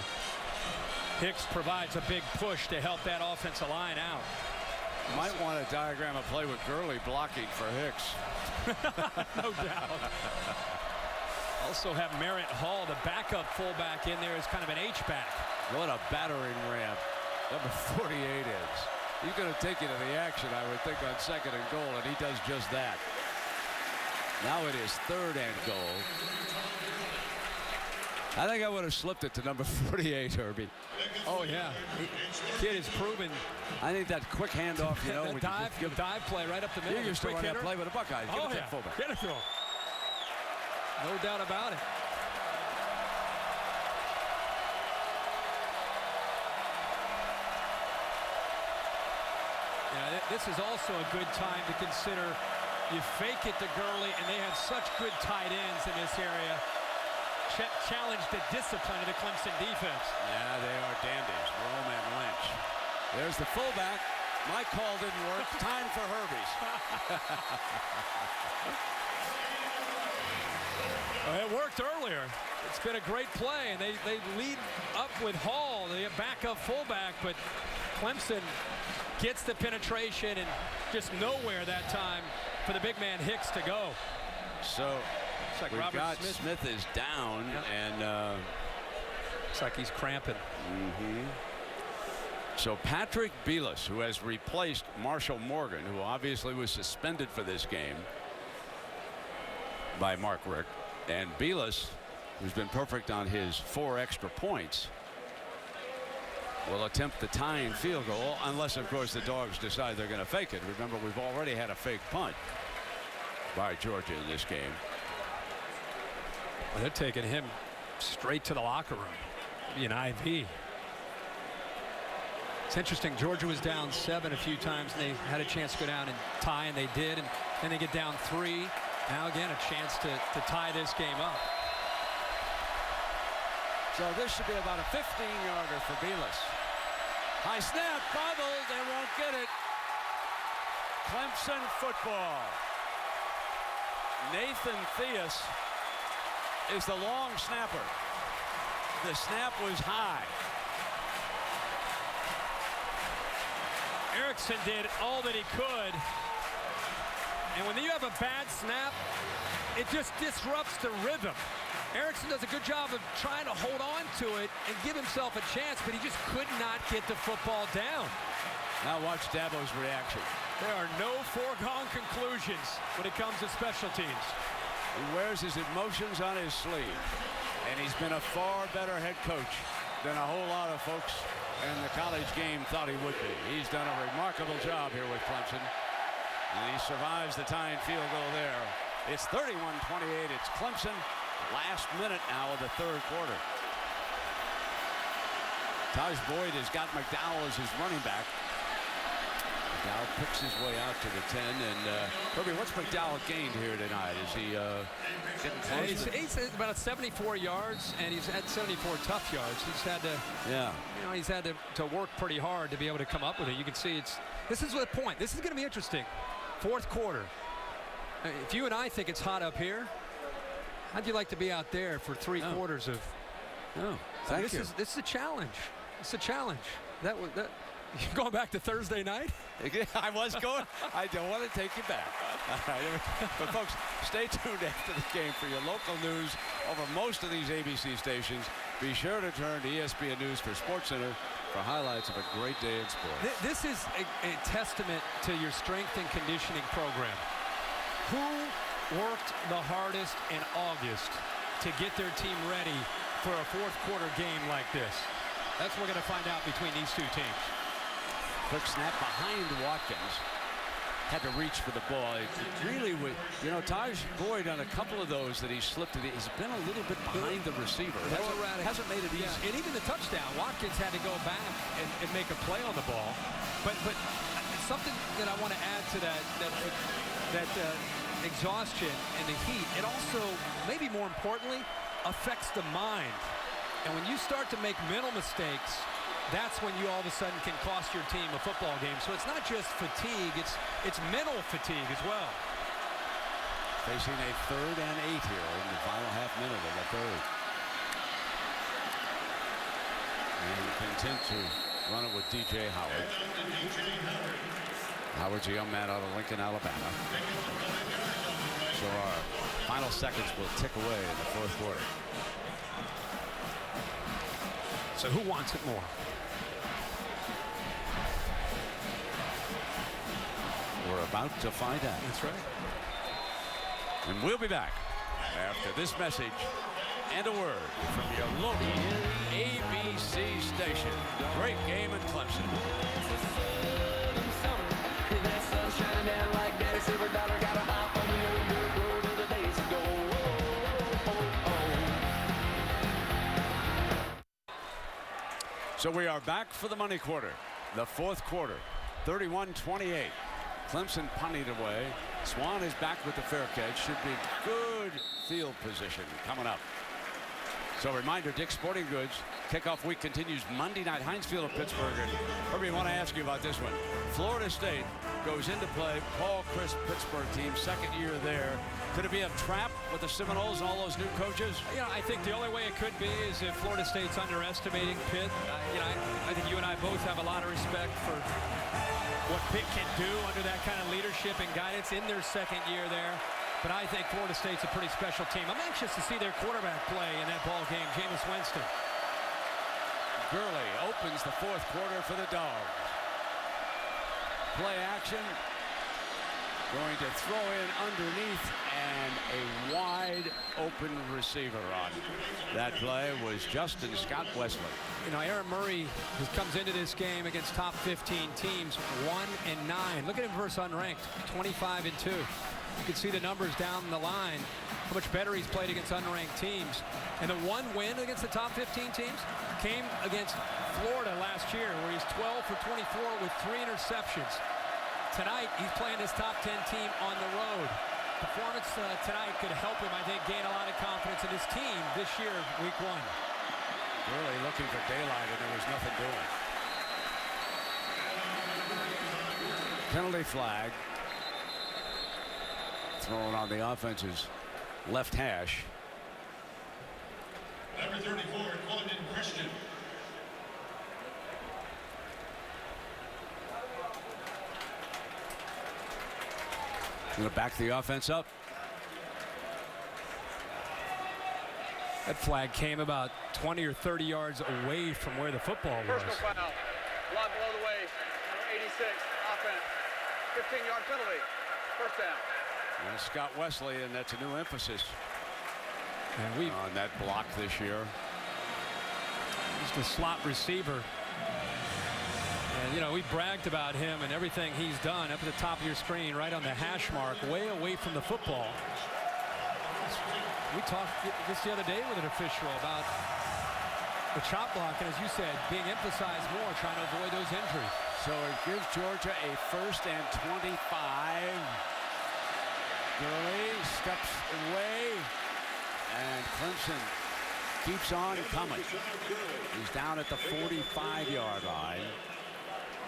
Hicks provides a big push to help that offensive line out. Might want to diagram a play with Gurley blocking for Hicks. No doubt. Also have Merritt Hall, the backup fullback, in there as kind of an H-back. What a battering ram number 48 is. He's going to take you to the action, I would think, on 2nd and goal, and he does just that. Now it is 3rd and goal. I think I would have slipped it to number 48, Herbie. Oh, yeah. Kid is proven. I think that quick handoff, you know. dive play right up the middle. You used to run that play with a Buckeye. Oh, yeah. Fullback. Get it to him. No doubt about it. Yeah, this is also a good time to consider. You fake it to Gurley, and they have such good tight ends in this area. Challenge the discipline of the Clemson defense. Yeah, they are dandies. Rome and Lynch. There's the fullback. My call didn't work. Time for Herbie's. It worked earlier. It's been a great play, and they lead up with Hall, the backup fullback, but Clemson gets the penetration and just nowhere that time for the big man Hicks to go. So like we've Robert got Smith. is down, and looks like he's cramping. So Patrick Belis, who has replaced Marshall Morgan, who obviously was suspended for this game by Mark Richt, and Belis, who's been perfect on his 4 extra points, will attempt the tying field goal, unless, of course, the Dogs decide they're going to fake it. Remember, we've already had a fake punt by Georgia in this game. Well, they're taking him straight to the locker room. Be an IV. It's interesting. Georgia was down 7 a few times, and they had a chance to go down and tie, and they did. And then they get down 3. Now again, a chance to tie this game up. So this should be about a 15-yarder for Belis. High snap, bobbled, they won't get it. Clemson football. Nathan Theus is the long snapper. The snap was high. Erickson did all that he could. And when you have a bad snap, it just disrupts the rhythm. Erickson does a good job of trying to hold on to it and give himself a chance, but he just could not get the football down. Now watch Dabo's reaction. There are no foregone conclusions when it comes to special teams. He wears his emotions on his sleeve, and he's been a far better head coach than a whole lot of folks in the college game thought he would be. He's done a remarkable job here with Clemson, and he survives the tying field goal there. It's 31-28. It's Clemson. Last minute now of the 3rd quarter. Taj Boyd has got McDowell as his running back. McDowell picks his way out to the 10. And Kirby, what's McDowell gained here tonight? Is he getting close? He's about 74 yards, and he's had 74 tough yards. He's had to, he's had to work pretty hard to be able to come up with it. You can see this is the point. This is going to be interesting. 4th quarter. If you and I think it's hot up here, how'd you like to be out there for 3 quarters of? No, thank you. This is a challenge. It's a challenge. That going back to Thursday night. I was going. I don't want to take you back. But folks, stay tuned after the game for your local news over most of these ABC stations. Be sure to turn to ESPN News for SportsCenter for highlights of a great day in sports. This is a testament to your strength and conditioning program. Who worked the hardest in August to get their team ready for a 4th quarter game like this? That's what we're going to find out between these 2 teams. Quick snap behind Watkins. Had to reach for the ball. It really would, Taj Boyd on a couple of those that he slipped it. He's been a little bit behind the receiver. Hasn't made it easy. Yeah, and even the touchdown, Watkins had to go back and make a play on the ball. But something that I want to add to that exhaustion and the heat, it also, maybe more importantly, affects the mind. And when you start to make mental mistakes, that's when you all of a sudden can cost your team a football game. So it's not just fatigue, it's mental fatigue as well. Facing a 3rd and 8 here in the final half minute of the 3rd. And content to run it with DJ Howard. Howard's a young man out of Lincoln, Alabama. So our final seconds will tick away in the 4th quarter. So who wants it more? We're about to find out. That's right. And we'll be back after this message and a word from your local ABC station. Great game in Clemson. So we are back for the money quarter, the 4th quarter, 31-28. Clemson punted away. Swan is back with the fair catch. Should be good field position coming up. So reminder, Dick's Sporting Goods, kickoff week continues Monday night, Heinz Field of Pittsburgh. And Herbie, I want to ask you about this one. Florida State goes into play, Paul Chryst Pittsburgh team, 2nd year there. Could it be a trap with the Seminoles and all those new coaches? I think the only way it could be is if Florida State's underestimating Pitt. I think you and I both have a lot of respect for what Pitt can do under that kind of leadership and guidance in their second year there. But I think Florida State's a pretty special team. I'm anxious to see their quarterback play in that ball game, Jameis Winston. Gurley opens the fourth quarter for the Dogs. Play action. Going to throw in underneath, and a wide open receiver on that play was Justin Scott Wesley. You know, Aaron Murray comes into this game against top 15 teams, 1-9. Look at him versus unranked, 25-2. You can see the numbers down the line, how much better he's played against unranked teams. And the one win against the top 15 teams came against Florida last year, where he's 12 for 24 with 3 interceptions. Tonight, he's playing his top 10 team on the road. Performance tonight could help him, I think, gain a lot of confidence in his team this year, week 1. Really looking for daylight, and there was nothing doing. Penalty flag. Thrown on the offense's left hash. Number 34, Quentin Christian. Going to back the offense up. That flag came about 20 or 30 yards away from where the football was. Personal foul. Line below the waist. Number 86, offense. 15-yard penalty. First down. And Scott Wesley, and that's a new emphasis and on that block this year. He's the slot receiver. And, you know, we bragged about him and everything he's done up at the top of your screen, right on the hash mark, way away from the football. We talked this the other day with an official about the chop block, and as you said, being emphasized more, trying to avoid those injuries. So it gives Georgia a 1st and 25. Gurley steps away, and Clemson keeps on coming. He's down at the 45-yard line.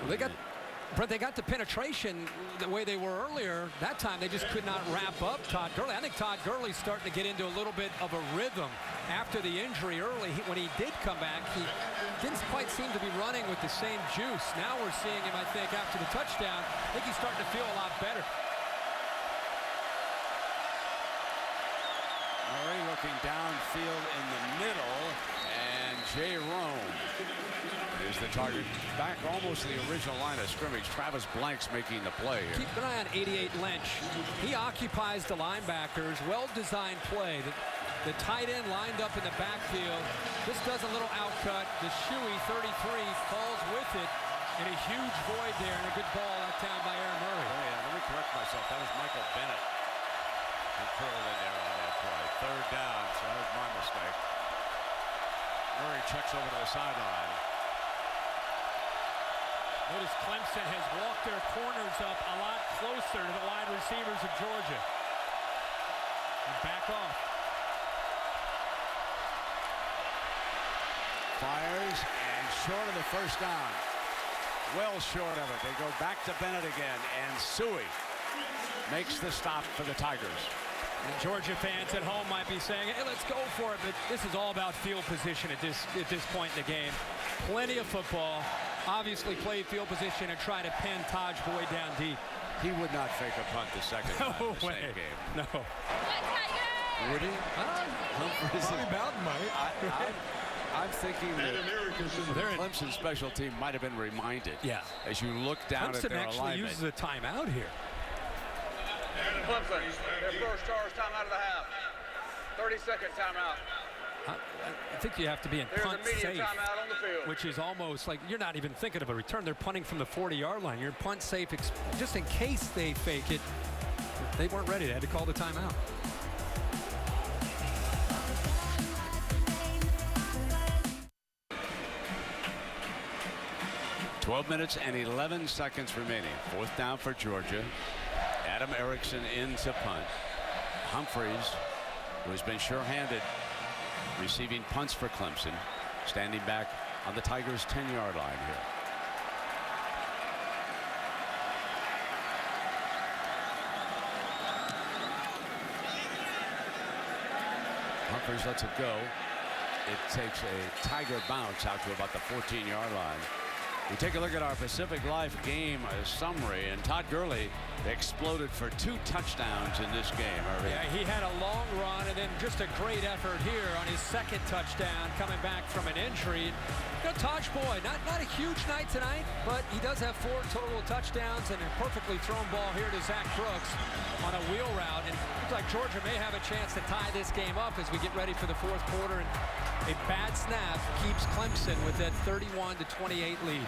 Well, they got the penetration the way they were earlier. That time they just could not wrap up Todd Gurley. I think Todd Gurley's starting to get into a little bit of a rhythm after the injury early. When he did come back, he didn't quite seem to be running with the same juice. Now we're seeing him, I think, after the touchdown. I think he's starting to feel a lot better. Murray looking downfield in the middle, and Jay Rome is the target. Back almost to the original line of scrimmage. Travis Blank's making the play here. Keep an eye on 88 Lynch. He occupies the linebackers. Well-designed play. The tight end lined up in the backfield. This does a little outcut. The Shuey 33 falls with it in a huge void there, and a good ball out down by Aaron Murray. Oh, yeah, let me correct myself. That was Michael Bennett who curled in there on that play. 3rd down, so that was my mistake. Murray checks over to the sideline. Notice Clemson has walked their corners up a lot closer to the wide receivers of Georgia. And back off. Fires, and short of the 1st down. Well short of it. They go back to Bennett again, and Suey makes the stop for the Tigers. And Georgia fans at home might be saying, hey, let's go for it, but this is all about field position at this point in the game. Plenty of football. Obviously play field position and try to pin Taj Boyd down deep. He would not fake a punt the second time in the same game. No. Would he? Humphries I'm thinking that Clemson's special team might have been reminded. Yeah. As you look down Clemson at their actually alignment. uses a timeout here. Clemson, their first charge timeout of the half. 30-second timeout. I think you have to be in punt safe, timeout on the field. which is almost like you're not even thinking of a return. They're punting from the 40-yard line. You're in punt safe just in case they fake it. They weren't ready. They had to call the timeout. .12 minutes and 11 seconds remaining. 4th down for Georgia. Adam Erickson in to punt. Humphries, who has been sure-handed receiving punts for Clemson, standing back on the Tigers' 10-yard line here. Humphries lets it go. It takes a Tiger bounce out to about the 14-yard line. We take a look at our Pacific Life game summary, and Todd Gurley exploded for 2 touchdowns in this game. Yeah, he had a long run and then just a great effort here on his 2nd touchdown coming back from an injury. You know, Taj Boyd, not a huge night tonight, but he does have 4 total touchdowns and a perfectly thrown ball here to Zach Brooks on a wheel route. And it looks like Georgia may have a chance to tie this game up as we get ready for the 4th quarter. And a bad snap keeps Clemson with that 31-28 lead.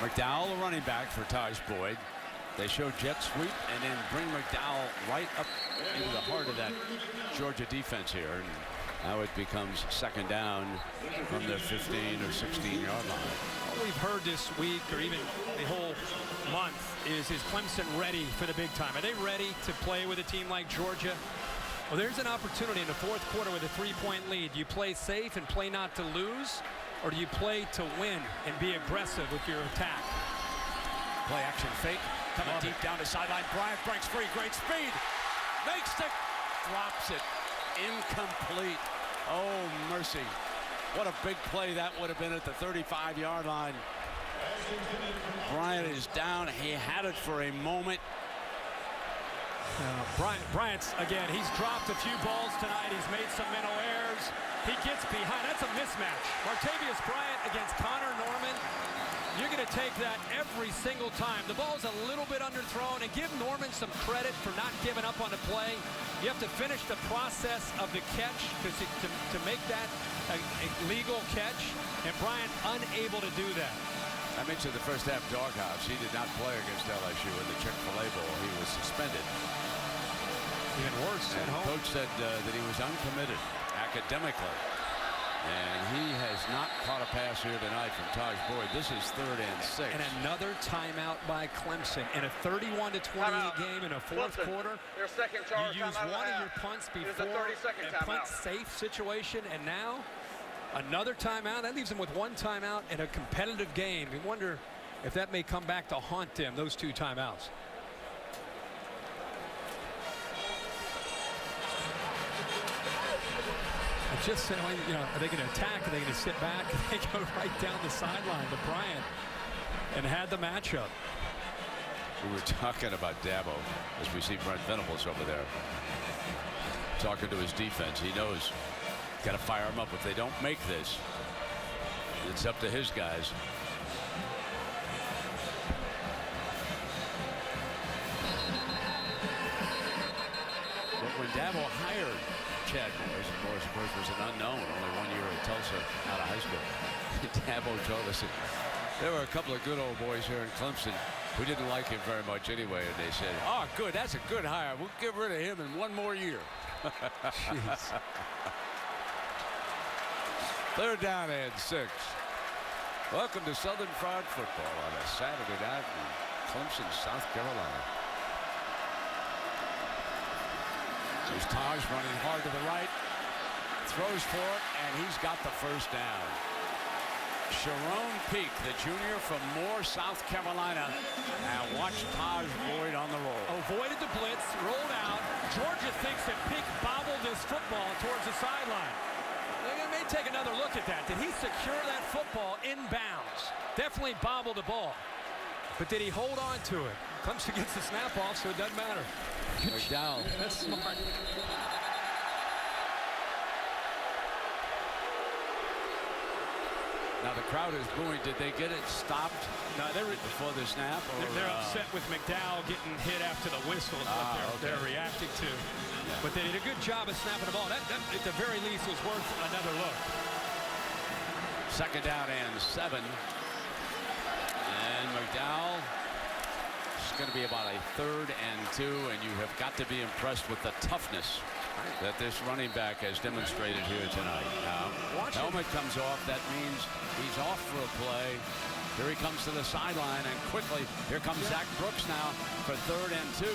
McDowell, the running back for Taj Boyd. They show jet sweep and then bring McDowell right up into the heart of that Georgia defense here. And now it becomes 2nd down from the 15 or 16-yard line. What we've heard this week, or even the whole month, is Clemson ready for the big time? Are they ready to play with a team like Georgia? Well, there's an opportunity in the 4th quarter with a 3-point lead. Do you play safe and play not to lose, or do you play to win and be aggressive with your attack? Play action fake. Coming deep down the sideline. Bryant breaks free. Great speed. Makes it. Drops it. Incomplete. Oh, mercy. What a big play that would have been at the 35-yard line. Bryant is down. He had it for a moment. Bryant's, again, he's dropped a few balls tonight. He's made some mental errors. He gets behind. That's a mismatch. Martavius Bryant against Connor Norman. You're going to take that every single time. The ball's a little bit underthrown, and give Norman some credit for not giving up on the play. You have to finish the process of the catch to make that a legal catch, and Bryant unable to do that. I mentioned the first half doghouse. He did not play against LSU in the Chick-fil-A Bowl. He was suspended. Even worse at home. The coach said that he was uncommitted academically. And he has not caught a pass here tonight from Taj Boyd. This is 3rd and 6. And another timeout by Clemson in a 31-28 game in a 4th quarter. Their second charge. You use one of your punts before a punt safe situation, and now another timeout. That leaves them with 1 timeout in a competitive game. You wonder if that may come back to haunt them, those 2 timeouts. Just saying, you know, are they going to attack? Are they going to sit back? They go right down the sideline to Bryant and had the matchup. We were talking about Dabo as we see Brent Venables over there talking to his defense. He knows got to fire him up. If they don't make this, it's up to his guys. But when Dabo hired Chad Morris, and Morris, of course, was an unknown, only 1 year at Tulsa out of high school. Dabo told us that there were a couple of good old boys here in Clemson who didn't like him very much anyway, and they said, oh, good, that's a good hire. We'll get rid of him in 1 more year. Jeez. 3rd down and 6. Welcome to Southern Fried Football on a Saturday night in Clemson, South Carolina. There's Taj running hard to the right, throws for it, and he's got the 1st down. Sharon Peak, the junior from Moore, South Carolina. And watch Taj Boyd on the roll. Avoided the blitz, rolled out. Georgia thinks that Peak bobbled this football towards the sideline. They may take another look at that. Did he secure that football inbounds? Definitely bobbled the ball. But did he hold on to it? Clemson gets the snap off, so it doesn't matter. McDowell. That's smart. Now the crowd is booing. Did they get it stopped? No, they were before the snap. They're upset with McDowell getting hit after the whistle. Is what they're reacting to. Yeah. But they did a good job of snapping the ball. That at the very least was worth another look. 2nd down and 7. And McDowell. It's going to be about a 3rd and 2, and you have got to be impressed with the toughness that this running back has demonstrated here tonight. Now, helmet comes off. That means he's off for a play. Here he comes to the sideline, and quickly, here comes Zach Brooks now for 3rd and 2.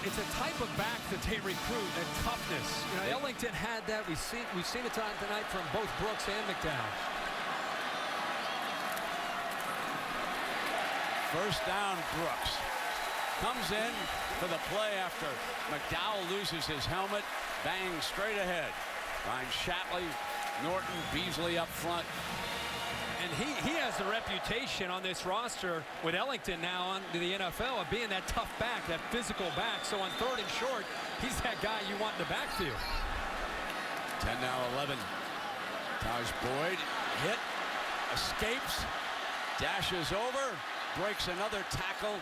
It's a type of back that they recruit, that toughness. You know, Ellington had that. We've seen it tonight from both Brooks and McDowell. 1st down, Brooks comes in for the play after McDowell loses his helmet. Bang, straight ahead. Ryan Shatley, Norton, Beasley up front. And he has the reputation on this roster with Ellington now on to the NFL of being that tough back, that physical back. So on 3rd and short, he's that guy you want in the backfield. 10 now 11. Taj Boyd hit, escapes, dashes over, breaks another tackle.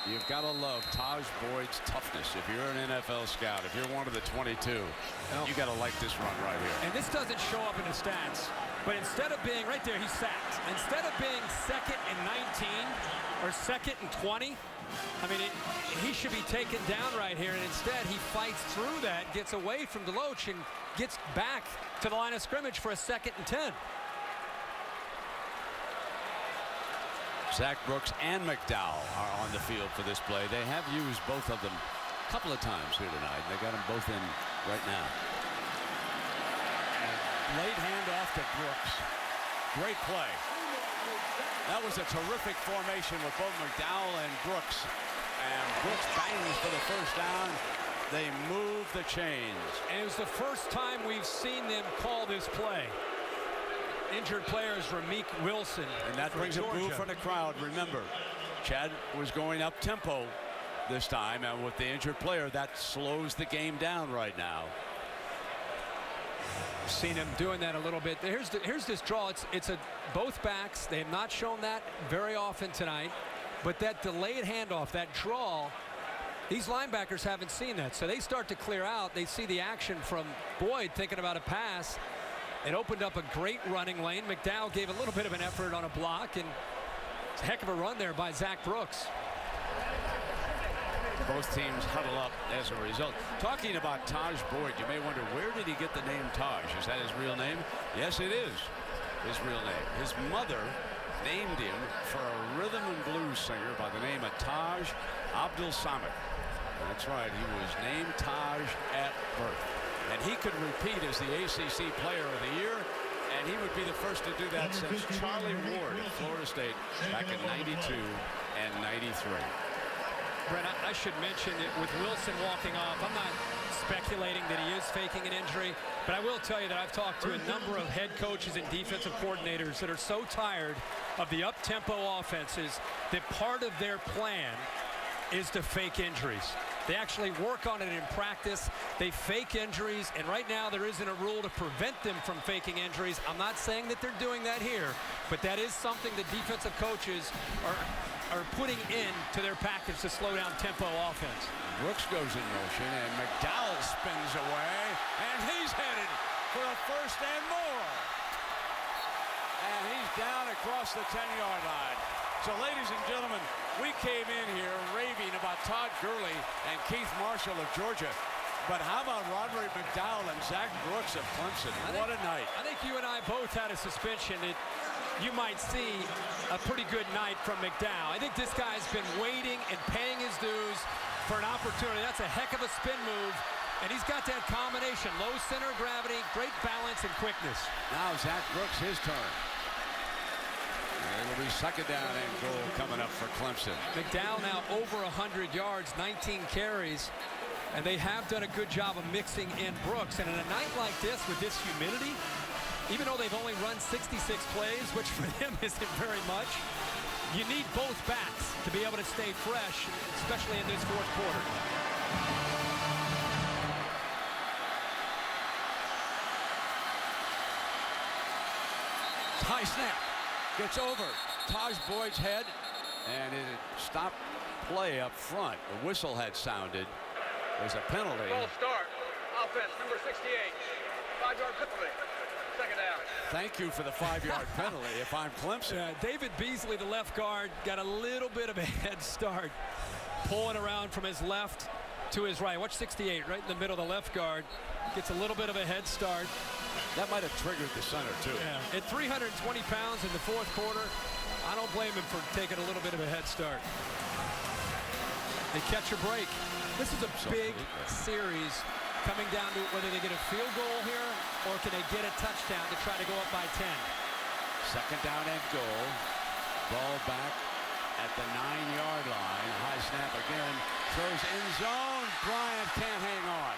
You've got to love Taj Boyd's toughness. If you're an NFL scout, if you're one of the 22, you got to like this run right here. And this doesn't show up in the stats, but instead of being right there, he's sacked. Instead of being 2nd and 19 or 2nd and 20, I mean, he should be taken down right here, and instead he fights through that, gets away from Deloach, and gets back to the line of scrimmage for a 2nd and 10. Zach Brooks and McDowell are on the field for this play. They have used both of them a couple of times here tonight. They got them both in right now. Late handoff to Brooks. Great play. That was a terrific formation with both McDowell and Brooks. And Brooks bangs for the first down. They move the chains. And it was the first time we've seen them call this play. Injured player is Ramik Wilson. And that brings a boo from the crowd. Remember, Chad was going up tempo this time, and with the injured player, that slows the game down right now. Seen him doing that a little bit. Here's this draw. It's a both backs. They have not shown that very often tonight, but that delayed handoff, that draw, these linebackers haven't seen that. So they start to clear out. They see the action from Boyd thinking about a pass. It opened up a great running lane. McDowell gave a little bit of an effort on a block, and it's a heck of a run there by Zach Brooks. Both teams huddle up as a result. Talking about Taj Boyd, you may wonder, where did he get the name Taj? Is that his real name? Yes, it is his real name. His mother named him for a rhythm and blues singer by the name of Taj Abdul Samad. That's right, he was named Taj at birth. And he could repeat as the ACC Player of the Year, and he would be the first to do that since Charlie Ward at Florida State back in '92 and '93. Brent, I should mention that with Wilson walking off, I'm not speculating that he is faking an injury, but I will tell you that I've talked to a number of head coaches and defensive coordinators that are so tired of the up-tempo offenses that part of their plan is to fake injuries. They actually work on it in practice. They fake injuries, and right now there isn't a rule to prevent them from faking injuries. I'm not saying that they're doing that here, but that is something that defensive coaches are putting into their package to slow down tempo offense. Brooks goes in motion, and McDowell spins away, and he's headed for a first and more. And he's down across the 10-yard line. So, ladies and gentlemen, we came in here raving about Todd Gurley and Keith Marshall of Georgia. But how about Roderick McDowell and Zach Brooks of Clemson? What a night. I think you and I both had a suspicion that you might see a pretty good night from McDowell. I think this guy's been waiting and paying his dues for an opportunity. That's a heck of a spin move. And he's got that combination, low center of gravity, great balance and quickness. Now Zach Brooks, his turn. It'll be second down and goal coming up for Clemson. McDowell now over 100 yards, 19 carries, and they have done a good job of mixing in Brooks. And in a night like this with this humidity, even though they've only run 66 plays, which for them isn't very much, you need both backs to be able to stay fresh, especially in this fourth quarter. High snap. Gets over Taj Boyd's head, and it stopped play up front. The whistle had sounded. There's a penalty. Ball start. Offense, number 68. 5-yard penalty. Second down. Thank you for the 5-yard penalty if I'm Clemson. Yeah, David Beasley, the left guard, got a little bit of a head start, pulling around from his left to his right. Watch 68 right in the middle of the left guard. Gets a little bit of a head start. That might have triggered the center, too. Yeah. At 320 pounds in the fourth quarter, I don't blame him for taking a little bit of a head start. They catch a break. This is a big series coming down to whether they get a field goal here or can they get a touchdown to try to go up by 10. Second down and goal. Ball back at the 9-yard line. High snap again. Throws in zone. Bryant can't hang on.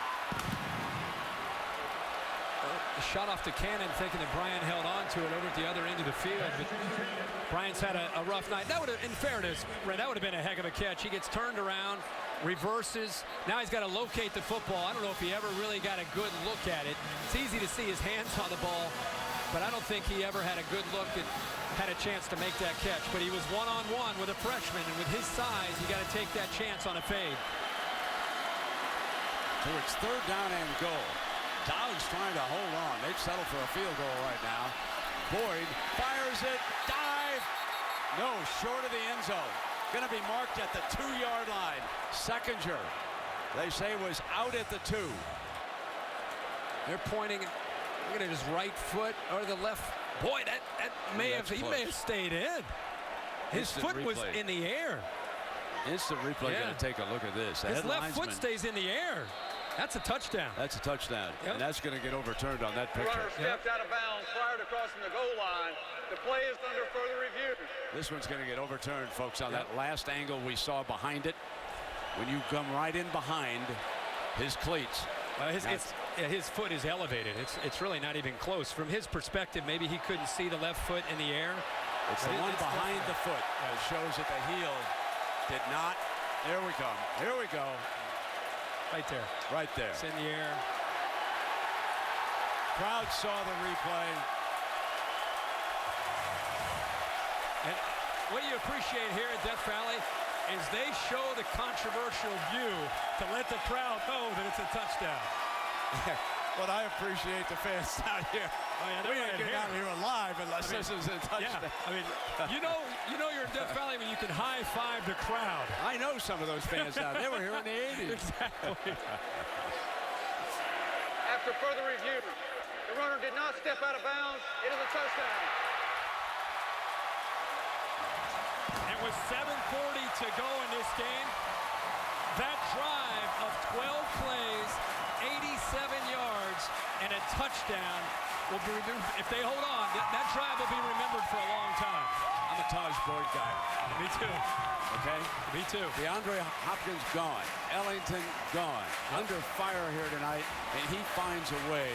a shot off the cannon, thinking that Bryant held on to it over at the other end of the field. But Bryant's had a rough night. That would have, in fairness, Brent, that would have been a heck of a catch. He gets turned around, reverses. Now he's got to locate the football. I don't know if he ever really got a good look at it. It's easy to see his hands on the ball, but I don't think he ever had a good look and had a chance to make that catch. But he was one-on-one with a freshman, and with his size, you got to take that chance on a fade. So it's 3rd down and goal. Dowd's trying to hold on. They've settled for a field goal right now. Boyd fires it. Dive. No, short of the end zone. Going to be marked at the 2-yard line. Seconder, they say, was out at the 2. They're pointing. Look at his right foot or the left. Boy, that may have, he may have stayed in. His foot was in the air. Instant replay. Yeah. Going to take a look at this. His left foot stays in the air. That's a touchdown. That's a touchdown. Yep. And that's going to get overturned on that The picture. runner stepped out of bounds prior to crossing the goal line. The play is under further review. This one's going to get overturned, folks, on that last angle we saw behind it. When you come right in behind his cleats. His foot is elevated. It's really not even close. From his perspective, maybe he couldn't see the left foot in the air. It's the one behind the foot that shows that the heel did not. There we go. Here we go. Right there. Right there. It's in the air. Crowd saw the replay. And what you appreciate here at Death Valley is they show the controversial view to let the crowd know that it's a touchdown. What I appreciate the fans down here. Oh, yeah, we ain't getting out of here alive unless this is a touchdown. Yeah, I mean, you know you're in Death Valley when you can high-five the crowd. I know some of those fans down. They were here in the 80s. Exactly. After further review, the runner did not step out of bounds. It is a touchdown. And with 7:40 to go in this game, that drive of 12 plays, 87 yards, and a touchdown will be, if they hold on, that drive will be remembered for a long time. I'm a Taj Boyd guy. Me too. Okay? Me too. DeAndre Hopkins gone. Ellington gone. Under fire here tonight, and he finds a way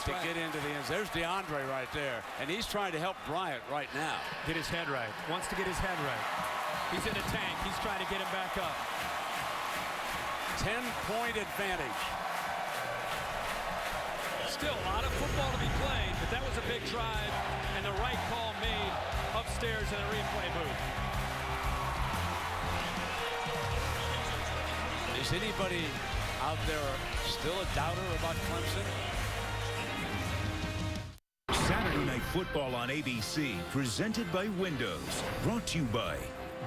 to get into the end. There's DeAndre right there, and he's trying to help Bryant right now. Get his head right. Wants to get his head right. He's in a tank. He's trying to get him back up. 10-point advantage. Still a lot of football to be played, but that was a big drive and the right call made upstairs in the replay booth. Is anybody out there still a doubter about Clemson? Saturday Night Football on ABC, presented by Windows. Brought to you by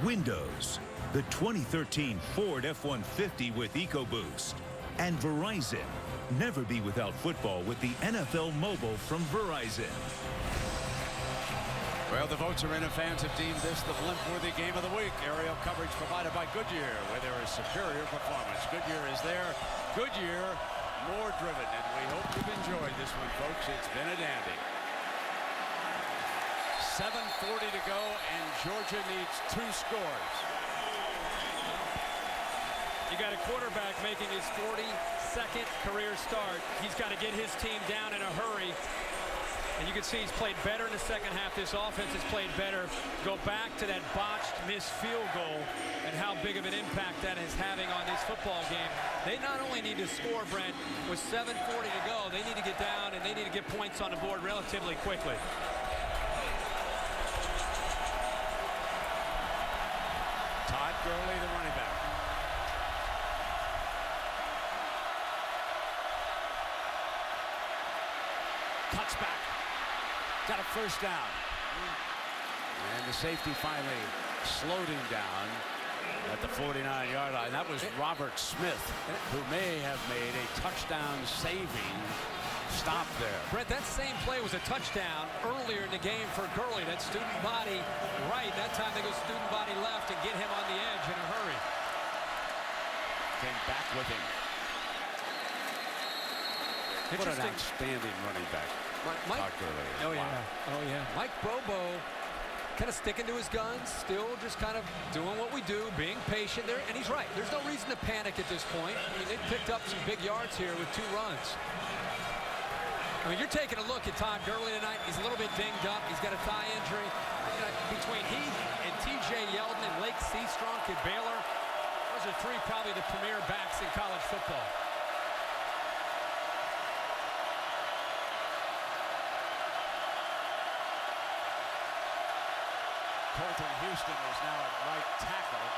Windows, the 2013 Ford F-150 with EcoBoost, and Verizon. Never be without football with the NFL Mobile from Verizon. Well, the votes are in and fans have deemed this the blimp-worthy game of the week. Aerial coverage provided by Goodyear, where there is superior performance. Goodyear is there. Goodyear, more driven. And we hope you've enjoyed this one, folks. It's been a dandy. 7:40 to go, and Georgia needs 2 scores. You got a quarterback making his 42nd career start. He's got to get his team down in a hurry. And you can see he's played better in the second half. This offense has played better. Go back to that botched missed field goal and how big of an impact that is having on this football game. They not only need to score, Brent, with 7:40 to go, they need to get down and they need to get points on the board relatively quickly. Todd Gurley, the running back. Cuts back. Got a first down. And the safety finally slowed him down at the 49-yard line. That was Robert Smith, who may have made a touchdown-saving stop there. Brett, that same play was a touchdown earlier in the game for Gurley. That student body right. That time they go student body left and get him on the edge in a hurry. Came back with him. What an outstanding running back. Mike, oh, yeah. Wow. Oh, yeah. Mike Bobo kind of sticking to his guns, still just kind of doing what we do, being patient there. And he's right. There's no reason to panic at this point. I mean, they picked up some big yards here with 2 runs. I mean, you're taking a look at Todd Gurley tonight. He's a little bit dinged up. He's got a thigh injury. Between he and T.J. Yeldon and Lake Seastrunk at Baylor, those are three probably the premier backs in college football. Colton Houston is now at right tackle.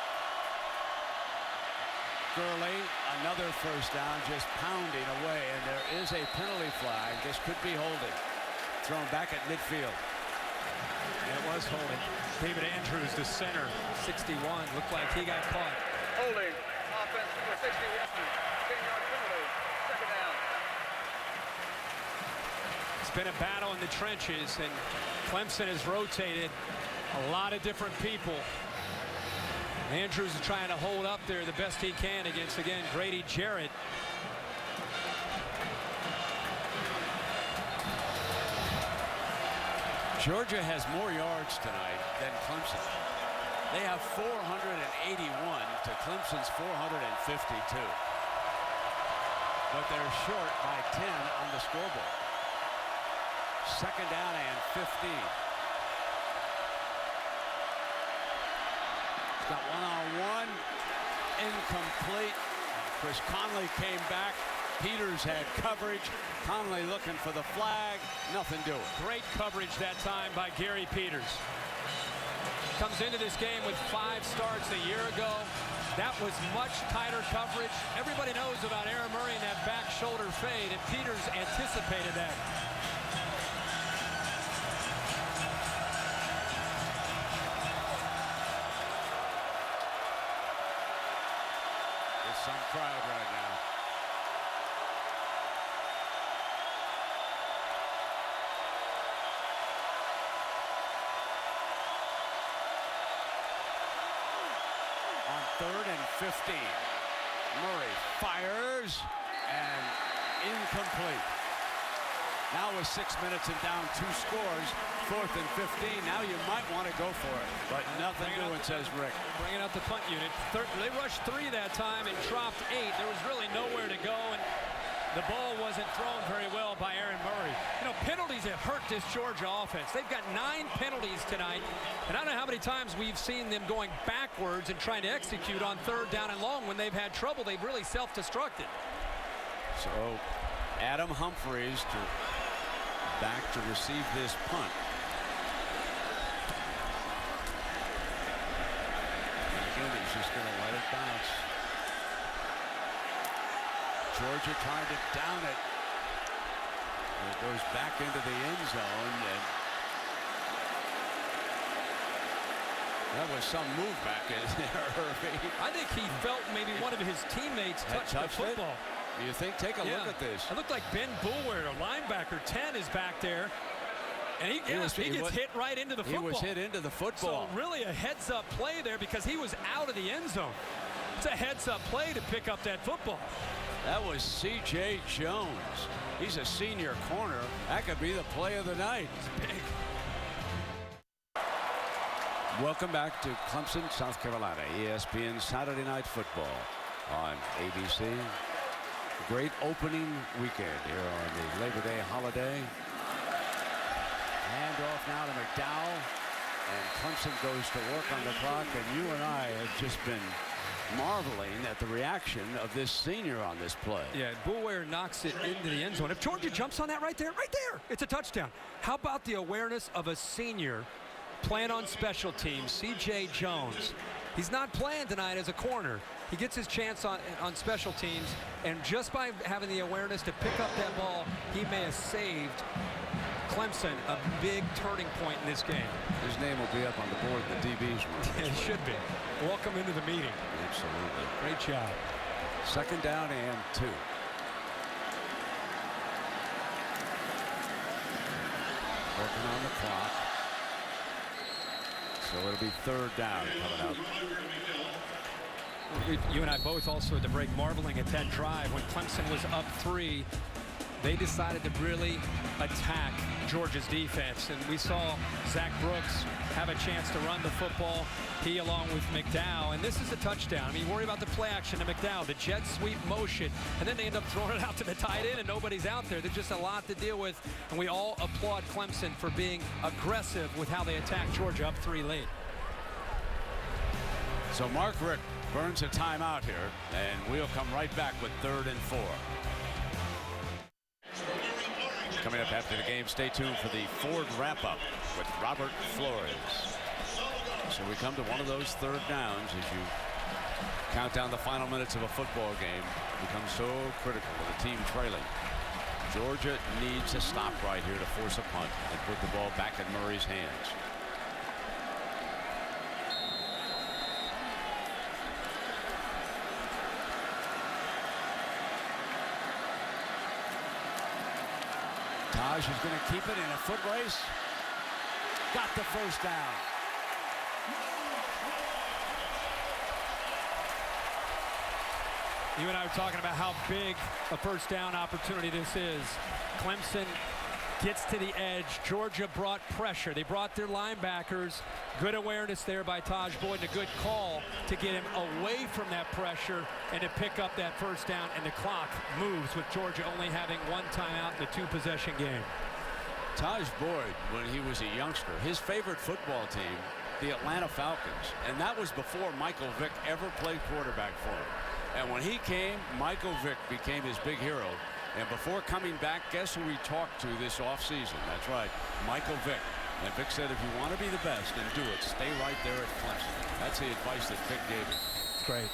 Gurley, another first down, just pounding away, and there is a penalty flag. This could be holding. Thrown back at midfield. It was holding. David Andrews, the center, 61, looked like he got caught. Holding. Offense number 61. 10-yard penalty. Second down. It's been a battle in the trenches, and Clemson has rotated a lot of different people. Andrews is trying to hold up there the best he can against, again, Grady Jarrett. Georgia has more yards tonight than Clemson. They have 481 to Clemson's 452. But they're short by 10 on the scoreboard. Second down and 15. He's got one-on-one. Incomplete. Chris Conley came back. Peters had coverage. Conley looking for the flag. Nothing doing. Great coverage that time by Gary Peters. Comes into this game with 5 starts a year ago. That was much tighter coverage. Everybody knows about Aaron Murray and that back shoulder fade, and Peters anticipated that. There's some crowd right now. On 3rd and 15. Murray fires and incomplete. Now with 6 minutes and down 2 scores, 4th and 15. Now you might want to go for it, but nothing doing, says Rick. Bringing out the punt unit. They rushed 3 that time and dropped 8. There was really nowhere to go, and the ball wasn't thrown very well by Aaron Murray. You know, penalties have hurt this Georgia offense. They've got 9 penalties tonight, and I don't know how many times we've seen them going backwards and trying to execute on 3rd down and long. When they've had trouble, they've really self-destructed. So Adam Humphries back to receive this punt. And again, he's just going to let it bounce. Georgia trying to down it. And it goes back into the end zone. And that was some move back in there, Herbie. I think he felt maybe one of his teammates touched the football. Do you think? Take a look at this. It looked like Ben Boulware, a linebacker, 10, is back there. And he gets hit right into the football. He was hit into the football. So really a heads-up play there because he was out of the end zone. It's a heads-up play to pick up that football. That was C.J. Jones. He's a senior corner. That could be the play of the night. It's big. Welcome back to Clemson, South Carolina. ESPN Saturday Night Football on ABC. Great opening weekend here on the Labor Day holiday. Hand off now to McDowell. And Clemson goes to work on the clock. And you and I have just been marveling at the reaction of this senior on this play. Yeah, Boulware knocks it into the end zone. If Georgia jumps on that right there, it's a touchdown. How about the awareness of a senior playing on special teams, C.J. Jones? He's not playing tonight as a corner. He gets his chance on special teams, and just by having the awareness to pick up that ball, he may have saved Clemson a big turning point in this game. His name will be up on the board in the DB's room. It should be. Welcome into the meeting. Absolutely. Great job. Second down and 2. Working on the clock. So it'll be 3rd down coming up. You and I both also at the break marveling at that drive when Clemson was up 3 they decided to really attack Georgia's defense. And we saw Zach Brooks have a chance to run the football, he along with McDowell. And this is a touchdown. I mean, worry about the play action to McDowell, the jet sweep motion, and then they end up throwing it out to the tight end and nobody's out there. There's just a lot to deal with, and we all applaud Clemson for being aggressive with how they attack Georgia up 3 late. So Mark Richt burns a timeout here, and we'll come right back with 3rd and 4. Coming up after the game, stay tuned for the Ford wrap-up with Robert Flores. So we come to one of those 3rd downs as you count down the final minutes of a football game. Becomes so critical with the team trailing. Georgia needs a stop right here to force a punt and put the ball back in Murray's hands. Taj is going to keep it in a foot race. Got the first down. You and I were talking about how big a first down opportunity this is. Clemson gets to the edge. Georgia brought pressure. They brought their linebackers. Good awareness there by Taj Boyd, and a good call to get him away from that pressure and to pick up that first down, and the clock moves with Georgia only having 1 timeout in the 2-possession game. Taj Boyd, when he was a youngster, his favorite football team, the Atlanta Falcons, and that was before Michael Vick ever played quarterback for him. And when he came, Michael Vick became his big hero. And before coming back, guess who he talked to this offseason? That's right, Michael Vick. And Vick said, if you want to be the best and do it, stay right there at Clemson. That's the advice that Vick gave him. It's great.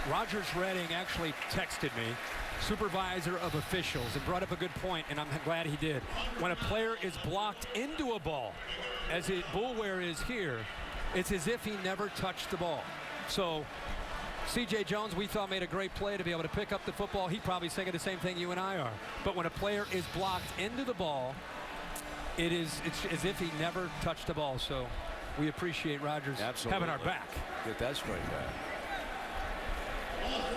Rogers Redding actually texted me, supervisor of officials, and brought up a good point, and I'm glad he did. When a player is blocked into a ball, as Boulware is here, it's as if he never touched the ball. So C.J. Jones, we thought, made a great play to be able to pick up the football. He probably thinking the same thing you and I are. But when a player is blocked into the ball, it's as if he never touched the ball. So we appreciate Rogers having our back. Get that straight,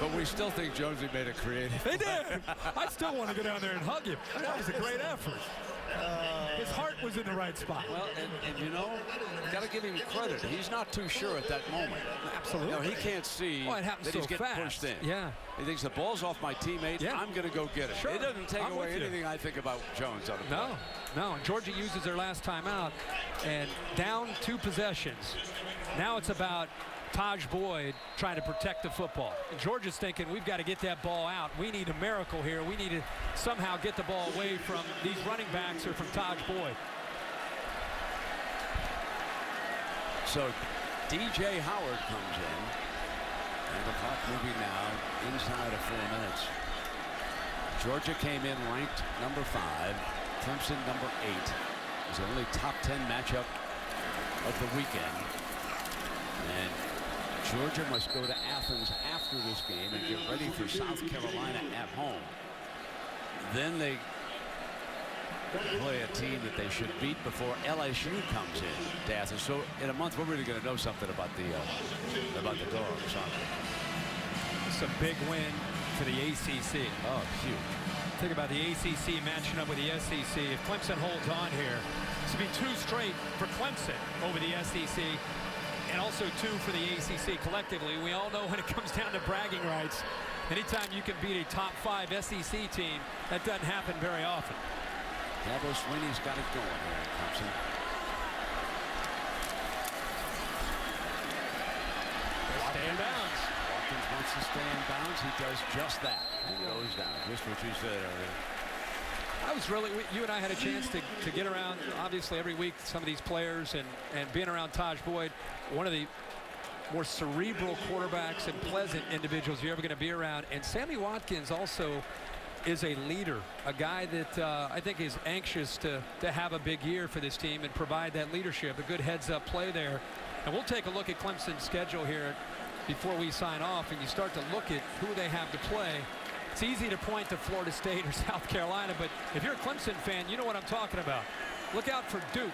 but we still think Jonesy made a creative play. They did. I still want to go down there and hug him. That was a great effort. His heart was in the right spot. Well, and you know, got to give him credit. He's not too sure at that moment. Absolutely. You know, he can't see that he's getting pushed in. Yeah. He thinks the ball's off my teammate. Yeah. I'm going to go get it. Sure. It doesn't take away anything I think about Jones on the play. No. Georgia uses their last timeout and down 2 possessions. Now it's about Taj Boyd trying to protect the football. And Georgia's thinking, we've got to get that ball out. We need a miracle here. We need to somehow get the ball away from these running backs or from Taj Boyd. So DJ Howard comes in, and the clock moving now inside of 4 minutes. Georgia came in ranked number 5, Clemson number 8. It's the only top 10 matchup of the weekend. And Georgia must go to Athens after this game and get ready for South Carolina at home. Then they play a team that they should beat before LSU comes in to Athens. So in a month, we're really going to know something about the Dogs. It's a big win for the ACC. Oh, huge. Think about the ACC matching up with the SEC. If Clemson holds on here, this will be 2 straight for Clemson over the SEC. And also 2 for the ACC collectively. We all know when it comes down to bragging rights, anytime you can beat a top 5 SEC team, that doesn't happen very often. Dabo Swinney's got it going here in Clemson. Stay in bounds. Watkins wants to stay in bounds. He does just that. And goes down. Just what you said earlier. I was really, you and I had a chance to get around, obviously, every week, some of these players and being around Taj Boyd, one of the more cerebral quarterbacks and pleasant individuals you're ever going to be around. And Sammy Watkins also is a leader, a guy that I think is anxious to have a big year for this team and provide that leadership, a good heads-up play there. And we'll take a look at Clemson's schedule here before we sign off, and you start to look at who they have to play. It's easy to point to Florida State or South Carolina, but if you're a Clemson fan, you know what I'm talking about. Look out for Duke.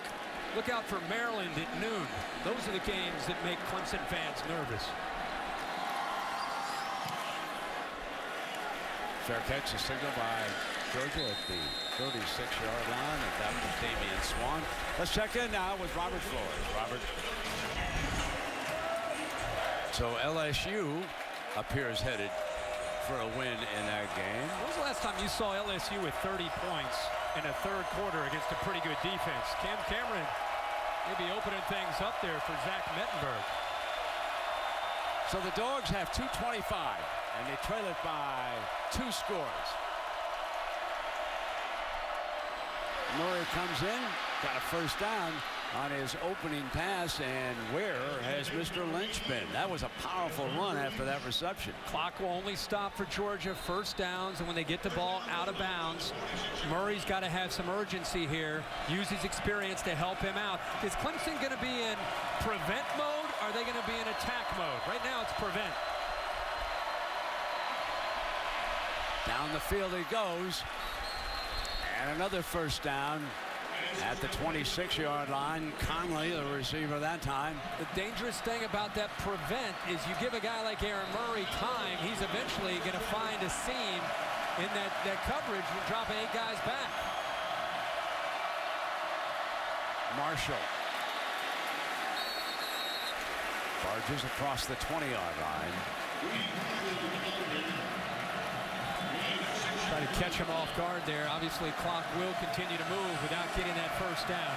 Look out for Maryland at noon. Those are the games that make Clemson fans nervous. Fair catch, a signal by Georgia at the 36-yard line, and that was Damian Swan. Let's check in now with Robert Flores. Robert. So LSU appears headed for a win in that game. When was the last time you saw LSU with 30 points in a third quarter against a pretty good defense? Cam Cameron maybe opening things up there for Zach Mettenberg. So the Dogs have 2:25, and they trail it by 2 scores. Murray comes in, got a first down on his opening pass, and where has Mr. Lynch been? That was a powerful run after that reception. Clock will only stop for Georgia, first downs, and when they get the ball out of bounds, Murray's got to have some urgency here, use his experience to help him out. Is Clemson going to be in prevent mode, or are they going to be in attack mode? Right now it's prevent. Down the field he goes, and another first down at the 26-yard line. Conley, the receiver that time. The dangerous thing about that prevent is you give a guy like Aaron Murray time, he's eventually going to find a seam in that coverage and dropping 8 guys back. Marshall barges across the 20-yard line. Try to catch him off guard there. Obviously, clock will continue to move without getting that first down.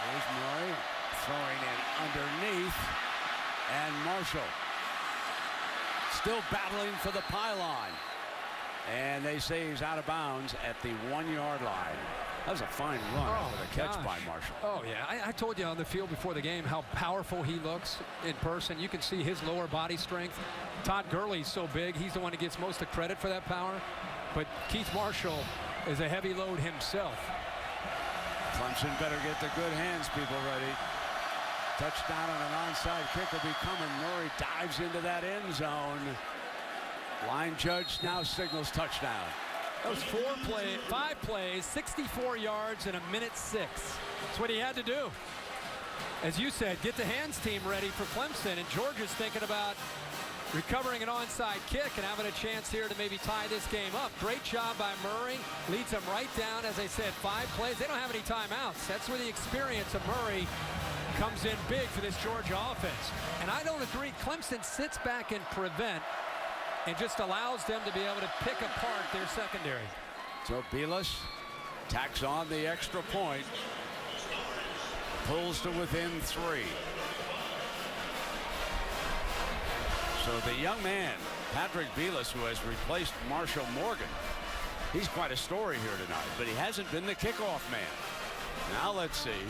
Here's Murray throwing it underneath, and Marshall still battling for the pylon. And they say he's out of bounds at the 1-yard line. That was a fine run with a catch by Marshall. Oh, yeah. I told you on the field before the game how powerful he looks in person. You can see his lower body strength. Todd Gurley's so big. He's the one that gets most of the credit for that power. But Keith Marshall is a heavy load himself. Clemson better get the good hands people ready. Touchdown on an onside kick will be coming. Murray dives into that end zone. Line judge now signals touchdown. That was 5 plays, 64 yards in 1:06. That's what he had to do. As you said, get the hands team ready for Clemson, and Georgia's thinking about recovering an onside kick and having a chance here to maybe tie this game up. Great job by Murray. Leads them right down, as I said, 5 plays. They don't have any timeouts. That's where the experience of Murray comes in big for this Georgia offense. And I don't agree. Clemson sits back and prevent and just allows them to be able to pick apart their secondary. So Bilas tacks on the extra point. Pulls to within 3. So the young man, Patrick Bilas, who has replaced Marshall Morgan, he's quite a story here tonight, but he hasn't been the kickoff man. Now let's see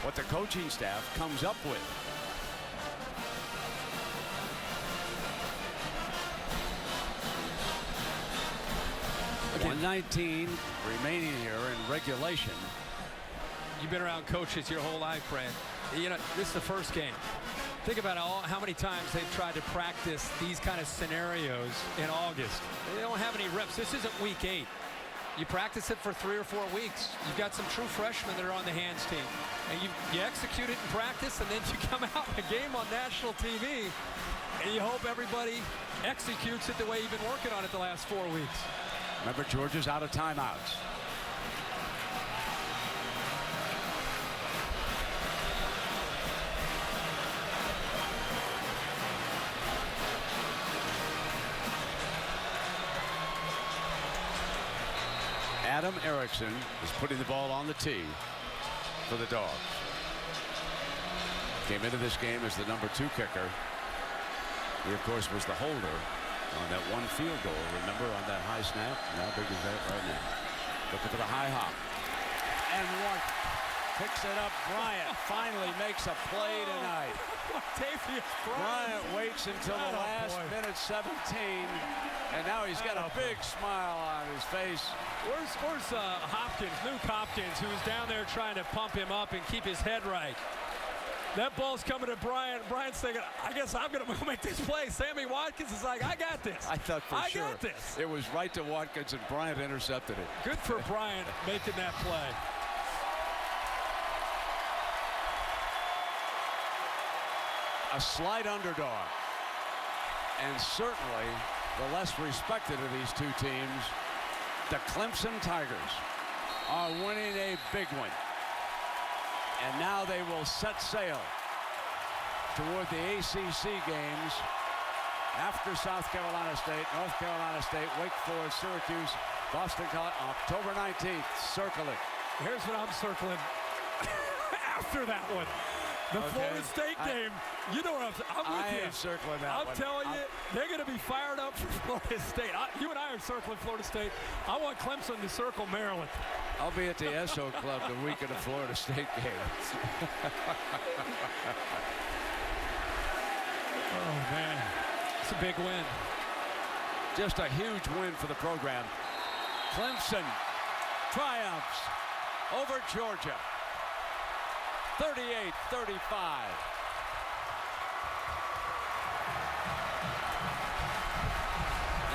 what the coaching staff comes up with. 1:19 remaining here in regulation. You've been around coaches your whole life, Brad. You know, this is the first game. Think about how many times they've tried to practice these kind of scenarios in August. They don't have any reps. This isn't week 8. You practice it for 3 or 4 weeks. You've got some true freshmen that are on the hands team. And you execute it in practice, and then you come out in a game on national TV, and you hope everybody executes it the way you've been working on it the last 4 weeks. Remember, Georgia's out of timeouts. Adam Erickson is putting the ball on the tee for the Dogs. Came into this game as the #2 kicker. He, of course, was the holder on that one field goal. Remember, on that high snap? How big is that right now? Looking for the high hop. And one picks it up. Bryant finally makes a play tonight. Bryant waits until the last minute 17, and now he's got a big smile on his face. Where's Hopkins, Luke Hopkins, who's down there trying to pump him up and keep his head right? That ball's coming to Bryant. Bryant's thinking, I guess I'm going to make this play. Sammy Watkins is like, I got this. I thought for sure. I got this. It was right to Watkins, and Bryant intercepted it. Good for Bryant making that play. A slight underdog. And certainly the less respected of these two teams, the Clemson Tigers, are winning a big one. And now they will set sail toward the ACC games after South Carolina State, North Carolina State, Wake Forest, Syracuse, Boston College, October 19th. Circle it. Here's what I'm circling after that one. The Florida State game, you know what I'm with you. I am circling that one. I'm telling you, they're going to be fired up for Florida State. You and I are circling Florida State. I want Clemson to circle Maryland. I'll be at the ESO Club the week of the Florida State game. Oh, man. It's a big win. Just a huge win for the program. Clemson triumphs over Georgia. 38-35.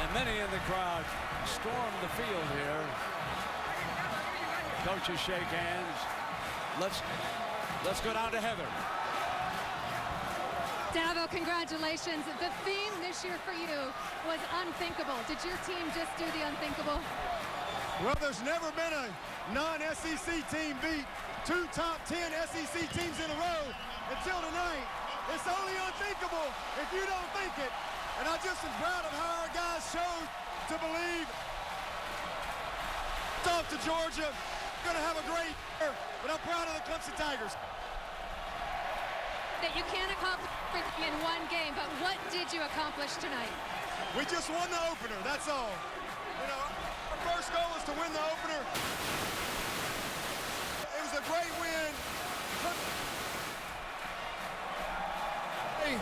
And many in the crowd storm the field here. Coaches shake hands. Let's go down to Heather. Davo, congratulations. The theme this year for you was unthinkable. Did your team just do the unthinkable? Well, there's never been a non-SEC team beat two top 10 SEC teams in a row until tonight. It's only unthinkable if you don't think it. And I just am proud of how our guys showed to believe. Off to Georgia. Going to have a great year, but I'm proud of the Clemson Tigers. That you can't accomplish everything in one game, but what did you accomplish tonight? We just won the opener, that's all. You know, our first goal was to win the opener. It was a great win. Hey,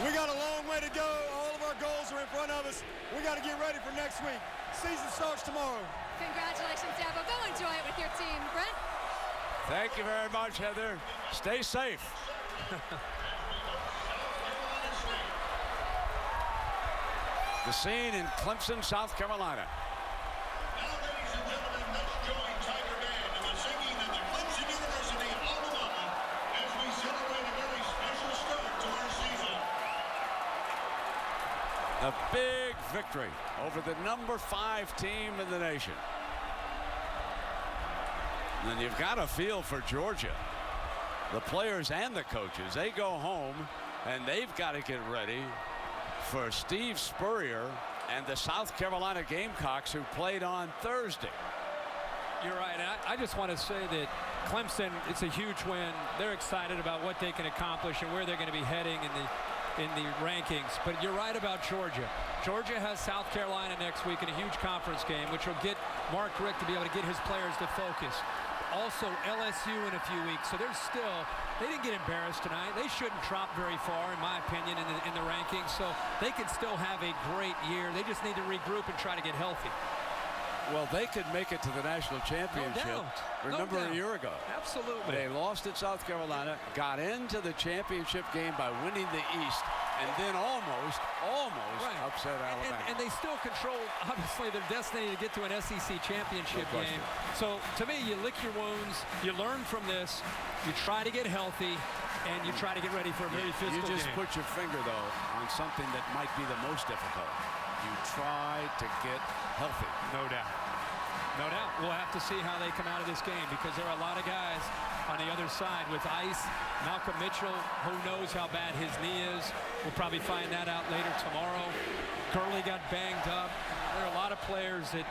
we got a long way to go. All of our goals are in front of us. We got to get ready for next week. Season starts tomorrow. Congratulations, Davo. Go enjoy it with your team. Brent? Thank you very much, Heather. Stay safe. The scene in Clemson, South Carolina. Now, ladies and gentlemen, let's join Tiger Band in the singing of the Clemson University alma mater as we celebrate a very special start to our season. A big victory over the number 5 team in the nation. And you've got a feel for Georgia. The players and the coaches, they go home and they've got to get ready for Steve Spurrier and the South Carolina Gamecocks who played on Thursday. You're right. I just want to say that Clemson, it's a huge win. They're excited about what they can accomplish and where they're going to be heading in the rankings. But you're right about Georgia. Georgia has South Carolina next week in a huge conference game, which will get Mark Richt to be able to get his players to focus. Also LSU in a few weeks, so they didn't get embarrassed tonight. They shouldn't drop very far, in my opinion, in the rankings, so they can still have a great year. They just need to regroup and try to get healthy. Well, they could make it to the national championship. No doubt. Remember No doubt. a year ago. Absolutely. They lost at South Carolina, got into the championship game by winning the East, and then almost right. upset Alabama. And they still control, obviously, their destiny to get to an SEC championship game. So, to me, you lick your wounds, you learn from this, you try to get healthy, and you try to get ready for a very physical game. You just put your finger, though, on something that might be the most difficult. You try to get healthy. No doubt. No doubt. We'll have to see how they come out of this game because there are a lot of guys on the other side with ice. Malcolm Mitchell, who knows how bad his knee is. We'll probably find that out later tomorrow. Gurley got banged up. There are a lot of players that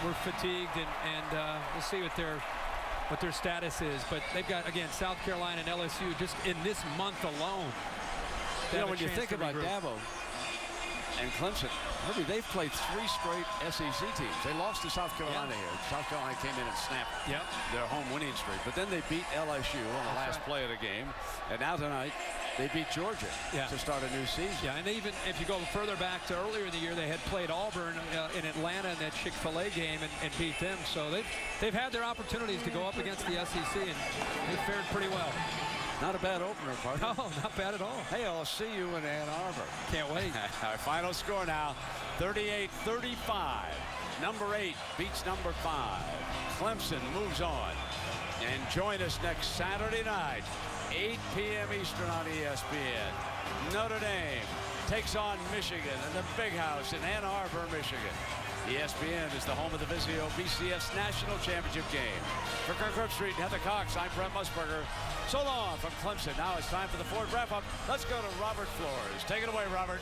were fatigued, and we'll see what their status is. But they've got, again, South Carolina and LSU just in this month alone. You know, when you think about Dabo and Clemson, Herbie, they've played 3 straight SEC teams. They lost to South Carolina here. South Carolina came in and snapped their home winning streak. But then they beat LSU on the last play of the game. And now tonight, they beat Georgia to start a new season. Yeah, and even if you go further back to earlier in the year, they had played Auburn in Atlanta in that Chick-fil-A game and beat them. So they've had their opportunities to go up against the SEC, and they've fared pretty well. Not a bad opener, partner. No, not bad at all. Hey, I'll see you in Ann Arbor. Can't wait. Our final score now, 38-35. Number 8 beats number 5. Clemson moves on. And join us next Saturday night, 8 p.m. Eastern on ESPN. Notre Dame takes on Michigan in the Big House in Ann Arbor, Michigan. ESPN is the home of the Vizio BCS National Championship game. For Kirk Herbstreit and Heather Cox, I'm Brent Musburger. So long from Clemson. Now it's time for the Ford wrap-up. Let's go to Robert Flores. Take it away, Robert.